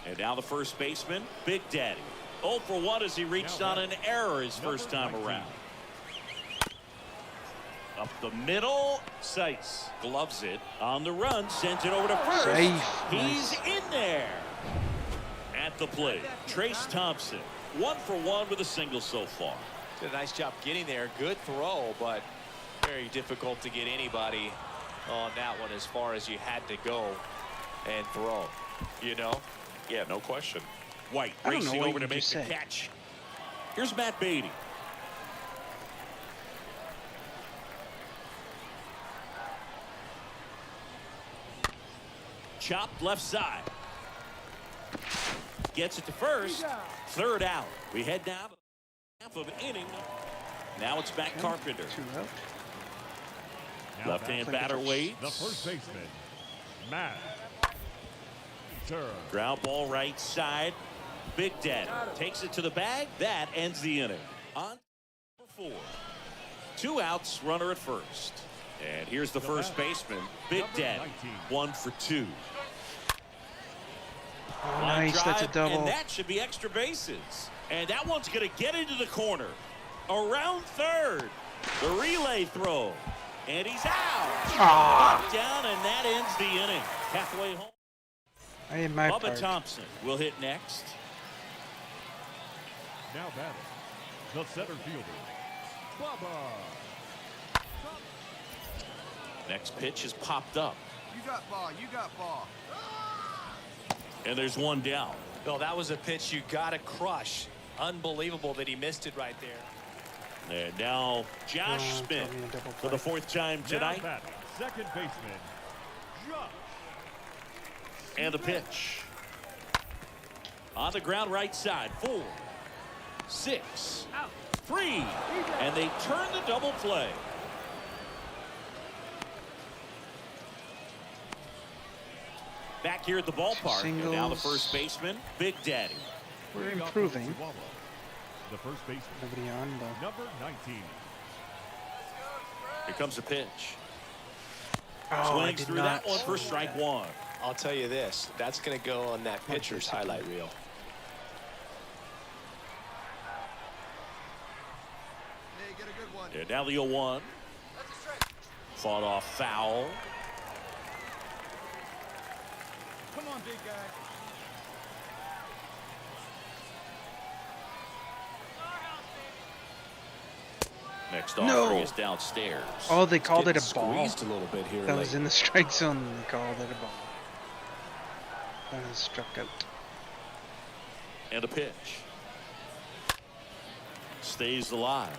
And now the first baseman, Big Daddy. 0 for 1 as he reached on an error his first time around. Up the middle, Sice gloves it on the run, sends it over to first. Safe. He's in there. At the plate, Trace Thompson. 1 for 1 with a single so far. Did a nice job getting there. Good throw, but very difficult to get anybody on that one as far as you had to go and throw. You know? Yeah, no question. White I don't know racing what over you to make just the said. catch. Here's Matt Beatty. Chopped left side. Gets it to first. Third out. We head down to half of an inning. Now it's back Carpenter. 2 out. Now Left-hand batting batter waits. the first baseman, Matt. Ground ball right side. Big Daddy takes it to the bag. That ends the inning. On for 4. 2 outs, runner at first. And here's the first baseman, Big Daddy. 1 for 2. Oh, nice. That's a double. And that should be extra bases. And that one's going to get into the corner. Around third. The relay throw. And he's out. Knocked down, and that ends the inning. Halfway home. I had my Bubba part. Thompson will hit next. Now batting, the center fielder, Bubba. Next pitch is popped up. You got ball. You got ball. And there's 1 down. Well, that was a pitch you got to crush. Unbelievable that he missed it right there. And now Josh Smith for the 4th time tonight. Now batting, second baseman, Josh. And the pitch. On the ground right side. 4, 6, 3. And they turn the double play. Back here at the ballpark. And now the first baseman, Big Daddy. We're improving. The first baseman, Nobody on though. number 19. Here comes the pitch. Oh, I Swings did through not that one for strike 1. I'll tell you this. That's going to go on that pitcher's highlight reel. Hey, get a good one. And now the 0-1. Fought off foul. Come on, big guy. Next No. offering is downstairs. Oh, they called it a Getting ball. squeezed a little bit here That was lately. in the strike zone and they called it a ball. Struck out. And a pitch. Stays alive.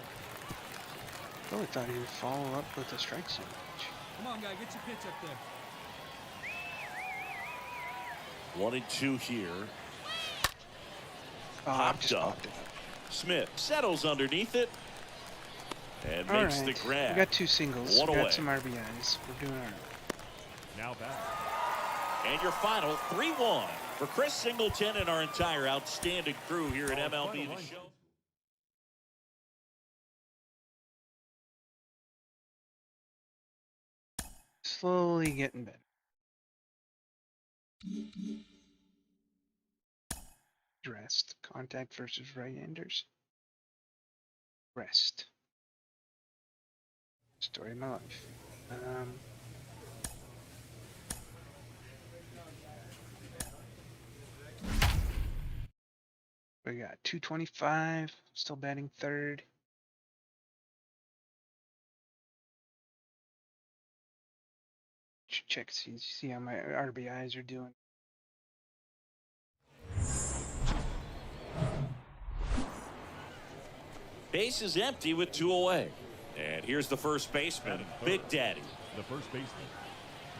Oh, I thought he would follow up with a strike zone. Come on, guy, get your pitch up there. 1-2 here. Oh, Popped up. Smith settles underneath it and All makes right. the grab. We got 2 singles. One We away. got some RBIs. We're doing all right. Now back. And your final 3-1 for Chris Singleton and our entire outstanding crew here at MLB The Show. Slowly getting better. Rest. Contact versus right-handers. Rest. Story of my life. We got 225. Still batting third. Should check see how my RBIs are doing. Base is empty with 2 away. And here's the first baseman, Big Daddy. The first baseman,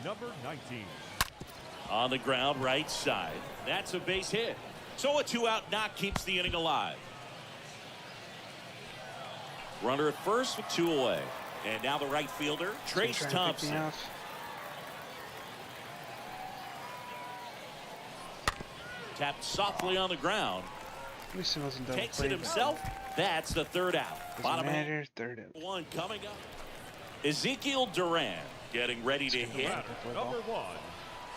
number 19. On the ground, right side. That's a base hit. So a 2-out knock keeps the inning alive. Runner at first with 2 away. And now the right fielder, Trace Thompson. Tapped softly on the ground. Takes it himself. That's the 3rd out. Bottom matter, 3rd out. 1 coming up. Ezekiel Duran getting ready to hit. Number 1,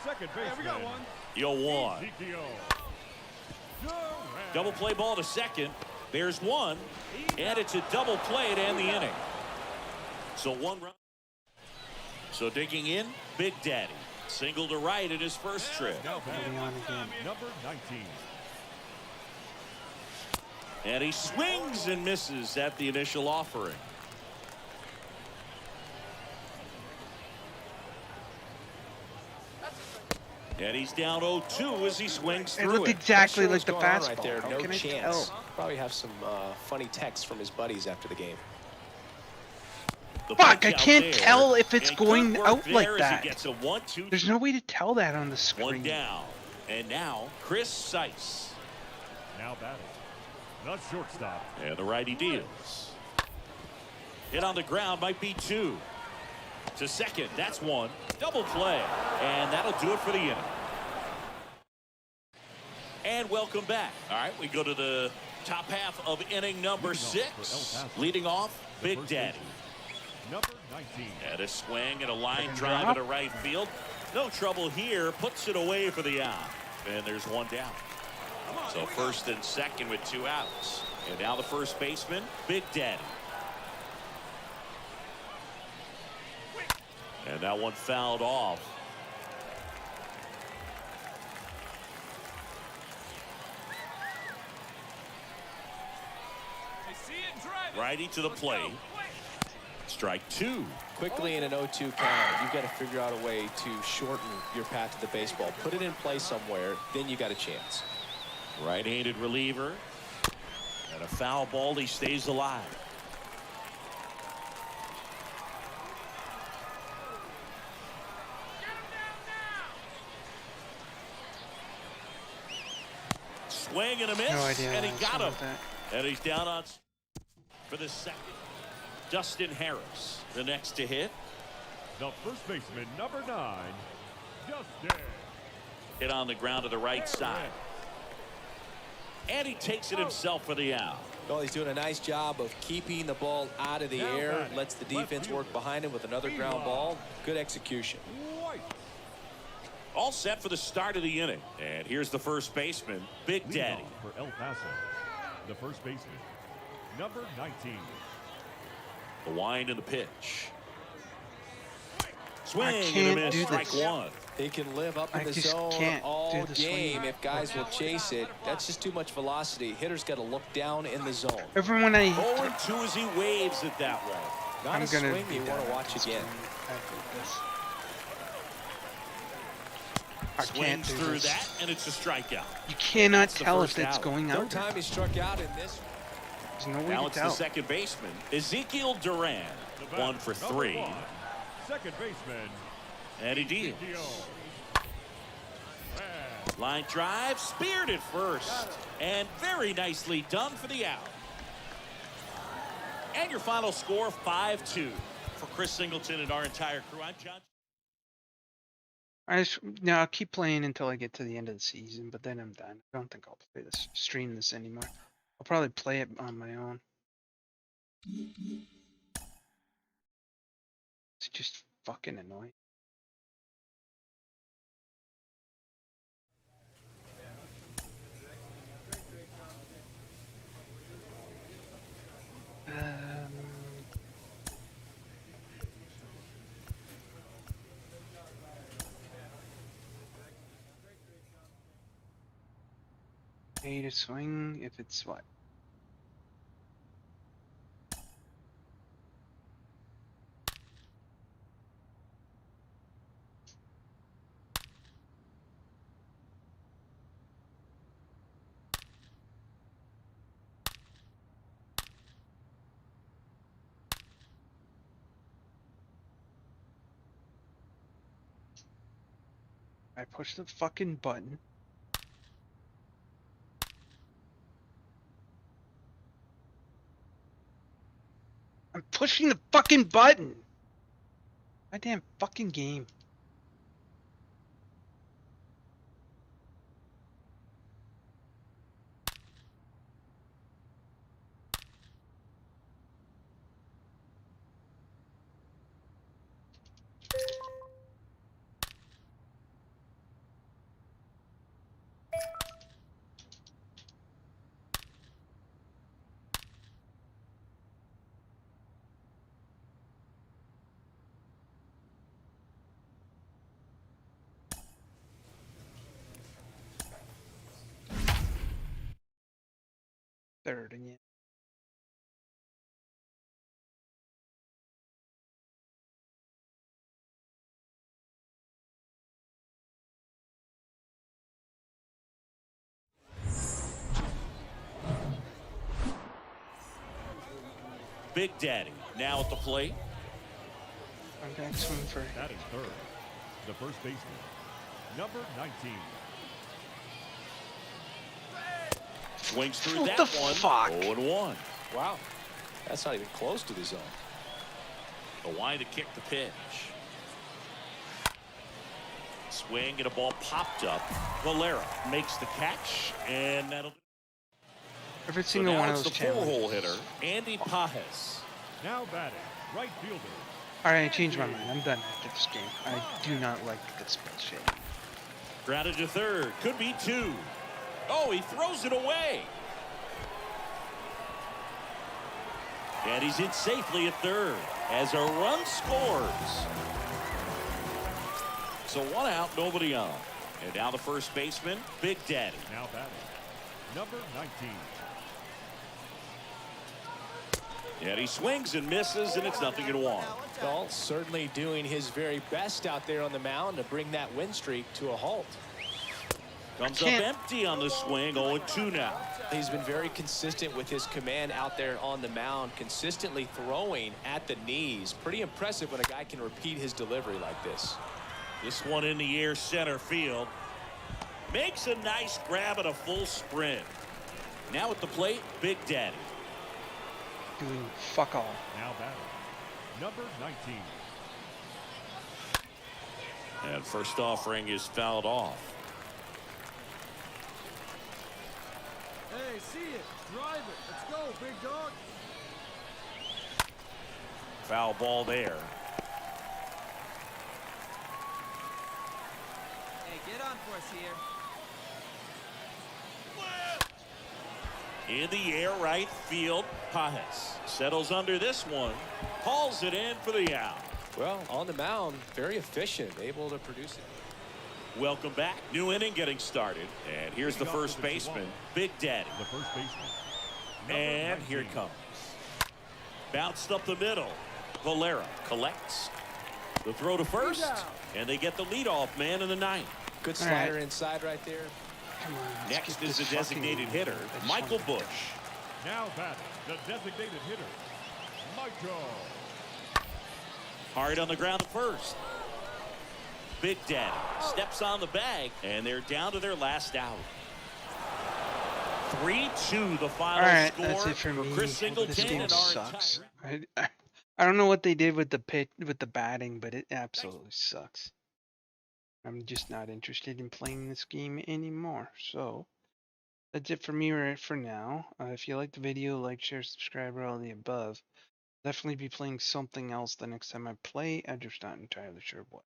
second baseman. Yeah, we got one. Yo, 1. Ezekiel. Double play ball to second. There's 1. And it's a double play to end the inning. So 1 run. So digging in, Big Daddy. Single to right in his first trip. Now back. Number 19. And he swings and misses at the initial offering. And he's down 0-2 as he swings It through looked it. exactly Not like sure the what's going on fastball. right there. How No can I chance. tell? Probably have some funny texts from his buddies after the game. The Fuck, pitch I out can't there. tell if it's And good going work out there like as that. He gets a 1-2. There's no way to tell that on the 1 screen. down. And now Chris Seiss. Now batting. The shortstop. And the righty deals. Hit on the ground, might be 2. To second, that's 1. Double play. And that'll do it for the inning. And welcome back. All right, we go to the top half of inning number 6. Leading off, Big Daddy. Number 19. And a swing and a line drive into right field. No trouble here. Puts it away for the out. And there's 1 down. So first and second with 2 outs. And now the first baseman, Big Daddy. And that one fouled off. Righty to the plate. Strike 2. Quickly in an 0-2 count, you've got to figure out a way to shorten your path to the baseball. Put it in play somewhere, then you got a chance. Right-handed reliever. And a foul ball. He stays alive. Swing and a miss. No idea. And he got him. That. And he's down on for the second. Dustin Harris, the next to hit. The first baseman, number 9, Dustin. Hit on the ground to the right side. And he takes it himself for the out. Well, he's doing a nice job of keeping the ball out of the Now air. batting, Lets the left defense work fielder, behind him with another ground ball. Good execution. White. All set for the start of the inning. And here's the first baseman, Big Leadoff Daddy. for El Paso. The first baseman, number 19. The wind and the pitch. Swing and a can't miss. do Strike this. 1. He can live up in I the just zone can't all do the swing. game if guys will chase it. That's just too much velocity. Hitter's got to look down in the zone. Everyone I 0-2 as he waves it that way. Not I'm a gonna swing be you want done to watch with this again. one. I hate this. can't Swings do through this. that, and it's a strikeout. You cannot That's the tell if first it's out. going Third out. time he struck out in this. There's no way Now to it's the tell. second baseman, Ezekiel Duran. 1 for 3. Second baseman. And he deals. Line drive, speared at first. And very nicely done for the out. And your final score, 5-2. For Chris Singleton and our entire crew, I'm John. I'll keep playing until I get to the end of the season, but then I'm done. I don't think I'll play this, stream this anymore. I'll probably play it on my own. It's just fucking annoying. Pay to swing if it's what? I push the fucking button. I'm pushing the fucking button! Goddamn fucking game. Third again. Big Daddy now at the plate. I'm going to swing for. That is third. The first baseman, number 19. Swings through What that the one. fuck? 0-1. Wow. That's not even close to the zone. The wind to kick the pitch. Swing and a ball popped up. Valera makes the catch, and that'll. Every So single now one of it's those the challenges. four-hole hitter, Andy Pajes. Now batting, right fielder. Alright, I changed my mind. I'm done after this game. I do not like this bullshit. Grounded to third. Could be 2. Oh, he throws it away. And he's in safely at third as a run scores. So 1 out, nobody on. And now the first baseman, Big Daddy. Now batting, number 19. And he swings and misses, and it's 0-1. Well, certainly doing his very best out there on the mound to bring that win streak to a halt. Comes up empty on the swing, 0-2 now. He's been very consistent with his command out there on the mound, consistently throwing at the knees. Pretty impressive when a guy can repeat his delivery like this. This one in the air, center field. Makes a nice grab at a full sprint. Now at the plate, Big Daddy. Doing fuck all. Now batting, number 19. And first offering is fouled off. Hey, see it. Drive it. Let's go, big dog. Foul ball there. Hey, get on for us here. In the air, right field, Pajes settles under this one, hauls it in for the out. Well, on the mound, very efficient, able to produce it. Welcome back. New inning getting started. And here's the first baseman, Big Daddy. The first baseman, And here it comes. Bounced up the middle. Valera collects. The throw to first. And they get the leadoff man in the ninth. Good All right. slider inside right there. Come on. let's Next get is the this fucking designated game. hitter, I just Michael wanna get Bush. Now batting, the designated hitter, Michael. Hard on the ground at first. Big Daddy steps on the bag, and they're down to their last out. 3-2 the final All right, score that's it for me. Chris Singleton This game and our sucks. entire... I don't know what they did with the batting, but it absolutely sucks. I'm just not interested in playing this game anymore. So that's it for me right for now. If you like the video, like, share, subscribe, or all the above. Definitely be playing something else the next time I play. I'm just not entirely sure what.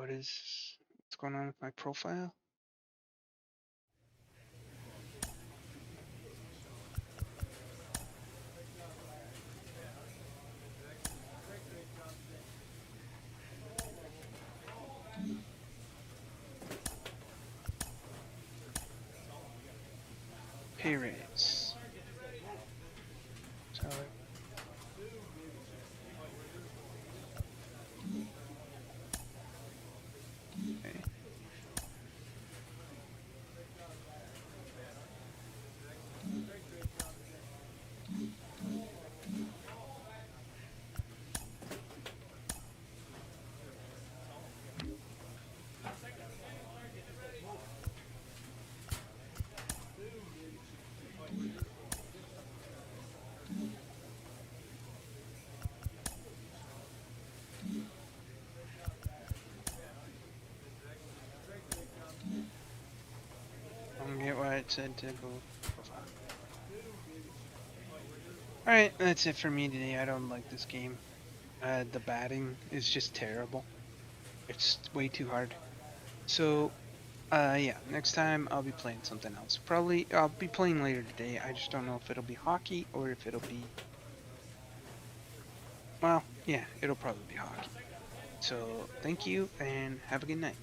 What's going on with my profile? Pay raise. So okay. I don't get why it said to go profile. Alright, that's it for me today. I don't like this game. The batting is just terrible. It's way too hard. So, yeah, next time I'll be playing something else. Probably, I'll be playing later today. I just don't know if it'll be hockey or if it'll be... Well, yeah, it'll probably be hockey. So, thank you and have a good night.